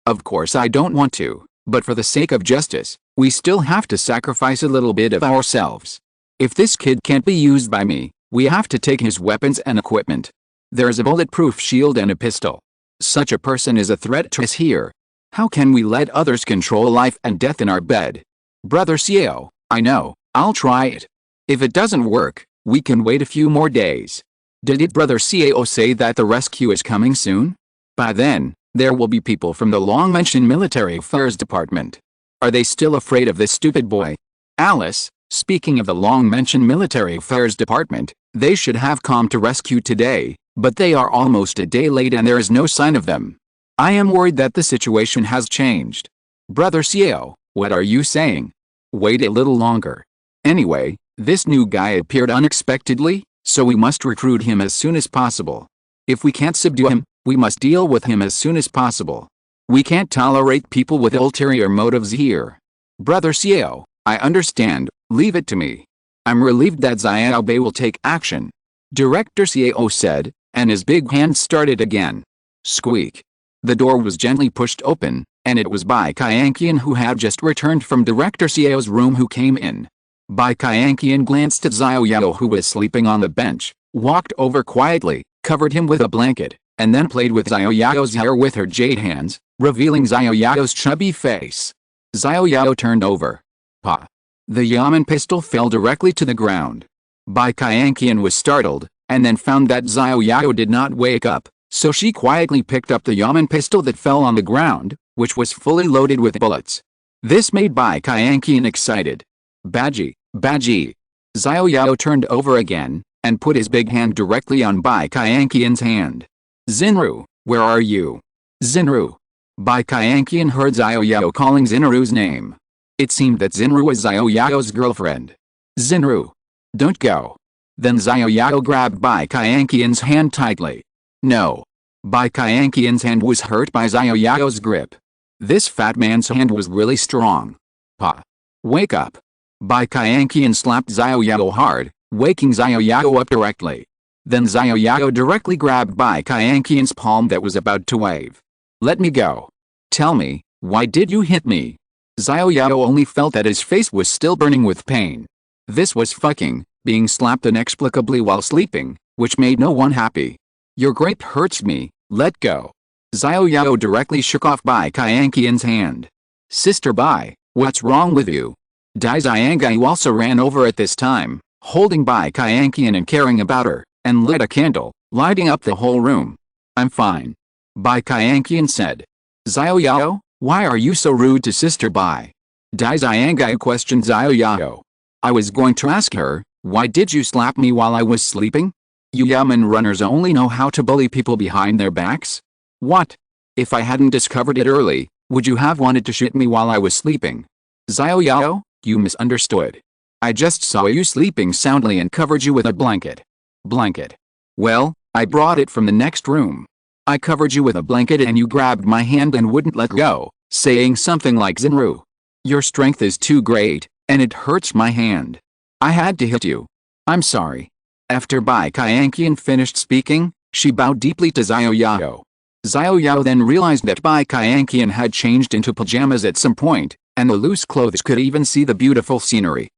Of course I don't want to, but for the sake of justice, we still have to sacrifice a little bit of ourselves. If this kid can't be used by me, we have to take his weapons and equipment. There's a bulletproof shield and a pistol. Such a person is a threat to us here. How can we let others control life and death in our bed? Brother Xiao, I know, I'll try it. If it doesn't work, we can wait a few more days. Did Brother Xiao say that the rescue is coming soon? By then, there will be people from the long-mentioned military affairs department. Are they still afraid of this stupid boy? Alice, speaking of the long-mentioned military affairs department, they should have come to rescue today, but they are almost a day late and there is no sign of them. I am worried that the situation has changed. Brother Xiao, what are you saying? Wait a little longer. Anyway, this new guy appeared unexpectedly, so we must recruit him as soon as possible. If we can't subdue him, we must deal with him as soon as possible. We can't tolerate people with ulterior motives here. Brother Xiao, I understand, leave it to me. I'm relieved that Xiao Bei will take action. Director Xiao said, and his big hand started again. Squeak. The door was gently pushed open, and it was Bai Qianqian who had just returned from Director Xiao's room who came in. Bai Qianqian glanced at Xiao Yao who was sleeping on the bench, walked over quietly, covered him with a blanket, and then played with Xiao Yao's hair with her jade hands, revealing Xiao Yao's chubby face. Xiao Yao turned over. Pa. The yamen pistol fell directly to the ground. Bai Qianqian was startled, and then found that Xiao Yao did not wake up, so she quietly picked up the yamen pistol that fell on the ground, which was fully loaded with bullets. This made Bai Qianqian excited. Baji, Baji. Xiao Yao turned over again, and put his big hand directly on Bai Qianqian's hand. Xinru, where are you? Xinru. Bai Qianqian heard Xiao Yao calling Xinru's name. It seemed that Xinru was Xiao Yao's girlfriend. Xinru. Don't go. Then Xiao Yao grabbed Bai Qianqian's hand tightly. No. Bai Qianqian's hand was hurt by Xiao Yao's grip. This fat man's hand was really strong. Pa. Wake up. Bai Qianqian slapped Xiao Yao hard, waking Xiao Yao up directly. Then Xiao Yao directly grabbed Bai Qianqian's palm that was about to wave. Let me go. Tell me, why did you hit me? Xiao Yao only felt that his face was still burning with pain. This was fucking, being slapped inexplicably while sleeping, which made no one happy. Your grape hurts me, let go. Xiao Yao directly shook off Bai Qianqian's hand. Sister Bai, what's wrong with you? Dai Xiangai also ran over at this time, holding Bai Qianqian and caring about her, and lit a candle, lighting up the whole room. I'm fine. Bai Qianqian said. Xiao Yao, why are you so rude to Sister Bai? Dai Xiangai questioned Xiao Yao. I was going to ask her, why did you slap me while I was sleeping? You yamen runners only know how to bully people behind their backs? What? If I hadn't discovered it early, would you have wanted to shoot me while I was sleeping? Xiao Yao, you misunderstood. I just saw you sleeping soundly and covered you with a blanket. Blanket. Well, I brought it from the next room. I covered you with a blanket and you grabbed my hand and wouldn't let go, saying something like Xinru. Your strength is too great, and it hurts my hand. I had to hit you. I'm sorry. After Bai Kaianqian finished speaking, she bowed deeply to Xiao Yao. Xiao Yao then realized that Bai Kaianqian had changed into pajamas at some point, and the loose clothes could even see the beautiful scenery.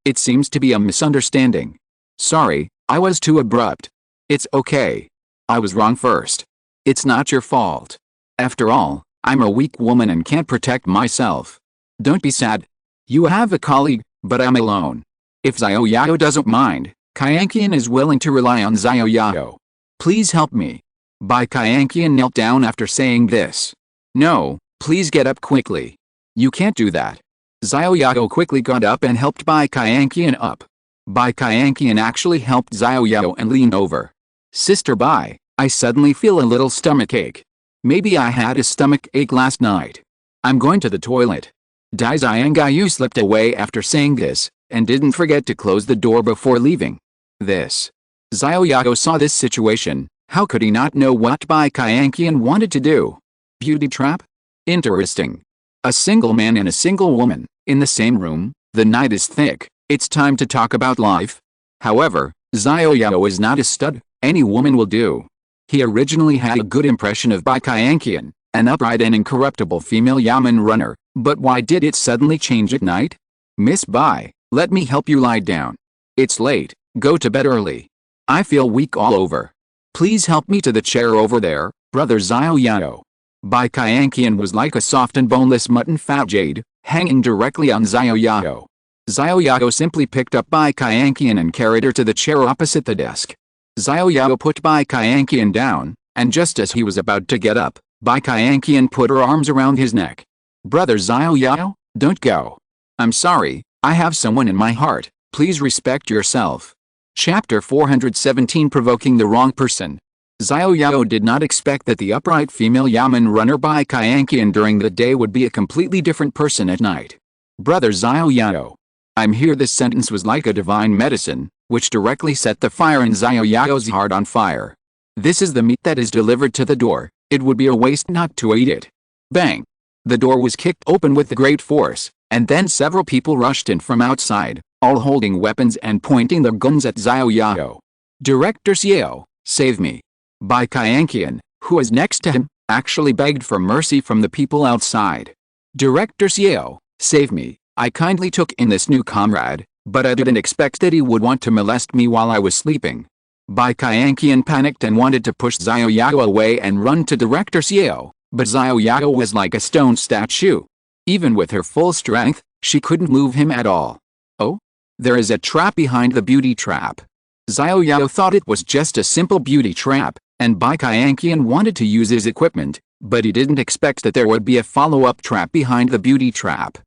It seems to be a misunderstanding. Sorry, I was too abrupt. It's okay. I was wrong first. It's not your fault. After all, I'm a weak woman and can't protect myself. Don't be sad. You have a colleague, but I'm alone. If Xiao Yao doesn't mind, Kaianqian is willing to rely on Xiao Yao. Please help me. Bai Kaianqian knelt down after saying this. No, please get up quickly. You can't do that. Xiao Yao quickly got up and helped Bai Kaianqian up. Bai Kaianqian actually helped Xiao Yao and leaned over. Sister Bai, I suddenly feel a little stomachache. Maybe I had a stomach ache last night. I'm going to the toilet. Dai Xiangayu slipped away after saying this, and didn't forget to close the door before leaving. Xiao Yao saw this situation. How could he not know what Bai Kaianqian wanted to do? Beauty trap? Interesting. A single man and a single woman, in the same room, the night is thick, it's time to talk about life. However, Xiao Yao is not a stud, any woman will do. He originally had a good impression of Bai Kaianqian, an upright and incorruptible female yamen runner, but why did it suddenly change at night? Miss Bai, let me help you lie down. It's late, go to bed early. I feel weak all over. Please help me to the chair over there, brother Xiao Yao. Bai Kaianqian was like a soft and boneless mutton fat jade, hanging directly on Xiao Yao. Xiao Yao simply picked up Bai Kaianqian and carried her to the chair opposite the desk. Xiao Yao put Bai Kaianqian down, and just as he was about to get up, Bai Kaianqian put her arms around his neck. Brother Xiao Yao, don't go. I'm sorry, I have someone in my heart, please respect yourself. Chapter 417 Provoking the Wrong Person. Xiao Yao did not expect that the upright female yamen runner Bai Kaianqian during the day would be a completely different person at night. Brother Xiao Yao. I'm here. This sentence was like a divine medicine, which directly set the fire in Xiao Yao's heart on fire. This is the meat that is delivered to the door, it would be a waste not to eat it. Bang! The door was kicked open with great force, and then several people rushed in from outside, all holding weapons and pointing their guns at Xiao Yao. Director Xiao, save me. Bai Kaianqian, who was next to him, actually begged for mercy from the people outside. Director Xiao, save me, I kindly took in this new comrade, but I didn't expect that he would want to molest me while I was sleeping. Bai Kaianqian panicked and wanted to push Xiao Yao away and run to Director Xiao, but Xiao Yao was like a stone statue. Even with her full strength, she couldn't move him at all. Oh? There is a trap behind the beauty trap. Xiao Yao thought it was just a simple beauty trap, and Bai Kaianqian wanted to use his equipment, but he didn't expect that there would be a follow-up trap behind the beauty trap.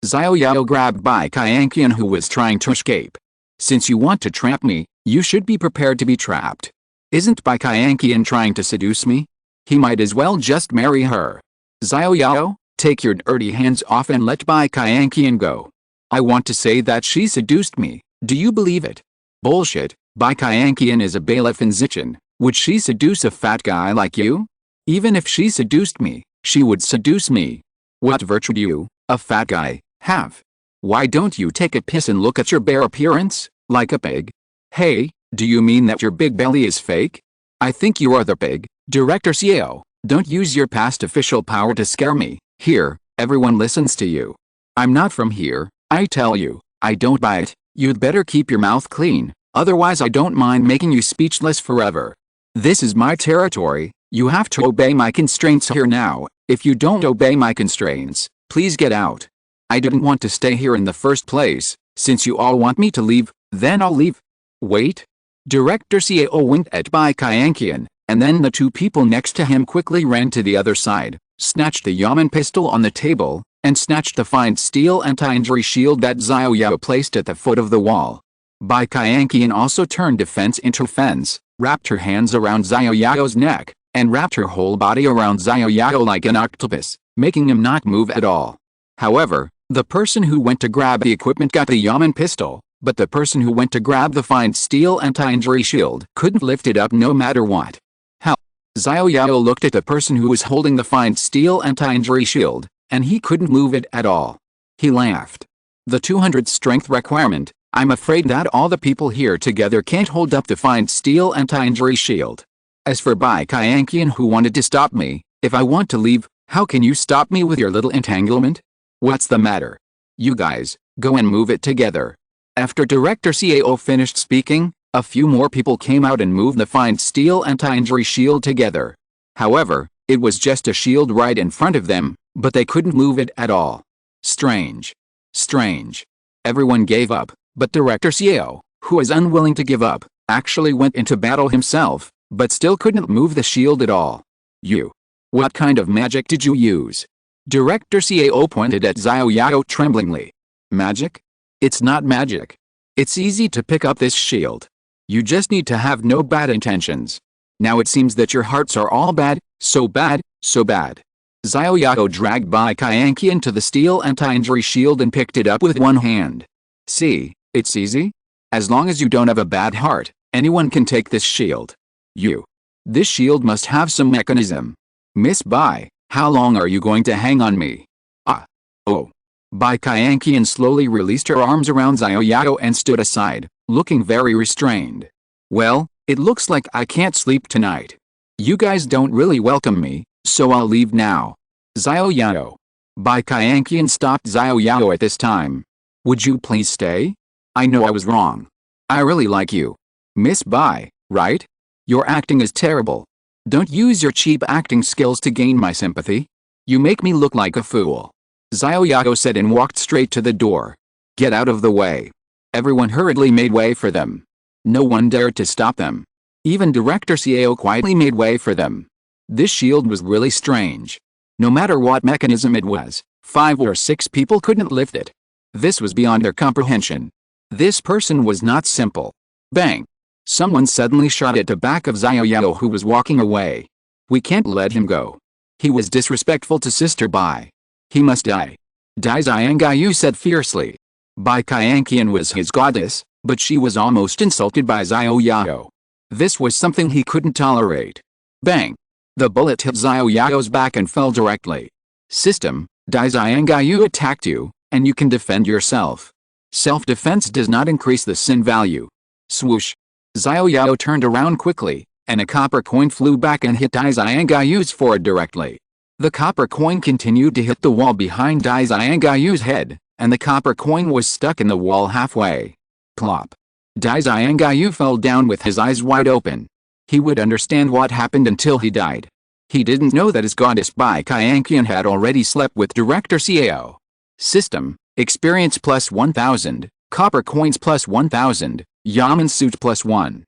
Xiao Yao grabbed Bai Kaianqian, who was trying to escape. Since you want to trap me, you should be prepared to be trapped. Isn't Bai Kaianqian trying to seduce me? He might as well just marry her. Xiao Yao, take your dirty hands off and let Bai Kaianqian go. I want to say that she seduced me, do you believe it? Bullshit, Bai Kaianqian is a bailiff in Zichen, would she seduce a fat guy like you? Even if she seduced me, she would seduce me. What virtue do you, a fat guy, have? Why don't you take a piss and look at your bare appearance, like a pig? Hey, do you mean that your big belly is fake? I think you are the pig. Director Xiao, don't use your past official power to scare me. Here, everyone listens to you. I'm not from here, I tell you, I don't buy it. You'd better keep your mouth clean, otherwise I don't mind making you speechless forever. This is my territory, you have to obey my constraints here now. If you don't obey my constraints, please get out. I didn't want to stay here in the first place. Since you all want me to leave, then I'll leave. Wait. Director Xiao winked at Bai Kaianqian, and then the two people next to him quickly ran to the other side, snatched the yamen pistol on the table, and snatched the fine steel anti-injury shield that Xiao Yao placed at the foot of the wall. Bai Kaianqian also turned defense into offense, wrapped her hands around Xiao Yao's neck, and wrapped her whole body around Xiao Yao like an octopus, making him not move at all. However, the person who went to grab the equipment got the yamen pistol, but the person who went to grab the fine steel anti-injury shield couldn't lift it up no matter what. How? Xiao Yao looked at the person who was holding the fine steel anti-injury shield, and he couldn't move it at all. He laughed. The 200 strength requirement, I'm afraid that all the people here together can't hold up the fine steel anti-injury shield. As for Bai Kyankian who wanted to stop me, if I want to leave, how can you stop me with your little entanglement? What's the matter? You guys, go and move it together. After Director Xiao finished speaking, a few more people came out and moved the fine steel anti-injury shield together. However, it was just a shield right in front of them, but they couldn't move it at all. Strange. Strange. Everyone gave up, but Director Xiao, who was unwilling to give up, actually went into battle himself, but still couldn't move the shield at all. What kind of magic did you use? Director Xiao pointed at Xiao Yao tremblingly. Magic? It's not magic. It's easy to pick up this shield. You just need to have no bad intentions. Now it seems that your hearts are all bad, so bad, so bad. Xiao Yao dragged Bai Kyankian to the steel anti-injury shield and picked it up with one hand. See, it's easy. As long as you don't have a bad heart, anyone can take this shield. This shield must have some mechanism. Miss Bai, how long are you going to hang on me? Oh. Bai Kyankian slowly released her arms around Xiao Yao and stood aside, looking very restrained. Well, it looks like I can't sleep tonight. You guys don't really welcome me, so I'll leave now. Xiao Yao. Bai Kyankian stopped Xiao Yao at this time. Would you please stay? I know I was wrong. I really like you. Miss Bai, right? Your acting is terrible. Don't use your cheap acting skills to gain my sympathy. You make me look like a fool. Xiao Yao said and walked straight to the door. Get out of the way. Everyone hurriedly made way for them. No one dared to stop them. Even Director Xiao quietly made way for them. This shield was really strange. No matter what mechanism it was, 5 or 6 people couldn't lift it. This was beyond their comprehension. This person was not simple. Bang! Someone suddenly shot at the back of Xiao Yao who was walking away. We can't let him go. He was disrespectful to Sister Bai. He must die. Dai Xiangayu said fiercely. Bai Kyankian was his goddess, but she was almost insulted by Xiao Yao. This was something he couldn't tolerate. Bang! The bullet hit Xiao Yao's back and fell directly. System, Dai Xiangayu attacked you, and you can defend yourself. Self-defense does not increase the sin value. Swoosh! Xiao Yao turned around quickly, and a copper coin flew back and hit Dai Xiangayu's forehead directly. The copper coin continued to hit the wall behind Dai Xiangayu's head, and the copper coin was stuck in the wall halfway. Plop! Dai Xiangayu fell down with his eyes wide open. He would understand what happened until he died. He didn't know that his goddess Bai Kyankian had already slept with Director Xiao. System, experience plus 1000, copper coins plus 1000, Yaman suit plus 1.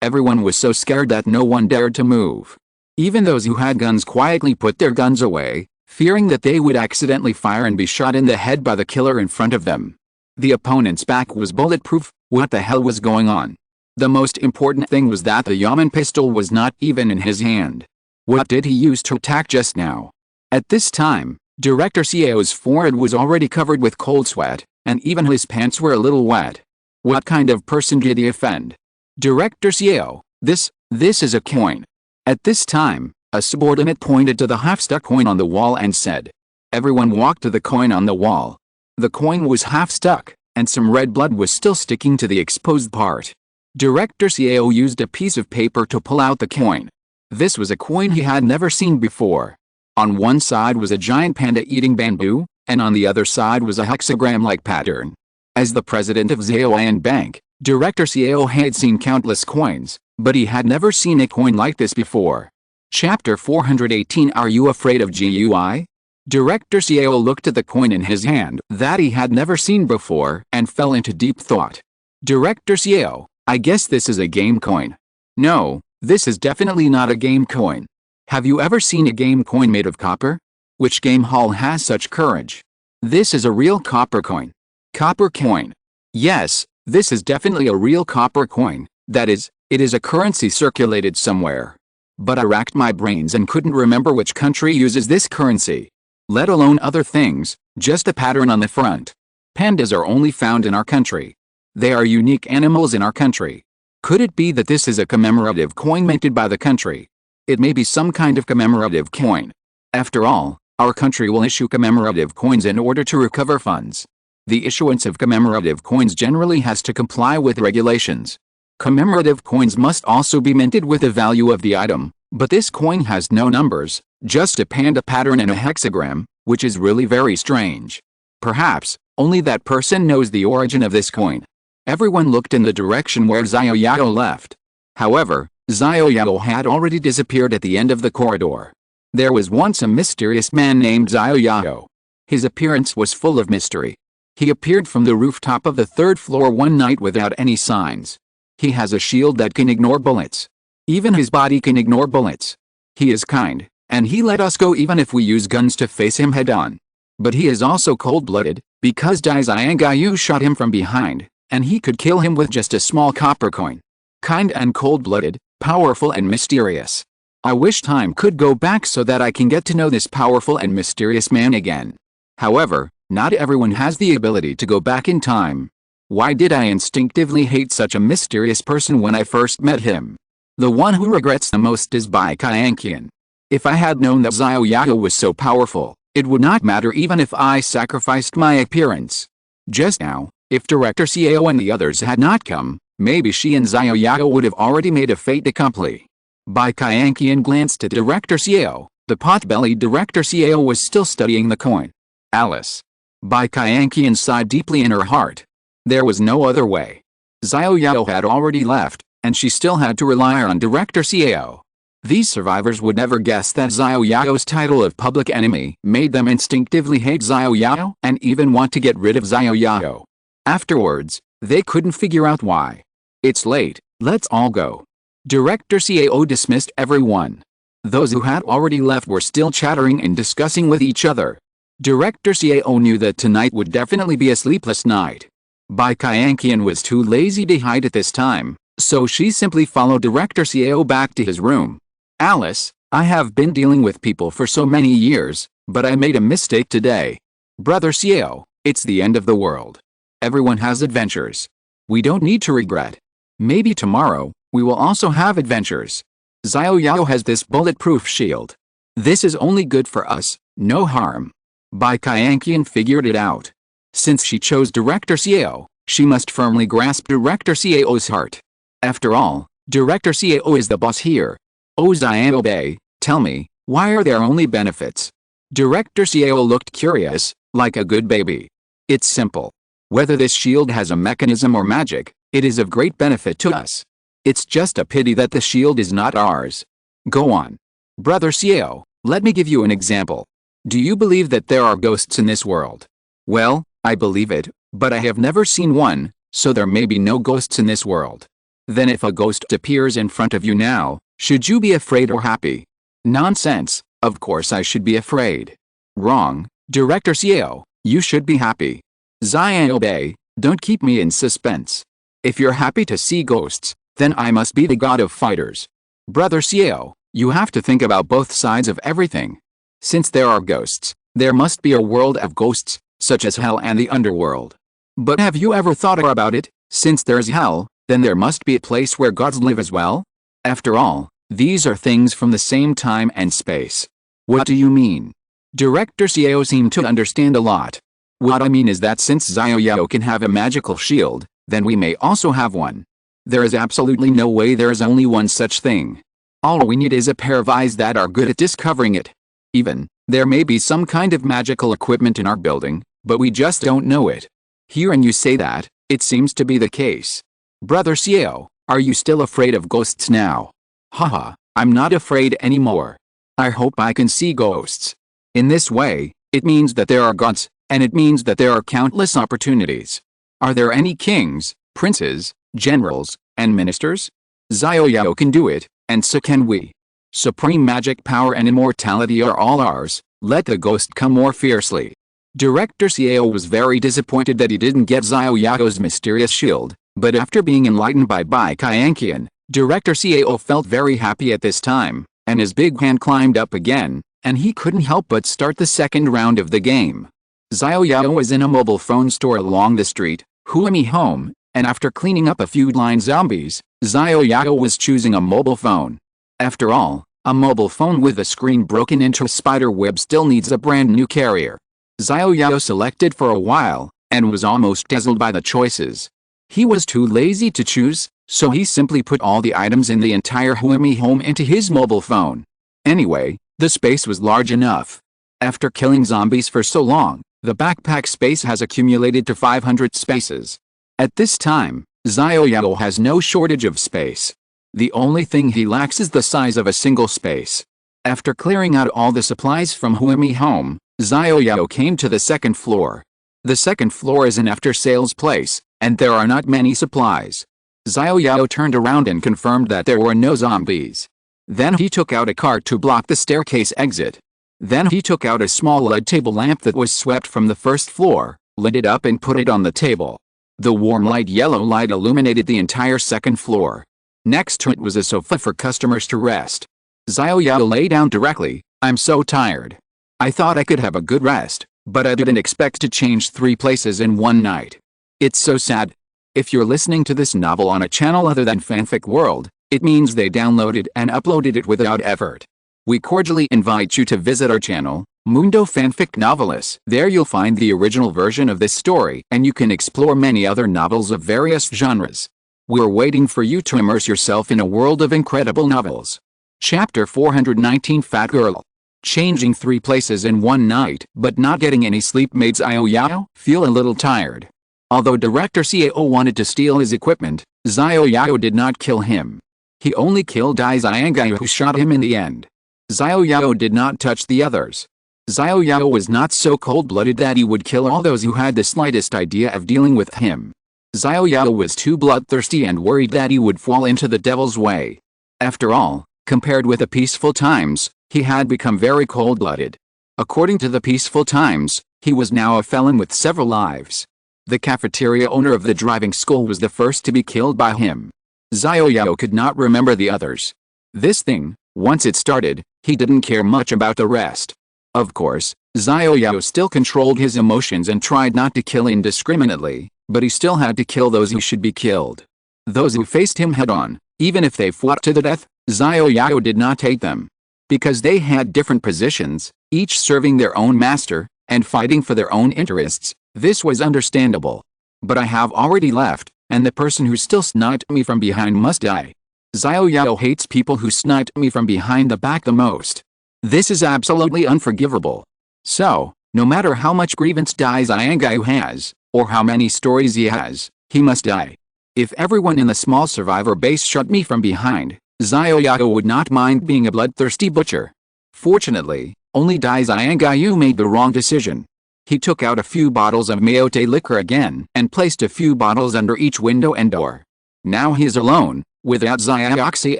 Everyone was so scared that no one dared to move. Even those who had guns quietly put their guns away, fearing that they would accidentally fire and be shot in the head by the killer in front of them. The opponent's back was bulletproof. What the hell was going on? The most important thing was that the Yaman pistol was not even in his hand. What did he use to attack just now? At this time, Director Xiao's forehead was already covered with cold sweat, and even his pants were a little wet. What kind of person did he offend? Director Xiao, this is a coin. At this time, a subordinate pointed to the half-stuck coin on the wall and said. Everyone walked to the coin on the wall. The coin was half-stuck, and some red blood was still sticking to the exposed part. Director Xiao used a piece of paper to pull out the coin. This was a coin he had never seen before. On one side was a giant panda eating bamboo, and on the other side was a hexagram-like pattern. As the president of Xiaoyan Bank, Director Xiao had seen countless coins, but he had never seen a coin like this before. Chapter 418 Are you afraid of GUI? Director Xiao looked at the coin in his hand that he had never seen before and fell into deep thought. Director Xiao, I guess this is a game coin. No, this is definitely not a game coin. Have you ever seen a game coin made of copper? Which game hall has such courage? This is a real copper coin. Copper coin. Yes, this is definitely a real copper coin. That is, it is a currency circulated somewhere. But I racked my brains and couldn't remember which country uses this currency. Let alone other things, just the pattern on the front. Pandas are only found in our country. They are unique animals in our country. Could it be that this is a commemorative coin minted by the country? It may be some kind of commemorative coin. After all, our country will issue commemorative coins in order to recover funds. The issuance of commemorative coins generally has to comply with regulations. Commemorative coins must also be minted with the value of the item, but this coin has no numbers, just a panda pattern and a hexagram, which is really very strange. Perhaps, only that person knows the origin of this coin. Everyone looked in the direction where Xiao Yao left. However, Xiao Yao had already disappeared at the end of the corridor. There was once a mysterious man named Xiao Yao. His appearance was full of mystery. He appeared from the rooftop of the 3rd floor one night without any signs. He has a shield that can ignore bullets. Even his body can ignore bullets. He is kind, and he let us go even if we use guns to face him head-on. But he is also cold-blooded, because Dai Xiangyu shot him from behind, and he could kill him with just a small copper coin. Kind and cold-blooded, powerful and mysterious. I wish time could go back so that I can get to know this powerful and mysterious man again. However, not everyone has the ability to go back in time. Why did I instinctively hate such a mysterious person when I first met him? The one who regrets the most is Bai Qianqian. If I had known that Xiao Yao was so powerful, it would not matter even if I sacrificed my appearance. Just now, if Director Xiao and the others had not come, maybe she and Xiao Yao would have already made a fait accompli. Bai Qianqian glanced at Director Xiao. The pot-bellied Director Xiao was still studying the coin. Alice. Bai Qianqian sighed deeply in her heart. There was no other way. Xiao Yao had already left, and she still had to rely on Director Xiao. These survivors would never guess that Xiao Yao's title of public enemy made them instinctively hate Xiao Yao and even want to get rid of Xiao Yao. Afterwards, they couldn't figure out why. It's late, let's all go. Director Xiao dismissed everyone. Those who had already left were still chattering and discussing with each other. Director Xiao knew that tonight would definitely be a sleepless night. Bai Qianqian was too lazy to hide at this time, so she simply followed Director Xiao back to his room. Alice, I have been dealing with people for so many years, but I made a mistake today. Brother Xiao, it's the end of the world. Everyone has adventures. We don't need to regret. Maybe tomorrow, we will also have adventures. Xiao Yao has this bulletproof shield. This is only good for us, no harm. Bai Qianqian figured it out. Since she chose Director Xiao, she must firmly grasp Director Xiao's heart. After all, Director Xiao is the boss here. Oh Xiao Bei, tell me, why are there only benefits? Director Xiao looked curious, like a good baby. It's simple. Whether this shield has a mechanism or magic, it is of great benefit to us. It's just a pity that the shield is not ours. Go on. Brother Xiao, let me give you an example. Do you believe that there are ghosts in this world? Well, I believe it, but I have never seen one, so there may be no ghosts in this world. Then if a ghost appears in front of you now, should you be afraid or happy? Nonsense, of course I should be afraid. Wrong, Director Xiao, you should be happy. Xiao Bei, don't keep me in suspense. If you're happy to see ghosts, then I must be the god of fighters. Brother Xiao, you have to think about both sides of everything. Since there are ghosts, there must be a world of ghosts, such as hell and the underworld. But have you ever thought about it? Since there's hell, then there must be a place where gods live as well? After all, these are things from the same time and space. What do you mean? Director Xiao seemed to understand a lot. What I mean is that since Xiao Yao can have a magical shield, then we may also have one. There is absolutely no way there is only one such thing. All we need is a pair of eyes that are good at discovering it. Even, there may be some kind of magical equipment in our building, but we just don't know it. Hearing you say that, it seems to be the case. Brother Xiao, are you still afraid of ghosts now? Haha, I'm not afraid anymore. I hope I can see ghosts. In this way, it means that there are gods, and it means that there are countless opportunities. Are there any kings, princes, generals, and ministers? Xiao Yao can do it, and so can we. Supreme magic power and immortality are all ours, let the ghost come more fiercely. Director Xiao was very disappointed that he didn't get Xiao Yao's mysterious shield, but after being enlightened by Bai Qianqian, Director Xiao felt very happy at this time, and his big hand climbed up again, and he couldn't help but start the second round of the game. Xiao Yao was in a mobile phone store along the street, Huami home, and after cleaning up a few line zombies, Xiao Yao was choosing a mobile phone. After all, a mobile phone with a screen broken into a spider web still needs a brand new carrier. Xiao Yao selected for a while, and was almost dazzled by the choices. He was too lazy to choose, so he simply put all the items in the entire home into his mobile phone. Anyway, the space was large enough. After killing zombies for so long, the backpack space has accumulated to 500 spaces. At this time, Xiao Yao has no shortage of space. The only thing he lacks is the size of a single space. After clearing out all the supplies from home, Xiao Yao came to the second floor. The second floor is an after-sales place, and there are not many supplies. Xiao Yao turned around and confirmed that there were no zombies. Then he took out a cart to block the staircase exit. Then he took out a small LED table lamp that was swept from the first floor, lit it up and put it on the table. The warm light yellow light illuminated the entire second floor. Next to it was a sofa for customers to rest. Xiao Yao lay down directly. "I'm so tired. I thought I could have a good rest, but I didn't expect to change 3 places in one night. It's so sad." If you're listening to this novel on a channel other than Fanfic World, it means they downloaded and uploaded it without effort. We cordially invite you to visit our channel, Mundo Fanfic Novelis. There you'll find the original version of this story, and you can explore many other novels of various genres. We're waiting for you to immerse yourself in a world of incredible novels. Chapter 419 Fat Girl. Changing 3 places in one night but not getting any sleep made Xiao Yao feel a little tired. Although director Xiao wanted to steal his equipment, Xiao Yao did not kill him. He only killed Dai Xiangai, who shot him in the end. Xiao Yao did not touch the others. Xiao Yao was not so cold-blooded that he would kill all those who had the slightest idea of dealing with him. Xiao Yao was too bloodthirsty and worried that he would fall into the devil's way. After all, compared with the peaceful times, he had become very cold-blooded. According to the peaceful times, he was now a felon with several lives. The cafeteria owner of the driving school was the first to be killed by him. Xiao Yao could not remember the others. This thing, once it started, he didn't care much about the rest. Of course, Xiao Yao still controlled his emotions and tried not to kill indiscriminately, but he still had to kill those who should be killed. Those who faced him head-on, even if they fought to the death, Xiao Yao did not hate them. Because they had different positions, each serving their own master, and fighting for their own interests, this was understandable. But I have already left, and the person who still sniped me from behind must die. Xiao Yao hates people who sniped me from behind the back the most. This is absolutely unforgivable. So, no matter how much grievance Dai Xiangai has, or how many stories he has, he must die. If everyone in the small survivor base shot me from behind, Xiao Yao would not mind being a bloodthirsty butcher. Fortunately, only Dai Xiangai made the wrong decision. He took out a few bottles of Mayotte liquor again and placed a few bottles under each window and door. Now he is alone, without Xiaoxi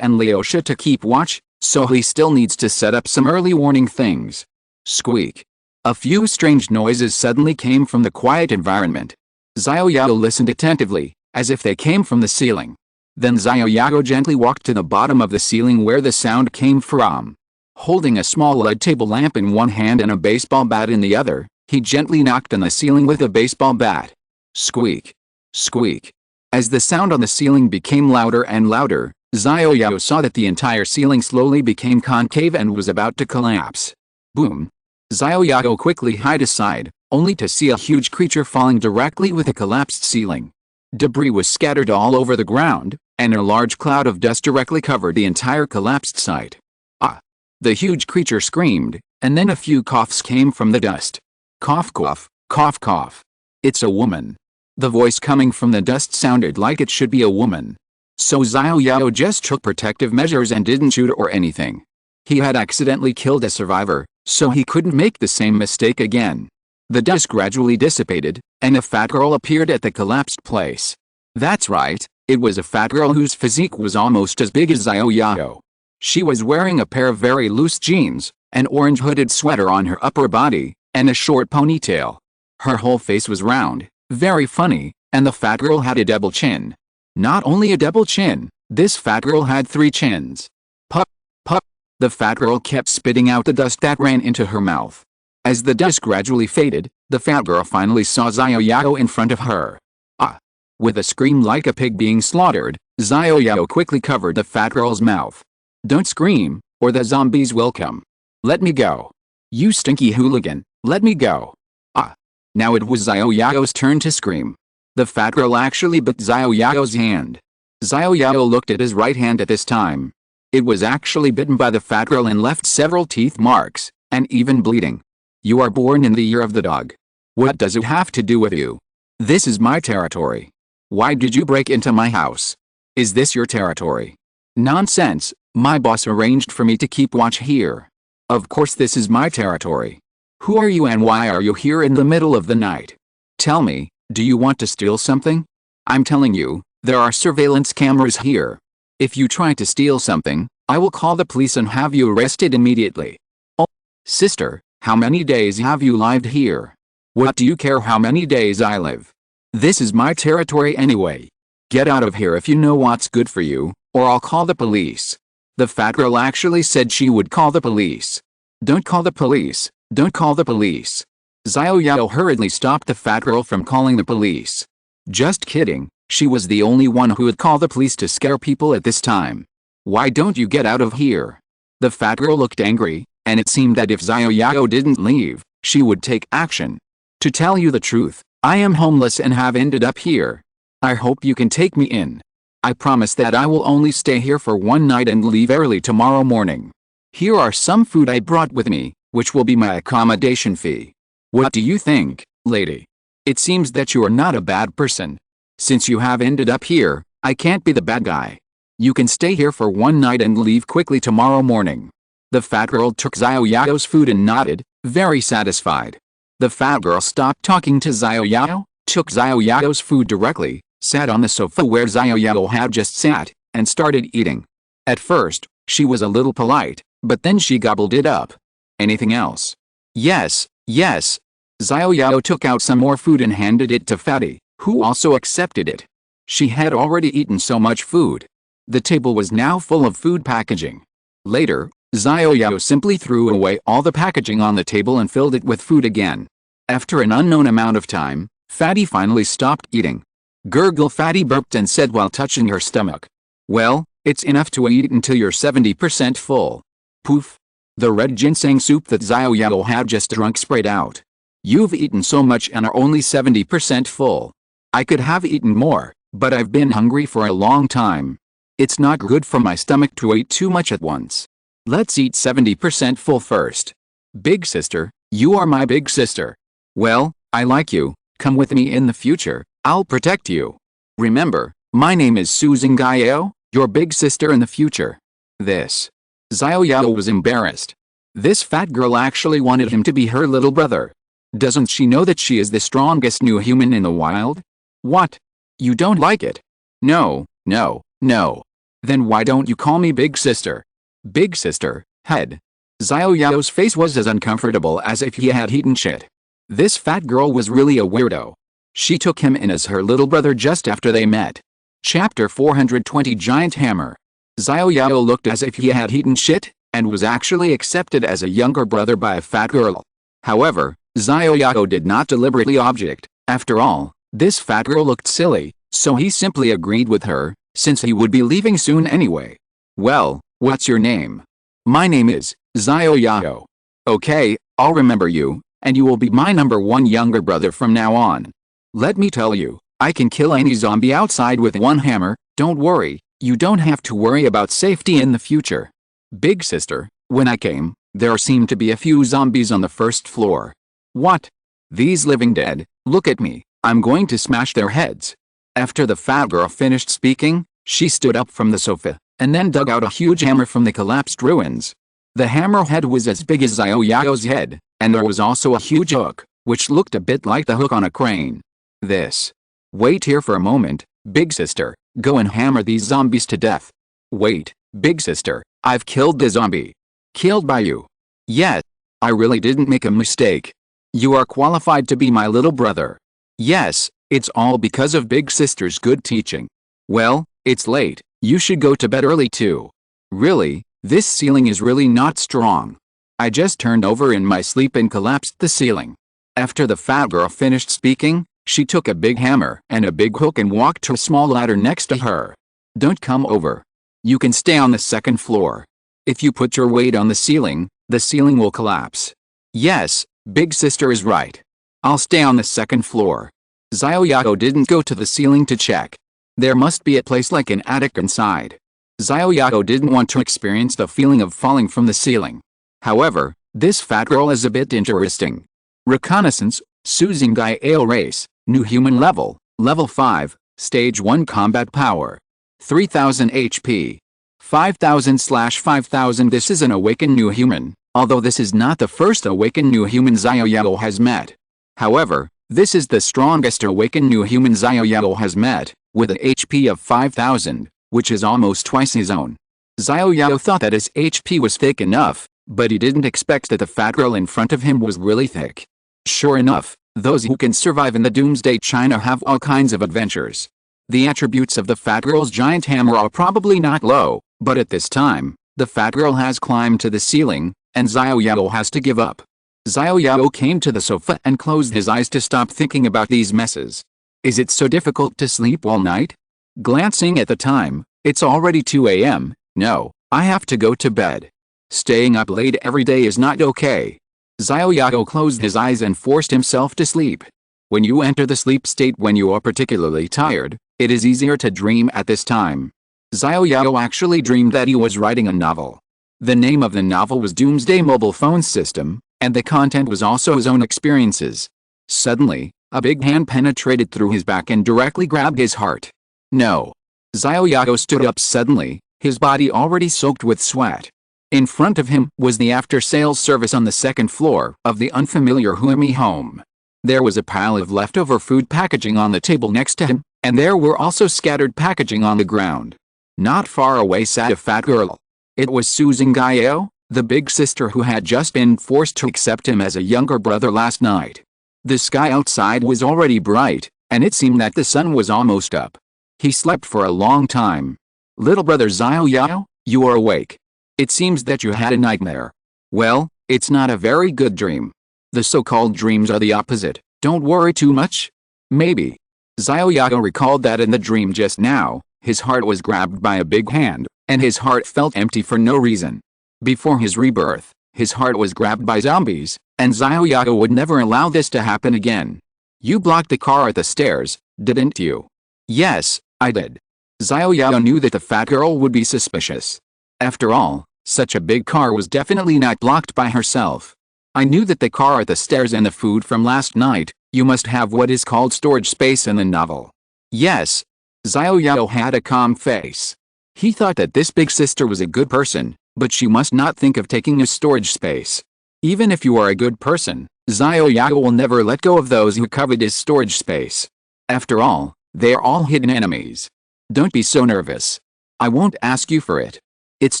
and Leosha to keep watch, so he still needs to set up some early warning things. Squeak. A few strange noises suddenly came from the quiet environment. Xiao Yao listened attentively, as if they came from the ceiling. Then Xiao Yao gently walked to the bottom of the ceiling where the sound came from. Holding a small LED table lamp in one hand and a baseball bat in the other, he gently knocked on the ceiling with a baseball bat. Squeak. Squeak. As the sound on the ceiling became louder and louder, Xiao Yao saw that the entire ceiling slowly became concave and was about to collapse. Boom. Xiao Yao quickly hid aside, only to see a huge creature falling directly with a collapsed ceiling. Debris was scattered all over the ground, and a large cloud of dust directly covered the entire collapsed site. Ah! The huge creature screamed, and then a few coughs came from the dust. Cough cough, cough cough. It's a woman. The voice coming from the dust sounded like it should be a woman. So Xiao Yao just took protective measures and didn't shoot or anything. He had accidentally killed a survivor, so he couldn't make the same mistake again. The dust gradually dissipated, and a fat girl appeared at the collapsed place. That's right, it was a fat girl whose physique was almost as big as Xiao Yao. She was wearing a pair of very loose jeans, an orange hooded sweater on her upper body, and a short ponytail. Her whole face was round, very funny, and the fat girl had a double chin. Not only a double chin, this fat girl had 3 chins. Pup, pup. The fat girl kept spitting out the dust that ran into her mouth. As the dust gradually faded, the fat girl finally saw Xiao Yao in front of her. Ah! With a scream like a pig being slaughtered, Xiao Yao quickly covered the fat girl's mouth. Don't scream, or the zombies will come. Let me go. You stinky hooligan, let me go. Ah! Now it was Xiao Yao's turn to scream. The fat girl actually bit Xiao Yao's hand. Xiao Yao looked at his right hand at this time. It was actually bitten by the fat girl and left several teeth marks, and even bleeding. You are born in the year of the dog. What does it have to do with you? This is my territory. Why did you break into my house? Is this your territory? Nonsense, my boss arranged for me to keep watch here. Of course this is my territory. Who are you and why are you here in the middle of the night? Tell me, do you want to steal something? I'm telling you, there are surveillance cameras here. If you try to steal something, I will call the police and have you arrested immediately. Oh, sister, how many days have you lived here? What do you care how many days I live? This is my territory anyway. Get out of here if you know what's good for you, or I'll call the police. The fat girl actually said she would call the police. Don't call the police, don't call the police. Xiao Yao hurriedly stopped the fat girl from calling the police. Just kidding, she was the only one who would call the police to scare people at this time. Why don't you get out of here? The fat girl looked angry, and it seemed that if Xiao Yao didn't leave, she would take action. To tell you the truth, I am homeless and have ended up here. I hope you can take me in. I promise that I will only stay here for one night and leave early tomorrow morning. Here are some food I brought with me, which will be my accommodation fee. What do you think, lady? It seems that you are not a bad person. Since you have ended up here, I can't be the bad guy. You can stay here for one night and leave quickly tomorrow morning. The fat girl took Xiao Yao's food and nodded, very satisfied. The fat girl stopped talking to Xiao Yao, took Xiao Yao's food directly, sat on the sofa where Xiao Yao had just sat, and started eating. At first, she was a little polite, but then she gobbled it up. Anything else? Yes, yes. Xiao Yao took out some more food and handed it to Fatty, who also accepted it. She had already eaten so much food. The table was now full of food packaging. Later, Xiao Yao simply threw away all the packaging on the table and filled it with food again. After an unknown amount of time, Fatty finally stopped eating. Gurgle, Fatty burped and said while touching her stomach. Well, it's enough to eat until you're 70% full. Poof. The red ginseng soup that Xiao Yao had just drunk sprayed out. You've eaten so much and are only 70% full. I could have eaten more, but I've been hungry for a long time. It's not good for my stomach to eat too much at once. Let's eat 70% full first. Big sister, you are my big sister. Well, I like you, come with me in the future, I'll protect you. Remember, my name is Susan Gaio, your big sister in the future. This. Xiao Yao was embarrassed. This fat girl actually wanted him to be her little brother. Doesn't she know that she is the strongest new human in the wild? What? You don't like it? No, no, no. Then why don't you call me big sister? Big sister, head. Xiao Yao's face was as uncomfortable as if he had eaten shit. This fat girl was really a weirdo. She took him in as her little brother just after they met. Chapter 420 Giant Hammer. Xiao Yao looked as if he had eaten shit, and was actually accepted as a younger brother by a fat girl. However, Xiao Yao did not deliberately object. After all, this fat girl looked silly, so he simply agreed with her, since he would be leaving soon anyway. Well, what's your name? My name is Xiao Yao. Okay, I'll remember you, and you will be my #1 younger brother from now on. Let me tell you, I can kill any zombie outside with one hammer, don't worry, you don't have to worry about safety in the future. Big sister, when I came, there seemed to be a few zombies on the first floor. What? These living dead, look at me, I'm going to smash their heads. After the fat girl finished speaking, she stood up from the sofa, and then dug out a huge hammer from the collapsed ruins. The hammer head was as big as Xiao Yao's head, and there was also a huge hook, which looked a bit like the hook on a crane. This. Wait here for a moment, big sister, go and hammer these zombies to death. Wait, big sister, I've killed the zombie. Killed by you. Yes, I really didn't make a mistake. You are qualified to be my little brother. Yes, it's all because of big sister's good teaching. Well, it's late, you should go to bed early too. Really, this ceiling is really not strong. I just turned over in my sleep and collapsed the ceiling. After the fat girl finished speaking, she took a big hammer and a big hook and walked to a small ladder next to her. Don't come over. You can stay on the second floor. If you put your weight on the ceiling will collapse. Yes, big sister is right. I'll stay on the second floor. Xiao Yao didn't go to the ceiling to check. There must be a place like an attic inside. Xiao Yao didn't want to experience the feeling of falling from the ceiling. However, this fat girl is a bit interesting. Reconnaissance, Suzingai Ale Race, New Human Level, Level 5, Stage 1 Combat Power. 3000 HP. 5000/5000. This is an awakened new human, although this is not the first awakened new human Xiao Yao has met. However, this is the strongest awakened new human Xiao Yao has met, with an HP of 5000, which is almost twice his own. Xiao Yao thought that his HP was thick enough, but he didn't expect that the fat girl in front of him was really thick. Sure enough, those who can survive in the Doomsday China have all kinds of adventures. The attributes of the fat girl's giant hammer are probably not low, but at this time, the fat girl has climbed to the ceiling, and Xiao Yao has to give up. Xiao Yao came to the sofa and closed his eyes to stop thinking about these messes. Is it so difficult to sleep all night? Glancing at the time, it's already 2 a.m. No, I have to go to bed. Staying up late every day is not okay. Xiao Yao closed his eyes and forced himself to sleep. When you enter the sleep state when you are particularly tired, it is easier to dream at this time. Xiao Yao actually dreamed that he was writing a novel. The name of the novel was Doomsday Mobile Phone System, and the content was also his own experiences. Suddenly, a big hand penetrated through his back and directly grabbed his heart. No. Xiao Yao stood up suddenly, his body already soaked with sweat. In front of him was the after-sales service on the second floor of the unfamiliar Huimi home. There was a pile of leftover food packaging on the table next to him, and there were also scattered packaging on the ground. Not far away sat a fat girl. It was Suzingai Yao, the big sister who had just been forced to accept him as a younger brother last night. The sky outside was already bright, and it seemed that the sun was almost up. He slept for a long time. Little brother Xiao Yao, you are awake. It seems that you had a nightmare. Well, it's not a very good dream. The so-called dreams are the opposite. Don't worry too much. Maybe. Xiao Yao recalled that in the dream just now, his heart was grabbed by a big hand, and his heart felt empty for no reason. Before his rebirth, his heart was grabbed by zombies, and Xiao Yao would never allow this to happen again. You blocked the car at the stairs, didn't you? Yes, I did. Xiao Yao knew that the fat girl would be suspicious. After all, such a big car was definitely not blocked by herself. I knew that the car at the stairs and the food from last night, you must have what is called storage space in the novel. Yes. Xiao Yao had a calm face. He thought that this big sister was a good person, but she must not think of taking a storage space. Even if you are a good person, Xiao Yao will never let go of those who covet his storage space. After all, they are all hidden enemies. Don't be so nervous. I won't ask you for it. It's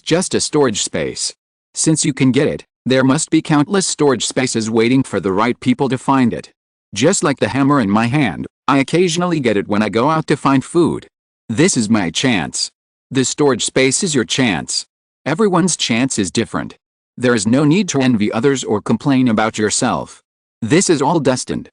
just a storage space. Since you can get it, there must be countless storage spaces waiting for the right people to find it. Just like the hammer in my hand, I occasionally get it when I go out to find food. This is my chance. The storage space is your chance. Everyone's chance is different. There is no need to envy others or complain about yourself. This is all destined.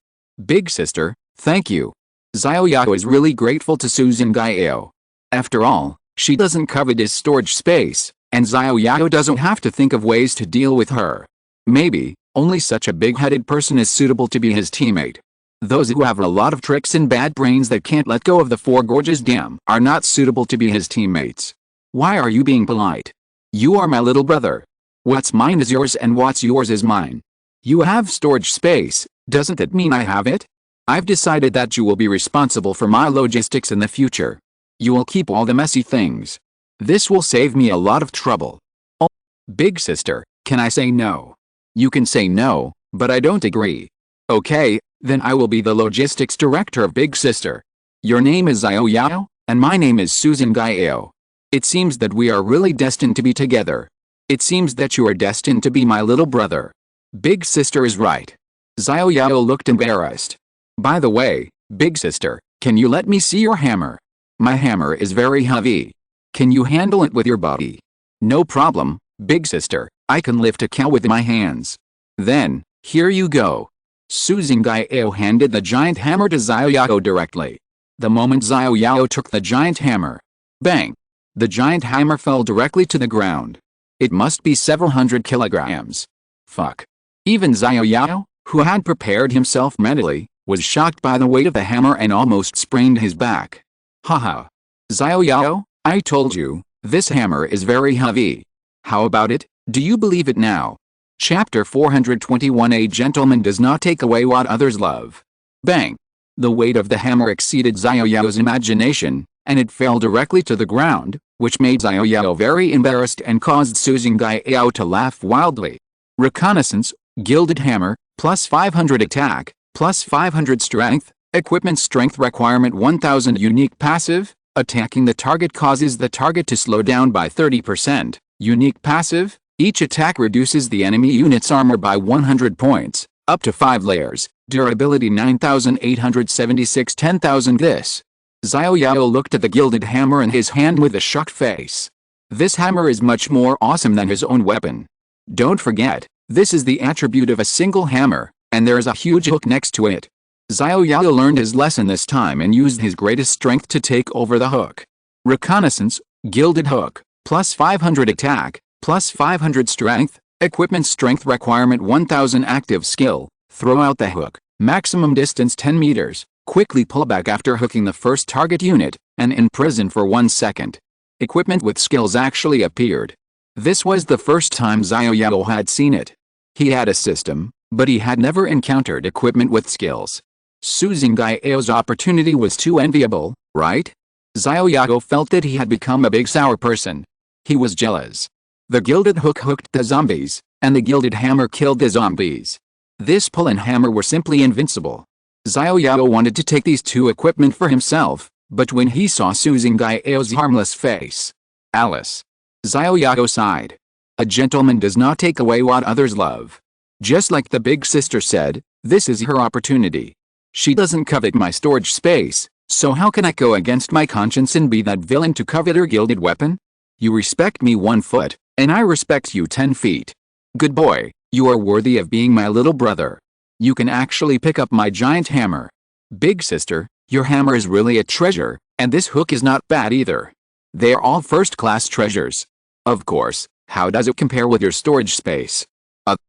Big sister, thank you. Xiao Yao is really grateful to Suzingai Yao. After all, she doesn't covet his storage space, and Xiao Yao doesn't have to think of ways to deal with her. Maybe, only such a big-headed person is suitable to be his teammate. Those who have a lot of tricks and bad brains that can't let go of the four gorges dam are not suitable to be his teammates. Why are you being polite? You are my little brother. What's mine is yours and what's yours is mine. You have storage space, doesn't that mean I have it? I've decided that you will be responsible for my logistics in the future. You will keep all the messy things. This will save me a lot of trouble. Oh, big sister, can I say no? You can say no, but I don't agree. Okay, then I will be the logistics director of big sister. Your name is Xiao Yao, and my name is Suzingai Yao. It seems that we are really destined to be together. It seems that you are destined to be my little brother. Big sister is right. Xiao Yao looked embarrassed. By the way, big sister, can you let me see your hammer? My hammer is very heavy. Can you handle it with your body? No problem, big sister, I can lift a cow with my hands. Then, here you go. Suzingai Yao handed the giant hammer to Xiao Yao directly. The moment Xiao Yao took the giant hammer, bang! The giant hammer fell directly to the ground. It must be several hundred kilograms. Fuck. Even Xiao Yao, who had prepared himself mentally, was shocked by the weight of the hammer and almost sprained his back. Haha. Xiao Yao, I told you, this hammer is very heavy. How about it, do you believe it now? Chapter 421. A gentleman does not take away what others love. Bang! The weight of the hammer exceeded Xiao Yao's imagination, and it fell directly to the ground, which made Xiao Yao very embarrassed and caused Xiao Yao to laugh wildly. Reconnaissance, gilded hammer, plus 500 attack, plus 500 strength, equipment strength requirement 1000 unique passive, attacking the target causes the target to slow down by 30%, unique passive, each attack reduces the enemy unit's armor by 100 points, up to 5 layers, durability 9876 10,000. This. Xiao Yao looked at the gilded hammer in his hand with a shocked face. This hammer is much more awesome than his own weapon. Don't forget, this is the attribute of a single hammer, and there is a huge hook next to it. Xiao Yao learned his lesson this time and used his greatest strength to take over the hook. Reconnaissance, gilded hook, plus 500 attack, plus 500 strength, equipment strength requirement 1000 active skill, throw out the hook, maximum distance 10 meters, quickly pull back after hooking the first target unit, and imprison for 1 second. Equipment with skills actually appeared. This was the first time Xiao Yao had seen it. He had a system, but he had never encountered equipment with skills. Xiao Yao's opportunity was too enviable, right? Xiao Yao felt that he had become a big sour person. He was jealous. The gilded hook hooked the zombies, and the gilded hammer killed the zombies. This pull and hammer were simply invincible. Xiao Yao wanted to take these two equipment for himself, but when he saw Xiao Yao's harmless face, Alice. Xiao Yao sighed. A gentleman does not take away what others love. Just like the big sister said, this is her opportunity. She doesn't covet my storage space, so how can I go against my conscience and be that villain to covet her gilded weapon? You respect me 1 foot, and I respect you 10 feet. Good boy, you are worthy of being my little brother. You can actually pick up my giant hammer. Big sister, your hammer is really a treasure, and this hook is not bad either. They are all first-class treasures. Of course, how does it compare with your storage space?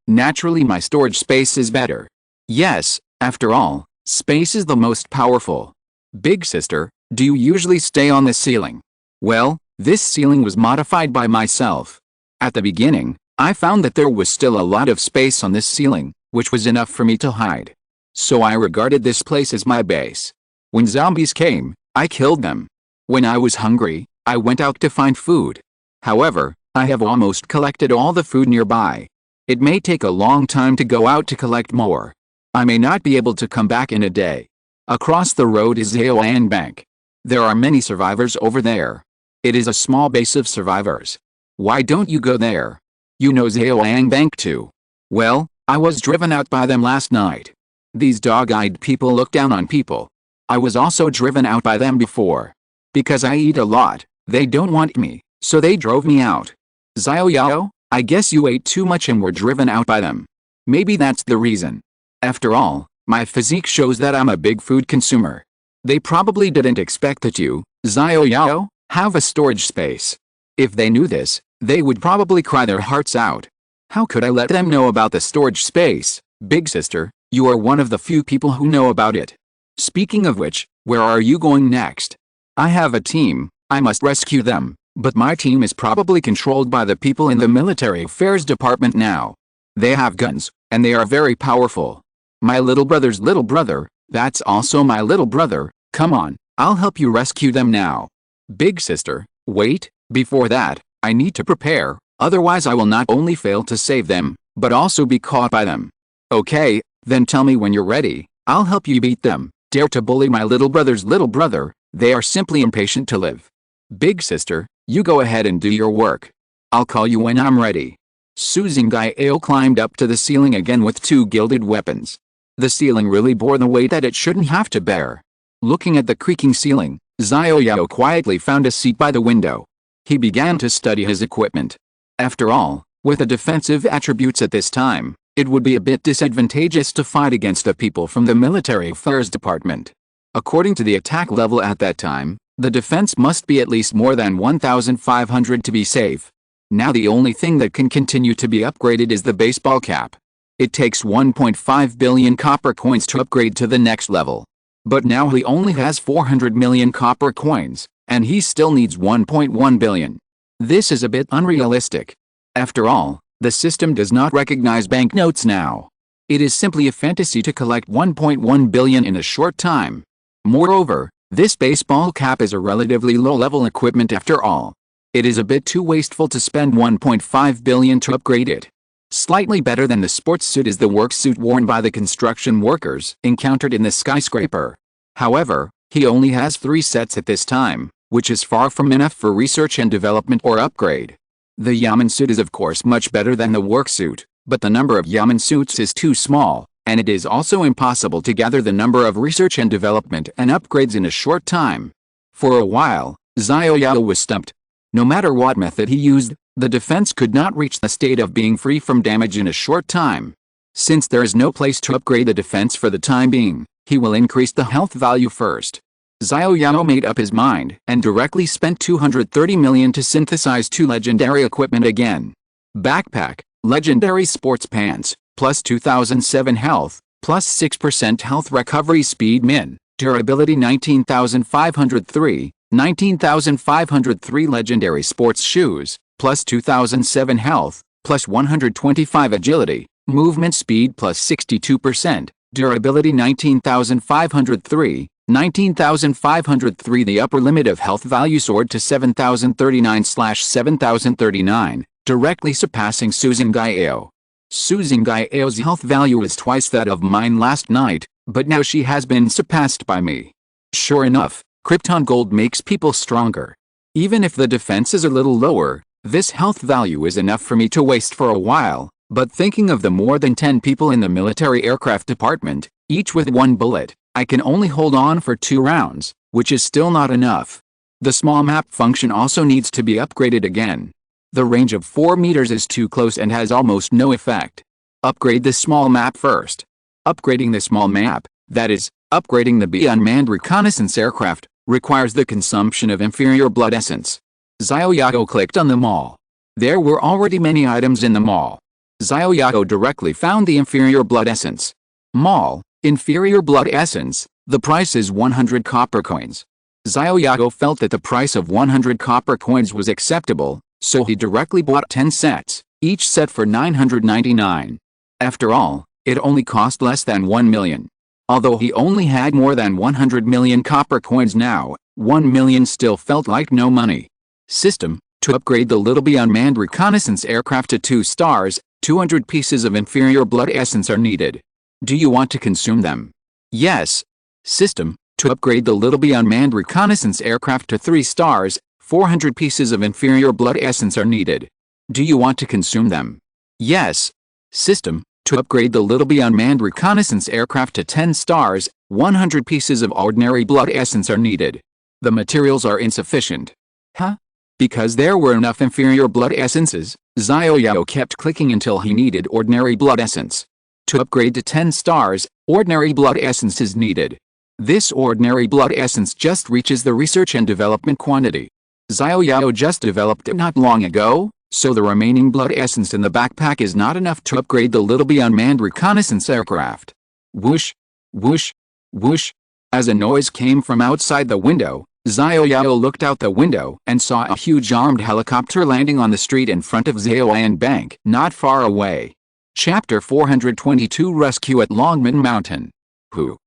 Naturally my storage space is better. Yes, after all, space is the most powerful. Big sister, do you usually stay on the ceiling? Well, this ceiling was modified by myself. At the beginning, I found that there was still a lot of space on this ceiling, which was enough for me to hide. So I regarded this place as my base. When zombies came, I killed them. When I was hungry, I went out to find food. However, I have almost collected all the food nearby. It may take a long time to go out to collect more. I may not be able to come back in a day. Across the road is Xiao Bank. There are many survivors over there. It is a small base of survivors. Why don't you go there? You know Xiao Bank too. Well, I was driven out by them last night. These dog-eyed people look down on people. I was also driven out by them before. Because I eat a lot, they don't want me, so they drove me out. Xiao Yao, I guess you ate too much and were driven out by them. Maybe that's the reason. After all, my physique shows that I'm a big food consumer. They probably didn't expect that you, Xiao Yao, have a storage space. If they knew this, they would probably cry their hearts out. How could I let them know about the storage space? Big sister, you are one of the few people who know about it. Speaking of which, where are you going next? I have a team, I must rescue them, but my team is probably controlled by the people in the military affairs department now. They have guns, and they are very powerful. My little brother's little brother, that's also my little brother, come on, I'll help you rescue them now. Big sister, wait, before that, I need to prepare, otherwise I will not only fail to save them, but also be caught by them. Okay, then tell me when you're ready, I'll help you beat them. Dare to bully my little brother's little brother, they are simply impatient to live. Big sister, you go ahead and do your work. I'll call you when I'm ready. Xiao Yao climbed up to the ceiling again with 2 gilded weapons. The ceiling really bore the weight that it shouldn't have to bear. Looking at the creaking ceiling, Xiao Yao quietly found a seat by the window. He began to study his equipment. After all, with the defensive attributes at this time, it would be a bit disadvantageous to fight against the people from the military affairs department. According to the attack level at that time, the defense must be at least more than 1,500 to be safe. Now the only thing that can continue to be upgraded is the baseball cap. It takes 1.5 billion copper coins to upgrade to the next level. But now he only has 400 million copper coins, and he still needs 1.1 billion. This is a bit unrealistic. After all, the system does not recognize banknotes now. It is simply a fantasy to collect 1.1 billion in a short time. Moreover, this baseball cap is a relatively low-level equipment after all. It is a bit too wasteful to spend 1.5 billion to upgrade it. Slightly better than the sports suit is the work suit worn by the construction workers encountered in the skyscraper. However, he only has 3 sets at this time, which is far from enough for research and development or upgrade. The Yamen suit is of course much better than the work suit, but the number of Yamen suits is too small, and it is also impossible to gather the number of research and development and upgrades in a short time. For a while, Xiao Yao was stumped. No matter what method he used, the defense could not reach the state of being free from damage in a short time. Since there is no place to upgrade the defense for the time being, he will increase the health value first. Xiao Yao made up his mind and directly spent 230 million to synthesize 2 legendary equipment again. Backpack, legendary sports pants, plus 2007 health, plus 6% health recovery speed min, durability 19,503, 19,503 legendary sports shoes, plus 2007 health, plus 125 agility, movement speed plus 62%, durability 19,503, 19,503. The upper limit of health value soared to 7,039/7,039, directly surpassing Xiao Yao. Xiao Yao's health value is twice that of mine last night, but now she has been surpassed by me. Sure enough, Krypton Gold makes people stronger. Even if the defense is a little lower, this health value is enough for me to waste for a while, but thinking of the more than 10 people in the military aircraft department, each with 1 bullet, I can only hold on for 2 rounds, which is still not enough. The small map function also needs to be upgraded again. The range of 4 meters is too close and has almost no effect. Upgrade the small map first. Upgrading the small map, that is, upgrading the unmanned reconnaissance aircraft, requires the consumption of inferior blood essence. Xiao Yao clicked on the mall. There were already many items in the mall. Xiao Yao directly found the inferior blood essence. Mall, inferior blood essence, the price is 100 copper coins. Xiao Yao felt that the price of 100 copper coins was acceptable, so he directly bought 10 sets, each set for 999. After all, it only cost less than 1 million. Although he only had more than 100 million copper coins now, 1 million still felt like no money. System, to upgrade the Little Bee unmanned reconnaissance aircraft to 2 stars, 200 pieces of inferior blood essence are needed. Do you want to consume them? Yes. System, to upgrade the Little Bee unmanned reconnaissance aircraft to 3 stars, 400 pieces of inferior blood essence are needed. Do you want to consume them? Yes. System, to upgrade the Little Bee unmanned reconnaissance aircraft to 10 stars, 100 pieces of ordinary blood essence are needed. The materials are insufficient. Huh? Because there were enough inferior blood essences, Xiao Yao kept clicking until he needed ordinary blood essence. To upgrade to 10 stars, ordinary blood essence is needed. This ordinary blood essence just reaches the research and development quantity. Xiao Yao just developed it not long ago, so the remaining blood essence in the backpack is not enough to upgrade the Little Bee unmanned reconnaissance aircraft. Whoosh, whoosh, whoosh. As a noise came from outside the window, Xiao Yao looked out the window and saw a huge armed helicopter landing on the street in front of Xiaoyan Bank, not far away. Chapter 422 Rescue at Longman Mountain. Who?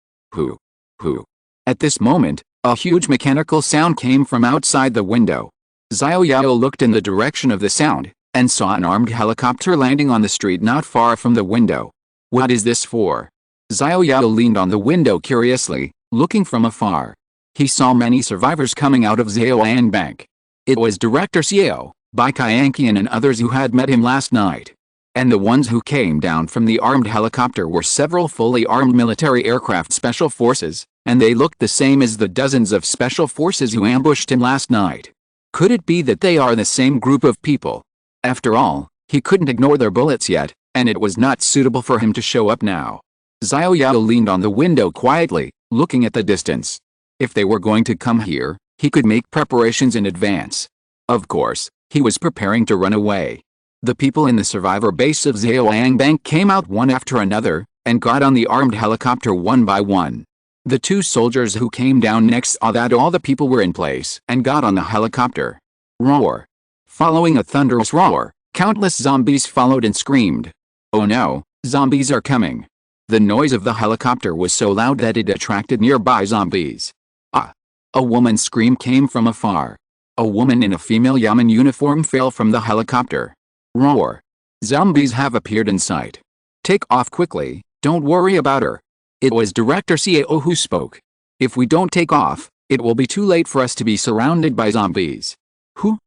At this moment, a huge mechanical sound came from outside the window. Xiao Yao looked in the direction of the sound, and saw an armed helicopter landing on the street not far from the window. What is this for? Xiao Yao leaned on the window curiously, looking from afar. He saw many survivors coming out of Xiaoyan Bank. It was Director Xiao, Bai Qianqian and others who had met him last night. And the ones who came down from the armed helicopter were several fully armed military aircraft special forces, and they looked the same as the dozens of special forces who ambushed him last night. Could it be that they are the same group of people? After all, he couldn't ignore their bullets yet, and it was not suitable for him to show up now. Xiao Yao leaned on the window quietly, looking at the distance. If they were going to come here, he could make preparations in advance. Of course, he was preparing to run away. The people in the survivor base of Xiao Yang Bank came out one after another, and got on the armed helicopter one by one. The two soldiers who came down next saw that all the people were in place and got on the helicopter. Roar. Following a thunderous roar, countless zombies followed and screamed. Oh no, zombies are coming. The noise of the helicopter was so loud that it attracted nearby zombies. Ah! A woman's scream came from afar. A woman in a female Yaman uniform fell from the helicopter. Roar. Zombies have appeared in sight. Take off quickly, don't worry about her. It was Director Xiao who spoke. If we don't take off, it will be too late for us to be surrounded by zombies. Who?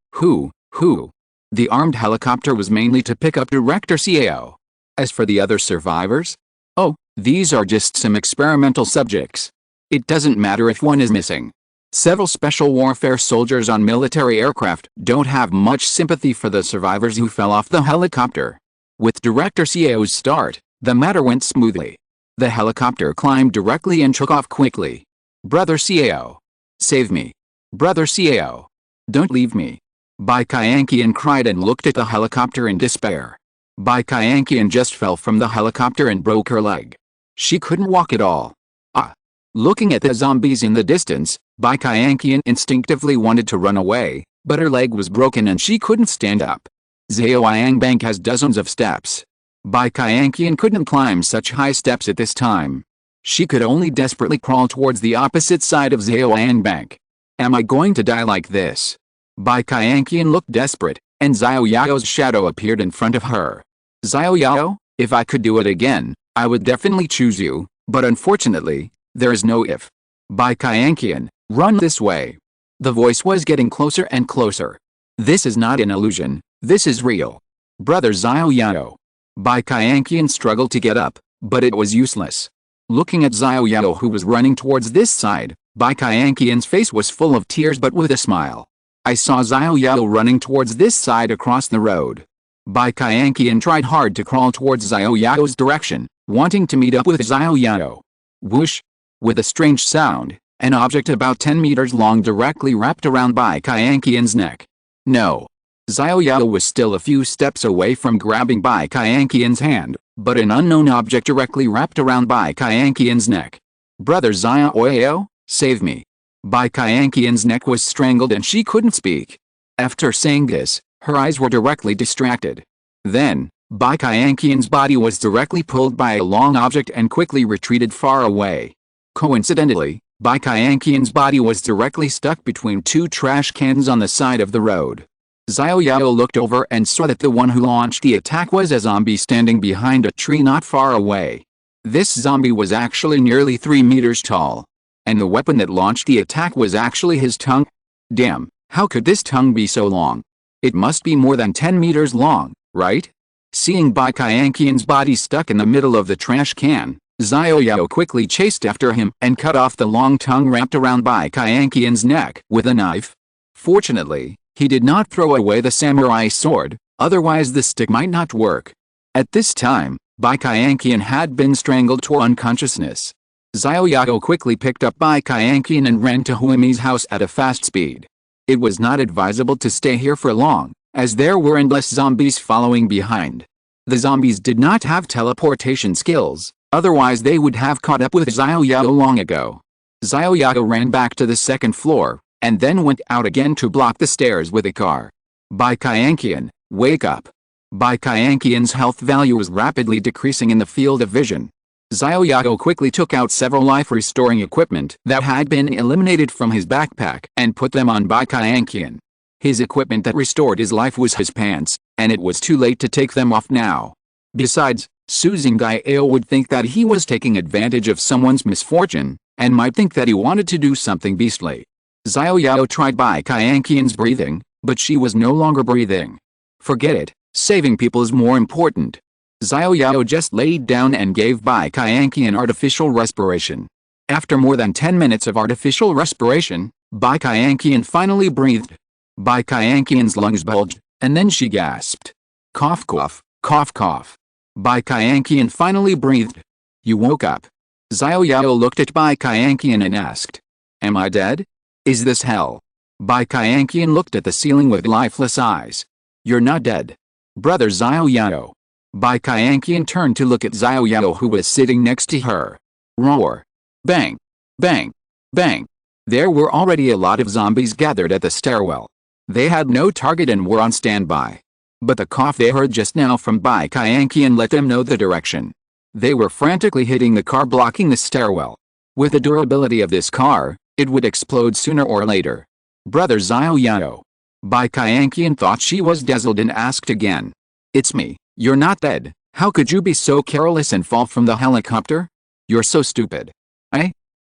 The armed helicopter was mainly to pick up Director Xiao. As for the other survivors? Oh, these are just some experimental subjects. It doesn't matter if one is missing. Several special warfare soldiers on military aircraft don't have much sympathy for the survivors who fell off the helicopter. With Director Xiao's start, the matter went smoothly. The helicopter climbed directly and took off quickly. Brother Xiao. Save me. Brother Xiao. Don't leave me. Bai Qianqian cried and looked at the helicopter in despair. Bai Qianqian just fell from the helicopter and broke her leg. She couldn't walk at all. Ah! Looking at the zombies in the distance, Bai Qianqian instinctively wanted to run away, but her leg was broken and she couldn't stand up. Xiao Yang Bank has dozens of steps. Bai Qianqian couldn't climb such high steps at this time. She could only desperately crawl towards the opposite side of Xiao Yang Bank. Am I going to die like this? Bai Qianqian looked desperate, and Xiao Yao's shadow appeared in front of her. Xiao Yao, if I could do it again, I would definitely choose you, but unfortunately, there is no if. Bai Qianqian, run this way. The voice was getting closer and closer. This is not an illusion, this is real. Brother Xiao Yao. Bai Qianqian struggled to get up, but it was useless. Looking at Xiao Yao who was running towards this side, Bai Qianqian's face was full of tears but with a smile. I saw Xiao Yao running towards this side across the road. Bai Qianqian tried hard to crawl towards Xiao Yao's direction, wanting to meet up with Xiao Yao. Whoosh! With a strange sound, an object about 10 meters long directly wrapped around Bai Qianqian's neck. No. Xiao Yao was still a few steps away from grabbing Bai Qianqian's hand, but an unknown object directly wrapped around Bai Qianqian's neck. Brother Xiao Yao, save me. Bai Qianqian's neck was strangled and she couldn't speak. After saying this, her eyes were directly distracted. Then, Bai Qianqian's body was directly pulled by a long object and quickly retreated far away. Coincidentally, Bai Qianqian's body was directly stuck between two trash cans on the side of the road. Xiao Yao looked over and saw that the one who launched the attack was a zombie standing behind a tree not far away. This zombie was actually nearly 3 meters tall. And the weapon that launched the attack was actually his tongue? Damn, how could this tongue be so long? It must be more than 10 meters long, right? Seeing Bai Qianqian's body stuck in the middle of the trash can, Xiao Yao quickly chased after him and cut off the long tongue wrapped around Bai Qianqian's neck with a knife. Fortunately, he did not throw away the samurai sword, otherwise the stick might not work. At this time, Bai Qianqian had been strangled to unconsciousness. Xiao Yao quickly picked up Bai Qianqian and ran to Huimi's house at a fast speed. It was not advisable to stay here for long, as there were endless zombies following behind. The zombies did not have teleportation skills, otherwise they would have caught up with Xiao Yao long ago. Xiao Yao ran back to the second floor, and then went out again to block the stairs with a car. Bai Qianqian, wake up. Bai Qianqian's health value was rapidly decreasing in the field of vision. Xiao Yao quickly took out several life-restoring equipment that had been eliminated from his backpack and put them on Bai Qianqian. His equipment that restored his life was his pants, and it was too late to take them off now. Besides, Su Xingdao would think that he was taking advantage of someone's misfortune, and might think that he wanted to do something beastly. Xiao Yao tried Bai Qianqian's breathing, but she was no longer breathing. Forget it, saving people is more important. Xiao Yao just laid down and gave Bai Qianqian artificial respiration. After more than 10 minutes of artificial respiration, Bai Qianqian finally breathed. Bai Qianqian's lungs bulged, and then she gasped. Cough cough, cough cough. Bai Qianqian finally breathed. You woke up. Xiao Yao looked at Bai Qianqian and asked. Am I dead? Is this hell? Bai Qianqian looked at the ceiling with lifeless eyes. You're not dead. Brother Xiao Yao. Bai Qianqian turned to look at Xiao Yao, who was sitting next to her. Roar. Bang. Bang. Bang. There were already a lot of zombies gathered at the stairwell. They had no target and were on standby. But the cough they heard just now from Bai Qianqian let them know the direction. They were frantically hitting the car blocking the stairwell. With the durability of this car, it would explode sooner or later. Brother Xiao Yao. Bai Qianqian thought she was dazzled and asked again. It's me, you're not dead. How could you be so careless and fall from the helicopter? You're so stupid.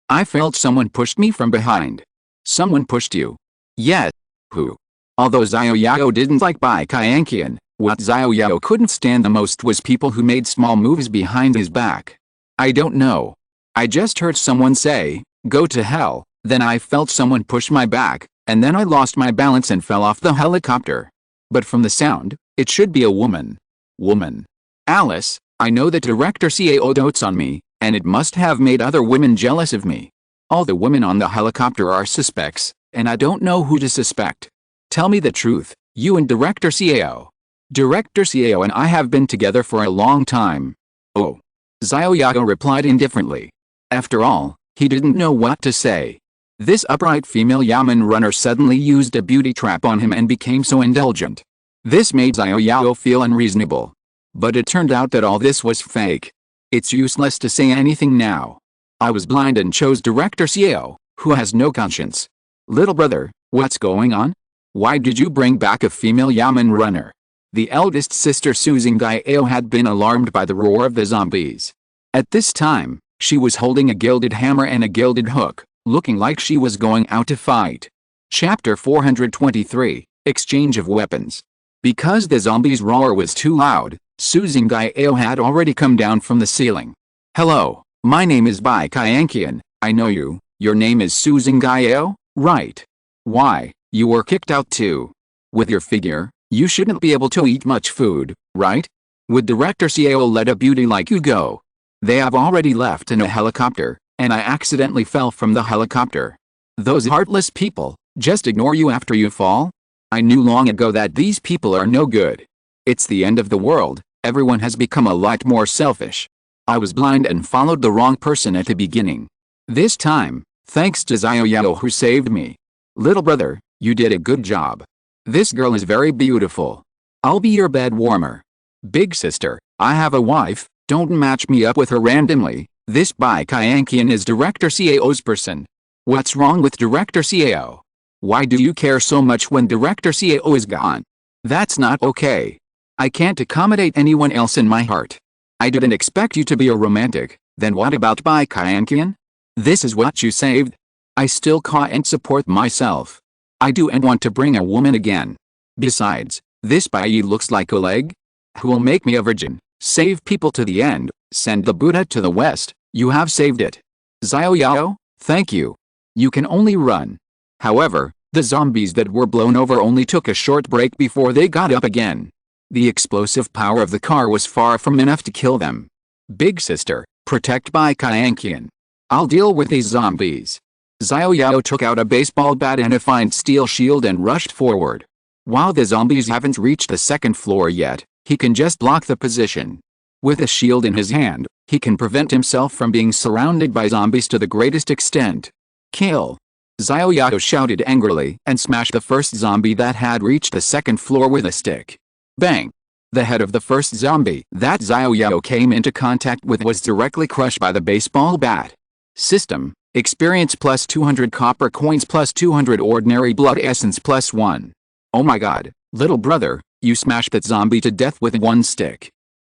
I felt someone pushed me from behind. Someone pushed you. Yes. Who? Although Xiao Yao didn't like Bai Qianqian, what Xiao Yao couldn't stand the most was people who made small moves behind his back. I don't know. I just heard someone say, go to hell, then I felt someone push my back, and then I lost my balance and fell off the helicopter. But from the sound, it should be a woman. Woman. Alice, I know that Director Xiao dotes on me, and it must have made other women jealous of me. All the women on the helicopter are suspects, and I don't know who to suspect. Tell me the truth, you and Director Xiao. Director Xiao and I have been together for a long time. Oh. Xiao Yao replied indifferently. After all, he didn't know what to say. This upright female Yamen runner suddenly used a beauty trap on him and became so indulgent. This made Xiao Yao feel unreasonable. But it turned out that all this was fake. It's useless to say anything now. I was blind and chose Director Xiao, who has no conscience. Little brother, what's going on? Why did you bring back a female Yamen runner? The eldest sister Xiao Yao had been alarmed by the roar of the zombies. At this time, she was holding a gilded hammer and a gilded hook, looking like she was going out to fight. Chapter 423, Exchange of Weapons. Because the zombies' roar was too loud, Xiao Yao had already come down from the ceiling. Hello, my name is Bai Qianqian, I know you, your name is Xiao Yao, right? Why, you were kicked out too. With your figure, you shouldn't be able to eat much food, right? Would Director Xiao let a beauty like you go? They have already left in a helicopter, and I accidentally fell from the helicopter. Those heartless people, just ignore you after you fall? I knew long ago that these people are no good. It's the end of the world, everyone has become a lot more selfish. I was blind and followed the wrong person at the beginning. This time, thanks to Xiao Yao who saved me. Little brother, you did a good job. This girl is very beautiful. I'll be your bed warmer. Big sister, I have a wife, don't match me up with her randomly. This Bai Qianqian is Director Xiao's person. What's wrong with Director Xiao? Why do you care so much when Director Xiao is gone? That's not okay. I can't accommodate anyone else in my heart. I didn't expect you to be a romantic, then what about Bai Qianqian? This is what you saved? I still can't support myself. I do and want to bring a woman again. Besides, this Bai looks like a leg. Who'll make me a virgin, save people to the end, send the Buddha to the west, you have saved it. Xiao Yao, thank you. You can only run. However, the zombies that were blown over only took a short break before they got up again. The explosive power of the car was far from enough to kill them. Big sister, protect Bai Qianqian. I'll deal with these zombies. Xiao Yao took out a baseball bat and a fine steel shield and rushed forward. While the zombies haven't reached the second floor yet, he can just block the position. With a shield in his hand, he can prevent himself from being surrounded by zombies to the greatest extent. Kill! Xiao Yao shouted angrily and smashed the first zombie that had reached the second floor with a stick. Bang! The head of the first zombie that Xiao Yao came into contact with was directly crushed by the baseball bat. System, experience plus 200 copper coins plus 200 ordinary blood essence plus 1. Oh my god, little brother, you smashed that zombie to death with one stick.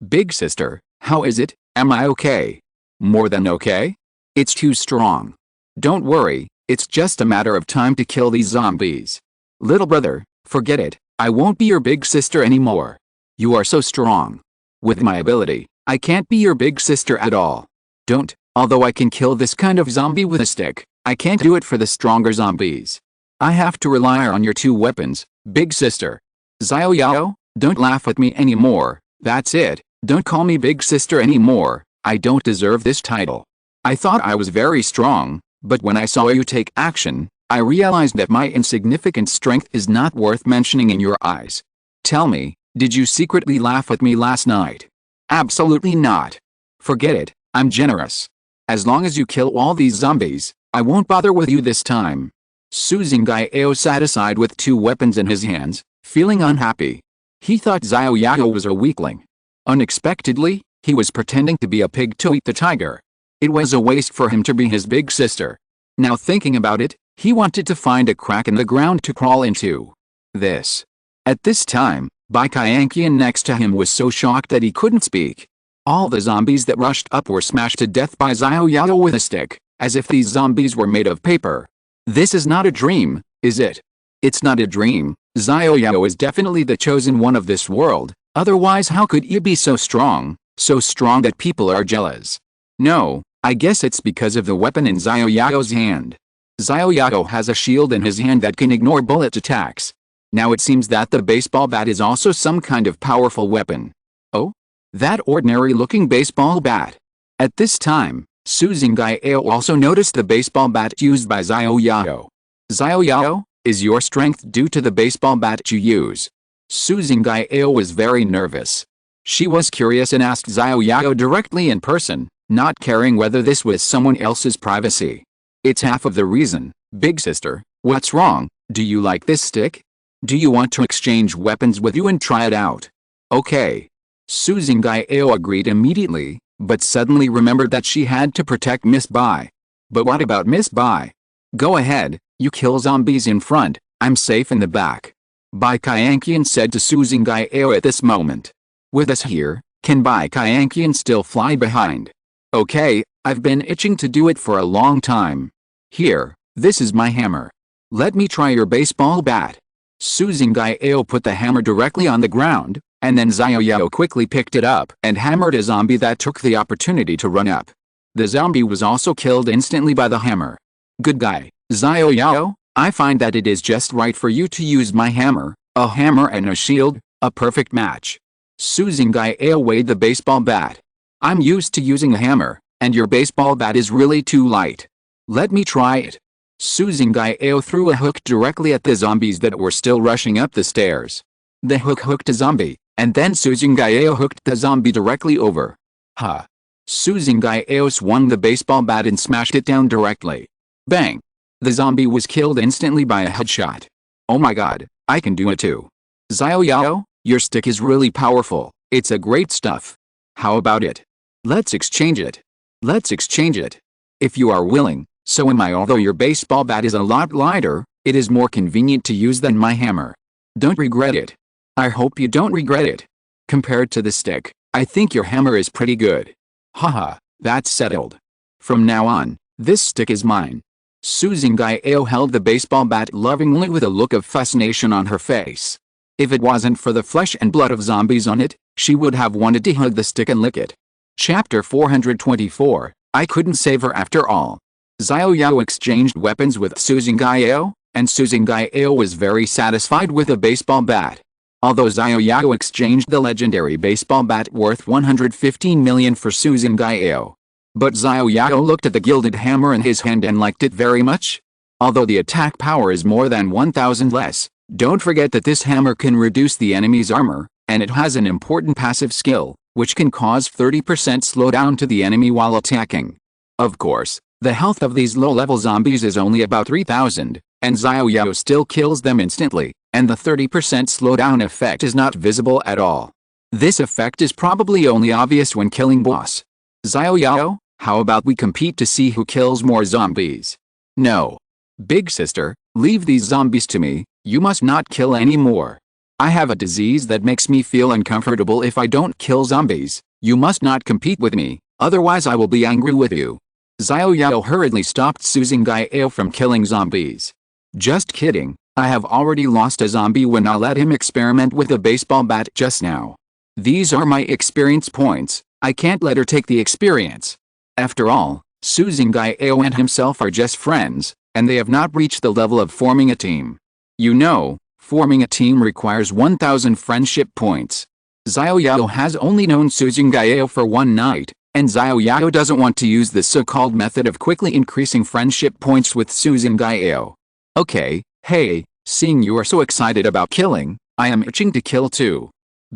Big sister, how is it, am I okay? More than okay? It's too strong. Don't worry, it's just a matter of time to kill these zombies. Little brother, forget it, I won't be your big sister anymore. You are so strong. With my ability, I can't be your big sister at all. Don't, although I can kill this kind of zombie with a stick, I can't do it for the stronger zombies. I have to rely on your two weapons, big sister. Xiao Yao, don't laugh at me anymore, that's it, don't call me big sister anymore, I don't deserve this title. I thought I was very strong, but when I saw you take action, I realized that my insignificant strength is not worth mentioning in your eyes. Tell me, Did you secretly laugh at me last night? Absolutely not. Forget it, I'm generous. As long as you kill all these zombies, I won't bother with you this time. Xiao sat aside with 2 weapons in his hands, feeling unhappy. He thought Xiao Yao was a weakling. Unexpectedly, he was pretending to be a pig to eat the tiger. It was a waste for him to be his big sister. Now thinking about it, he wanted to find a crack in the ground to crawl into. At this time, Bai Qianqian next to him was so shocked that he couldn't speak. All the zombies that rushed up were smashed to death by Xiao Yao with a stick, as if these zombies were made of paper. This is not a dream, is it? It's not a dream. Xiao Yao is definitely the chosen one of this world, otherwise how could he be so strong that people are jealous? No, I guess it's because of the weapon in Xiao Yao's hand. Xiao Yao has a shield in his hand that can ignore bullet attacks. Now it seems that the baseball bat is also some kind of powerful weapon. Oh? That ordinary-looking baseball bat. At this time, Xiao also noticed the baseball bat used by Xiao Yao. Xiao Yao, is your strength due to the baseball bat you use? Xiao was very nervous. She was curious and asked Xiao Yao directly in person, not caring whether this was someone else's privacy. It's half of the reason. Big sister, what's wrong? Do you like this stick? Do you want to exchange weapons with you and try it out? Okay. Xiao agreed immediately, but suddenly remembered that she had to protect Miss Bai. But what about Miss Bai? Go ahead, you kill zombies in front, I'm safe in the back. Bai Qianqian said to Xiao at this moment. With us here, can Bai Qianqian still fly behind? Okay, I've been itching to do it for a long time. Here, this is my hammer. Let me try your baseball bat. Xiao put the hammer directly on the ground, and then Xiao Yao quickly picked it up and hammered a zombie that took the opportunity to run up. The zombie was also killed instantly by the hammer. Good guy, Xiao Yao, I find that it is just right for you to use my hammer, a hammer and a shield, a perfect match. Xiao weighed the baseball bat. I'm used to using a hammer, and your baseball bat is really too light. Let me try it. Xiao threw a hook directly at the zombies that were still rushing up the stairs. The hook hooked a zombie, and then Xiao hooked the zombie directly over. Ha! Xiao swung the baseball bat and smashed it down directly. Bang! The zombie was killed instantly by a headshot. Oh my god, I can do it too. Xiao Yao, your stick is really powerful, it's a great stuff. How about it? Let's exchange it. Let's exchange it. If you are willing, so am I. Although your baseball bat is a lot lighter, it is more convenient to use than my hammer. Don't regret it. I hope you don't regret it. Compared to the stick, I think your hammer is pretty good. Haha, that's settled. From now on, this stick is mine. Xiao held the baseball bat lovingly with a look of fascination on her face. If it wasn't for the flesh and blood of zombies on it, she would have wanted to hug the stick and lick it. Chapter 424, I couldn't save her after all. Xiao Yao exchanged weapons with Xiao, and Xiao was very satisfied with the baseball bat. Although Xiao Yao exchanged the legendary baseball bat worth 115 million for Xiao. But Xiao Yao looked at the gilded hammer in his hand and liked it very much. Although the attack power is more than 1000 less, don't forget that this hammer can reduce the enemy's armor, and it has an important passive skill, which can cause 30% slowdown to the enemy while attacking. Of course, the health of these low-level zombies is only about 3000, and Xiao Yao still kills them instantly, and the 30% slowdown effect is not visible at all. This effect is probably only obvious when killing boss. Xiao Yao, how about we compete to see who kills more zombies? No. Big sister, leave these zombies to me, you must not kill any more. I have a disease that makes me feel uncomfortable if I don't kill zombies, you must not compete with me, otherwise I will be angry with you. Xiao Yao hurriedly stopped Xiao from killing zombies. Just kidding, I have already lost a zombie when I let him experiment with a baseball bat just now. These are my experience points, I can't let her take the experience. After all, Xiao and himself are just friends, and they have not reached the level of forming a team. You know, forming a team requires 1000 friendship points. Xiao Yao has only known Xiao for one night, and Xiao Yao doesn't want to use the so-called method of quickly increasing friendship points with Xiao. Okay, hey, seeing you are so excited about killing, I am itching to kill too.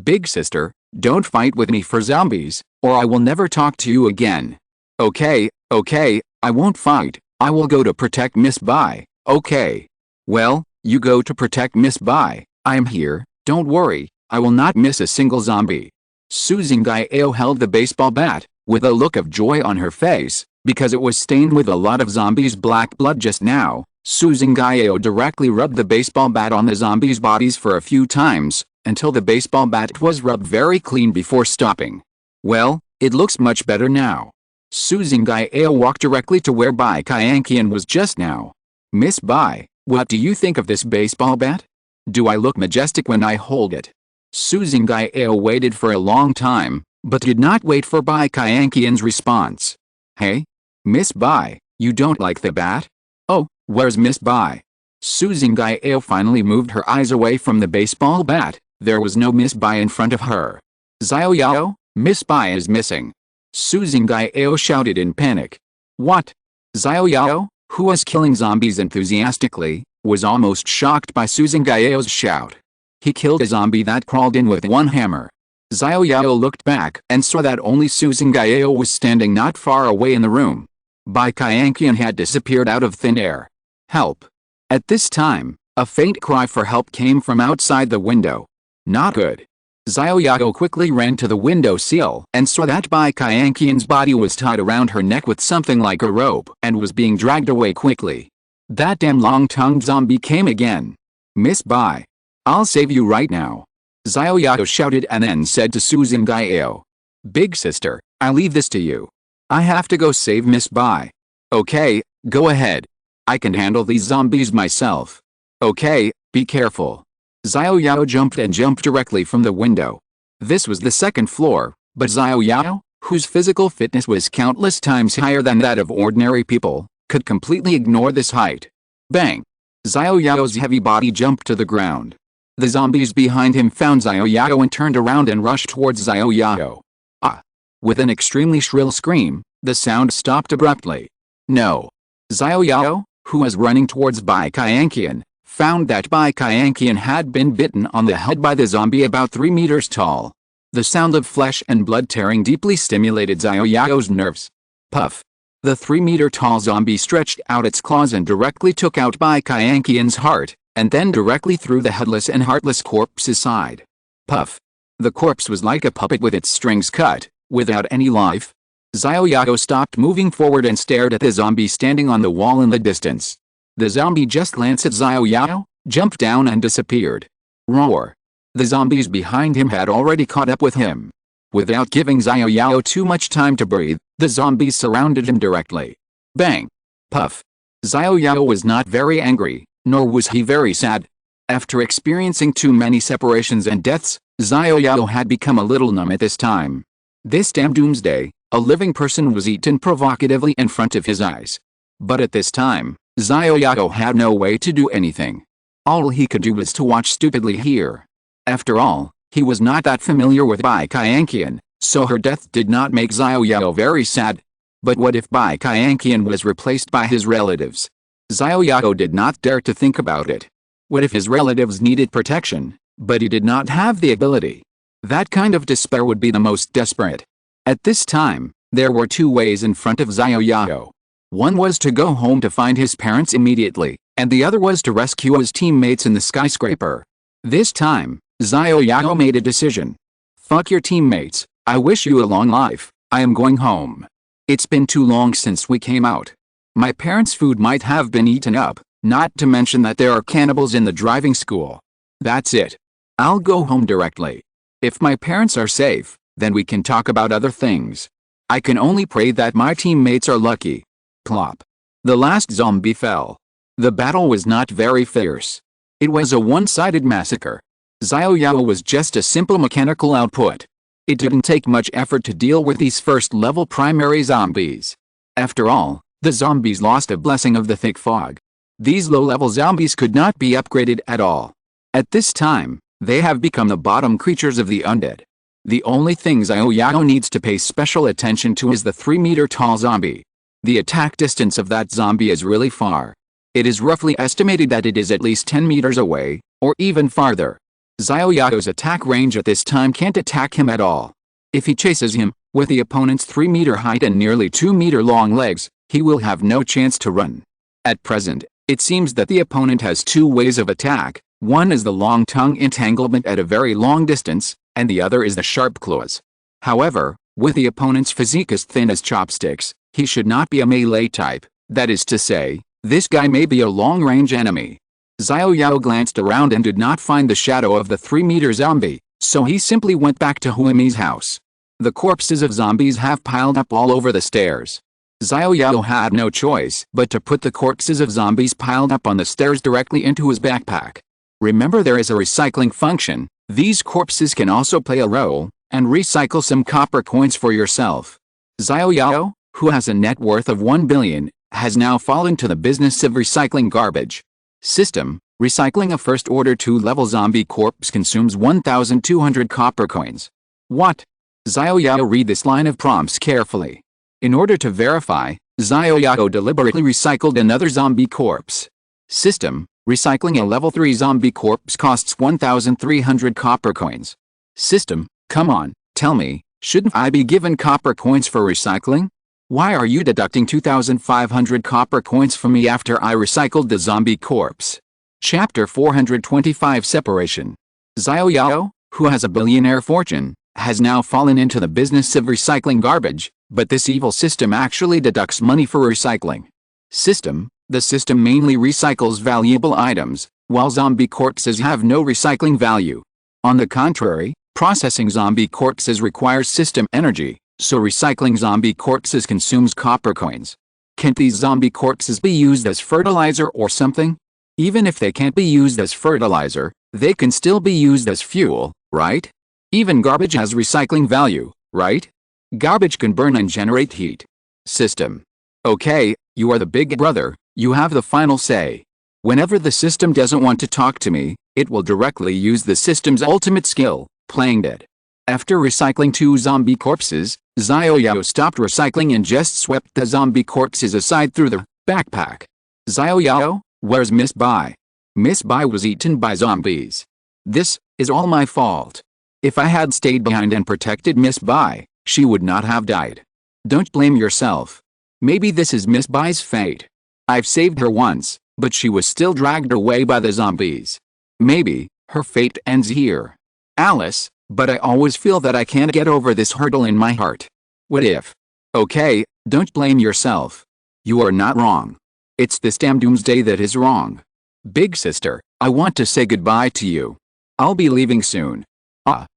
Big sister, don't fight with me for zombies, or I will never talk to you again. Okay, I won't fight. I will go to protect Miss Bai, okay? Well, you go to protect Miss Bai. I am here, don't worry, I will not miss a single zombie. Xiao Yao held the baseball bat, with a look of joy on her face, because it was stained with a lot of zombies' black blood just now. Xiao Yao directly rubbed the baseball bat on the zombies' bodies for a few times, until the baseball bat was rubbed very clean before stopping. Well, it looks much better now. Xiao Yao walked directly to where Bai Qianqian was just now. Miss Bai, what do you think of this baseball bat? Do I look majestic when I hold it? Xiao Yao waited for a long time, but did not wait for Bai Qianqian's response. Hey? Miss Bai, you don't like the bat? Oh, where's Miss Bai? Xiao Yao finally moved her eyes away from the baseball bat. There was no Miss Bai in front of her. Xiao Yao, Miss Bai is missing. Xiao Yao shouted in panic. What? Xiao Yao, who was killing zombies enthusiastically, was almost shocked by Xiao Yao's shout. He killed a zombie that crawled in with one hammer. Xiao Yao looked back and saw that only Xiao Yao was standing not far away in the room. Bai Qianqian had disappeared out of thin air. Help! At this time, a faint cry for help came from outside the window. Not good. Xiao Yao quickly ran to the window sill and saw that Bai Qianqian's body was tied around her neck with something like a rope and was being dragged away quickly. That damn long-tongued zombie came again. Miss Bai, I'll save you right now. Xiao Yao shouted and then said to Xiao Yao. Big sister, I leave this to you. I have to go save Miss Bai. Okay, go ahead. I can handle these zombies myself. Okay, be careful. Xiao Yao jumped directly from the window. This was the second floor, but Xiao Yao, whose physical fitness was countless times higher than that of ordinary people, could completely ignore this height. Bang! Xiao Yao's heavy body jumped to the ground. The zombies behind him found Xiao Yao and turned around and rushed towards Xiao Yao. Ah! With an extremely shrill scream, the sound stopped abruptly. No! Xiao Yao, who was running towards Bai Qianqian, found that Bai Qianqian had been bitten on the head by the zombie about 3 meters tall. The sound of flesh and blood tearing deeply stimulated Xiao Yao's nerves. Puff! The 3-meter-tall zombie stretched out its claws and directly took out Bai Qianqian's heart, and then directly threw the headless and heartless corpse aside. Puff! The corpse was like a puppet with its strings cut, without any life. Xiao Yao stopped moving forward and stared at the zombie standing on the wall in the distance. The zombie just glanced at Xiao Yao, jumped down and disappeared. Roar! The zombies behind him had already caught up with him. Without giving Xiao Yao too much time to breathe, the zombies surrounded him directly. Bang! Puff! Xiao Yao was not very angry, nor was he very sad. After experiencing too many separations and deaths, Xiao Yao had become a little numb at this time. This damn doomsday, a living person was eaten provocatively in front of his eyes. But at this time, Xiao Yao had no way to do anything. All he could do was to watch stupidly here. After all, he was not that familiar with Bai Qianqian, so her death did not make Xiao Yao very sad. But what if Bai Qianqian was replaced by his relatives? Xiao Yao did not dare to think about it. What if his relatives needed protection, but he did not have the ability? That kind of despair would be the most desperate. At this time, there were two ways in front of Xiao Yao. One was to go home to find his parents immediately, and the other was to rescue his teammates in the skyscraper. This time, Xiao Yao made a decision. Fuck your teammates, I wish you a long life, I am going home. It's been too long since we came out. My parents' food might have been eaten up, not to mention that there are cannibals in the driving school. That's it. I'll go home directly. If my parents are safe, then we can talk about other things. I can only pray that my teammates are lucky. Plop. The last zombie fell. The battle was not very fierce. It was a one-sided massacre. Xiao Yao was just a simple mechanical output. It didn't take much effort to deal with these first-level primary zombies. After all, the zombies lost a blessing of the thick fog. These low-level zombies could not be upgraded at all. At this time, they have become the bottom creatures of the undead. The only thing Xiao Yao needs to pay special attention to is the 3-meter-tall zombie. The attack distance of that zombie is really far. It is roughly estimated that it is at least 10 meters away, or even farther. Xiao Yao's attack range at this time can't attack him at all. If he chases him, with the opponent's 3-meter height and nearly 2-meter long legs, he will have no chance to run. At present, it seems that the opponent has two ways of attack. One is the long tongue entanglement at a very long distance, and the other is the sharp claws. However, with the opponent's physique as thin as chopsticks, he should not be a melee type. That is to say, this guy may be a long-range enemy. Xiao Yao glanced around and did not find the shadow of the 3-meter zombie, so he simply went back to Huimi's house. The corpses of zombies have piled up all over the stairs. Xiao Yao had no choice but to put the corpses of zombies piled up on the stairs directly into his backpack. Remember, there is a recycling function. These corpses can also play a role, and recycle some copper coins for yourself. Xiao Yao, who has a net worth of 1 billion, has now fallen to the business of recycling garbage. System: recycling a first-order 2-level zombie corpse consumes 1,200 copper coins. What? Xiao Yao read this line of prompts carefully. In order to verify, Xiao Yao deliberately recycled another zombie corpse. System: recycling a level 3 zombie corpse costs 1,300 copper coins. System: come on, tell me, shouldn't I be given copper coins for recycling? Why are you deducting 2,500 copper coins from me after I recycled the zombie corpse? Chapter 425 Separation. Xiao Yao, who has a billionaire fortune, has now fallen into the business of recycling garbage, but this evil system actually deducts money for recycling. System: the system mainly recycles valuable items, while zombie corpses have no recycling value. On the contrary, processing zombie corpses requires system energy, so recycling zombie corpses consumes copper coins. Can't these zombie corpses be used as fertilizer or something? Even if they can't be used as fertilizer, they can still be used as fuel, right? Even garbage has recycling value, right? Garbage can burn and generate heat. System: okay, you are the big brother, you have the final say. Whenever the system doesn't want to talk to me, it will directly use the system's ultimate skill, playing dead. After recycling 2 zombie corpses, Xiao Yao stopped recycling and just swept the zombie corpses aside through the backpack. Xiao Yao, where's Miss Bai? Miss Bai was eaten by zombies. This is all my fault. If I had stayed behind and protected Miss Bai, she would not have died. Don't blame yourself. Maybe this is Miss Bai's fate. I've saved her once, but she was still dragged away by the zombies. Maybe her fate ends here. Alice, but I always feel that I can't get over this hurdle in my heart. What if? Okay, don't blame yourself. You are not wrong. It's this damn doomsday that is wrong. Big sister, I want to say goodbye to you. I'll be leaving soon.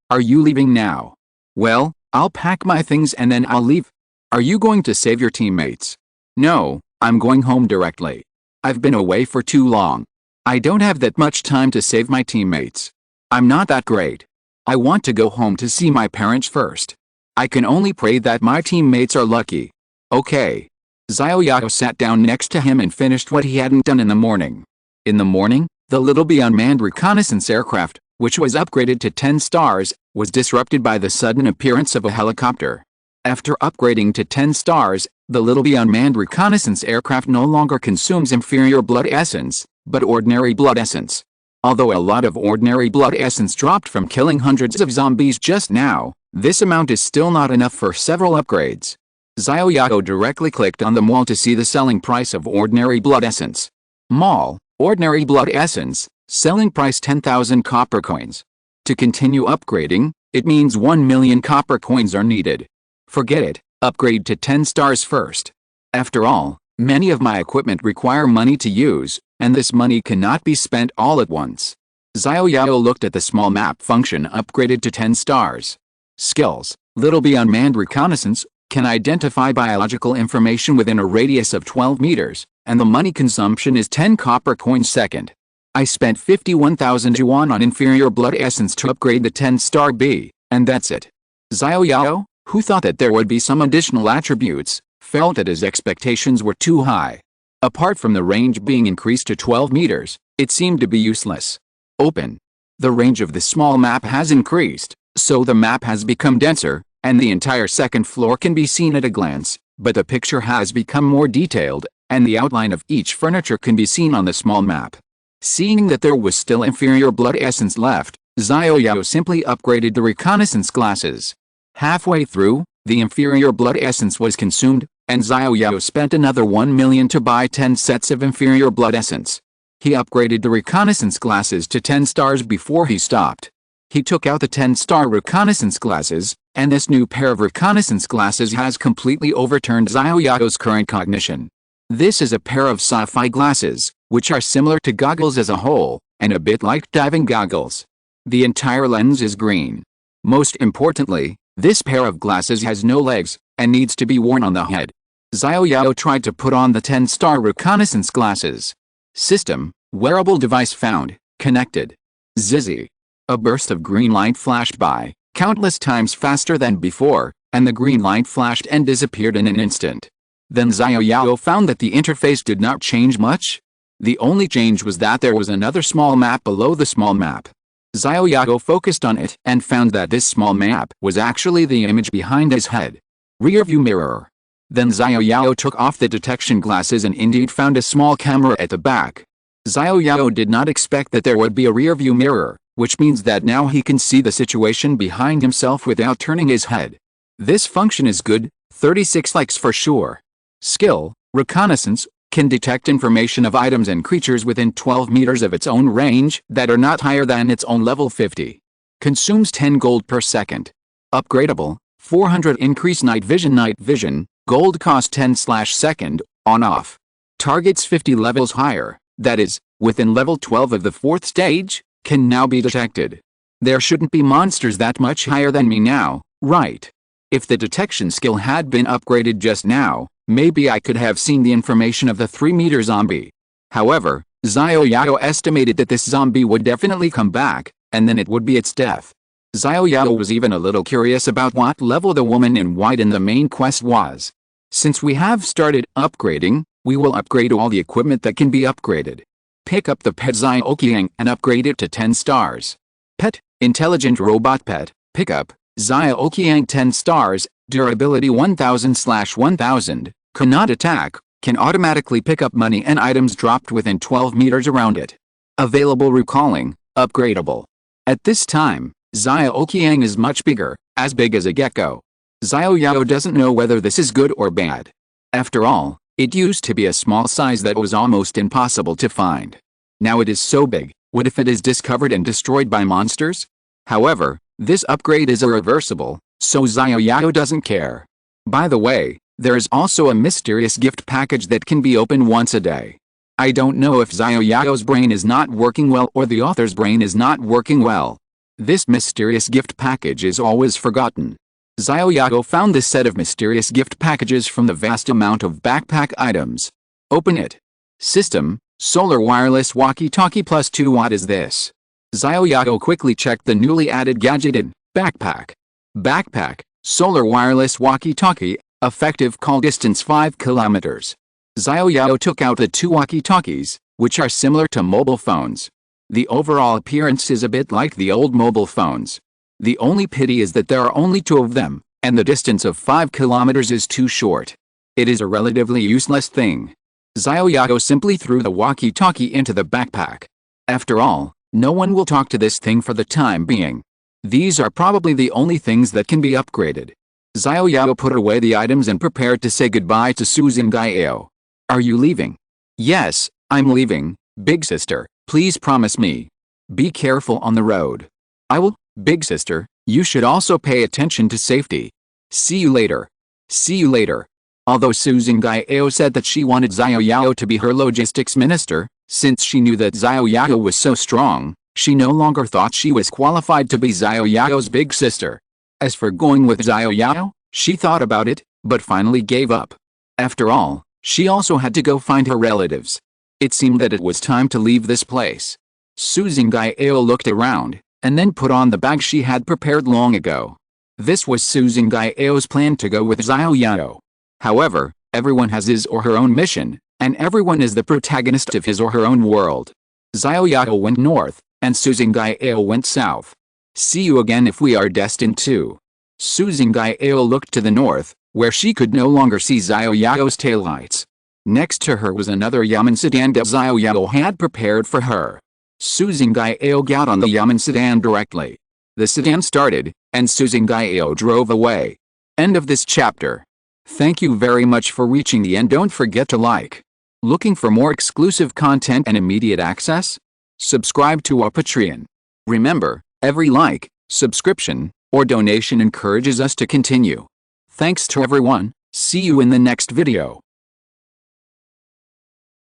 Are you leaving now? Well, I'll pack my things and then I'll leave. Are you going to save your teammates? No, I'm going home directly. I've been away for too long. I don't have that much time to save my teammates. I'm not that great. I want to go home to see my parents first. I can only pray that my teammates are lucky. Okay. Xiao Yao sat down next to him and finished what he hadn't done in the morning. In the morning, the little unmanned reconnaissance aircraft, which was upgraded to 10 stars, was disrupted by the sudden appearance of a helicopter. After upgrading to 10 stars, the little unmanned reconnaissance aircraft no longer consumes inferior blood essence, but ordinary blood essence. Although a lot of ordinary blood essence dropped from killing hundreds of zombies just now, this amount is still not enough for several upgrades. Xiao Yao directly clicked on the mall to see the selling price of ordinary blood essence. Mall, ordinary blood essence, selling price 10,000 copper coins. To continue upgrading, it means 1 million copper coins are needed. Forget it, upgrade to 10 stars first. After all, many of my equipment require money to use, and this money cannot be spent all at once. Xiao Yao looked at the small map function upgraded to 10 stars. Skills: Little unmanned reconnaissance, can identify biological information within a radius of 12 meters, and the money consumption is 10 copper coins second. I spent 51,000 yuan on inferior blood essence to upgrade the 10-star B, and that's it. Xiao Yao, who thought that there would be some additional attributes, felt that his expectations were too high. Apart from the range being increased to 12 meters, it seemed to be useless. Open. The range of the small map has increased, so the map has become denser, and the entire second floor can be seen at a glance, but the picture has become more detailed, and the outline of each furniture can be seen on the small map. Seeing that there was still inferior blood essence left, Xiao Yao simply upgraded the reconnaissance glasses. Halfway through, the inferior blood essence was consumed, and Xiao Yao spent another 1 million to buy 10 sets of inferior blood essence. He upgraded the reconnaissance glasses to 10 stars before he stopped. He took out the 10-star reconnaissance glasses, and this new pair of reconnaissance glasses has completely overturned Xiao Yao's current cognition. This is a pair of sci-fi glasses, which are similar to goggles as a whole, and a bit like diving goggles. The entire lens is green. Most importantly, this pair of glasses has no legs, and needs to be worn on the head. Xiao Yao tried to put on the 10-star reconnaissance glasses. System, wearable device found, connected. Zizzy. A burst of green light flashed by, countless times faster than before, and the green light flashed and disappeared in an instant. Then Xiao Yao found that the interface did not change much. The only change was that there was another small map below the small map. Xiao Yao focused on it and found that this small map was actually the image behind his head. Rearview mirror. Then Xiao Yao took off the detection glasses and indeed found a small camera at the back. Xiao Yao did not expect that there would be a rearview mirror, which means that now he can see the situation behind himself without turning his head. This function is good, 36 likes for sure. Skill, reconnaissance, can detect information of items and creatures within 12 meters of its own range that are not higher than its own level 50. Consumes 10 gold per second. Upgradable, 400 increase night vision, gold cost 10/second, on-off. Targets 50 levels higher, that is, within level 12 of the 4th stage, can now be detected. There shouldn't be monsters that much higher than me now, right? If the detection skill had been upgraded just now, maybe I could have seen the information of the 3-meter zombie. However, Xiao Yao estimated that this zombie would definitely come back, and then it would be its death. Xiao Yao was even a little curious about what level the woman in white in the main quest was. Since we have started upgrading, we will upgrade all the equipment that can be upgraded. Pick up the pet Xiao Yao and upgrade it to 10 stars. Pet, intelligent robot pet, pick up, Xiao Yao 10 stars, durability 1000/1000, cannot attack, can automatically pick up money and items dropped within 12 meters around it. Available recalling, upgradable. At this time, Xiao Yao is much bigger, as big as a gecko. Xiao Yao doesn't know whether this is good or bad. After all, it used to be a small size that was almost impossible to find. Now it is so big, what if it is discovered and destroyed by monsters? However, this upgrade is irreversible, so Xiao Yao doesn't care. By the way, there is also a mysterious gift package that can be opened once a day. I don't know if Xiao Yao's brain is not working well or the author's brain is not working well. This mysterious gift package is always forgotten. Xiao Yao found this set of mysterious gift packages from the vast amount of backpack items. Open it. System, solar wireless walkie-talkie +2. What is this? Xiao Yao quickly checked the newly added gadget in backpack. Backpack, solar wireless walkie-talkie, effective call distance 5 kilometers. Xiao Yao took out the 2 walkie-talkies, which are similar to mobile phones. The overall appearance is a bit like the old mobile phones. The only pity is that there are only 2 of them, and the distance of 5 kilometers is too short. It is a relatively useless thing. Xiao Yao simply threw the walkie-talkie into the backpack. After all, no one will talk to this thing for the time being. These are probably the only things that can be upgraded. Xiao Yao put away the items and prepared to say goodbye to Xiao. Are you leaving? Yes, I'm leaving, big sister, please promise me. Be careful on the road. I will, big sister, you should also pay attention to safety. See you later. See you later. Although Xiao said that she wanted Xiao Yao to be her logistics minister, since she knew that Xiao Yao was so strong, she no longer thought she was qualified to be Xiao Yao's big sister. As for going with Xiao Yao, she thought about it, but finally gave up. After all, she also had to go find her relatives. It seemed that it was time to leave this place. Xiao looked around, and then put on the bag she had prepared long ago. This was Xiao's plan to go with Xiao Yao. However, everyone has his or her own mission, and everyone is the protagonist of his or her own world. Xiao Yao went north, and Xiao went south. See you again if we are destined to. Xiao looked to the north, where she could no longer see Xiao Yao's taillights. Next to her was another Yaman sedan that Xiao Yao had prepared for her. Xiao Yao got on the Yamen sedan directly. The sedan started, and Xiao Yao drove away. End of this chapter. Thank you very much for reaching the end. Don't forget to like. Looking for more exclusive content and immediate access? Subscribe to our Patreon. Remember, every like, subscription, or donation encourages us to continue. Thanks to everyone. See you in the next video.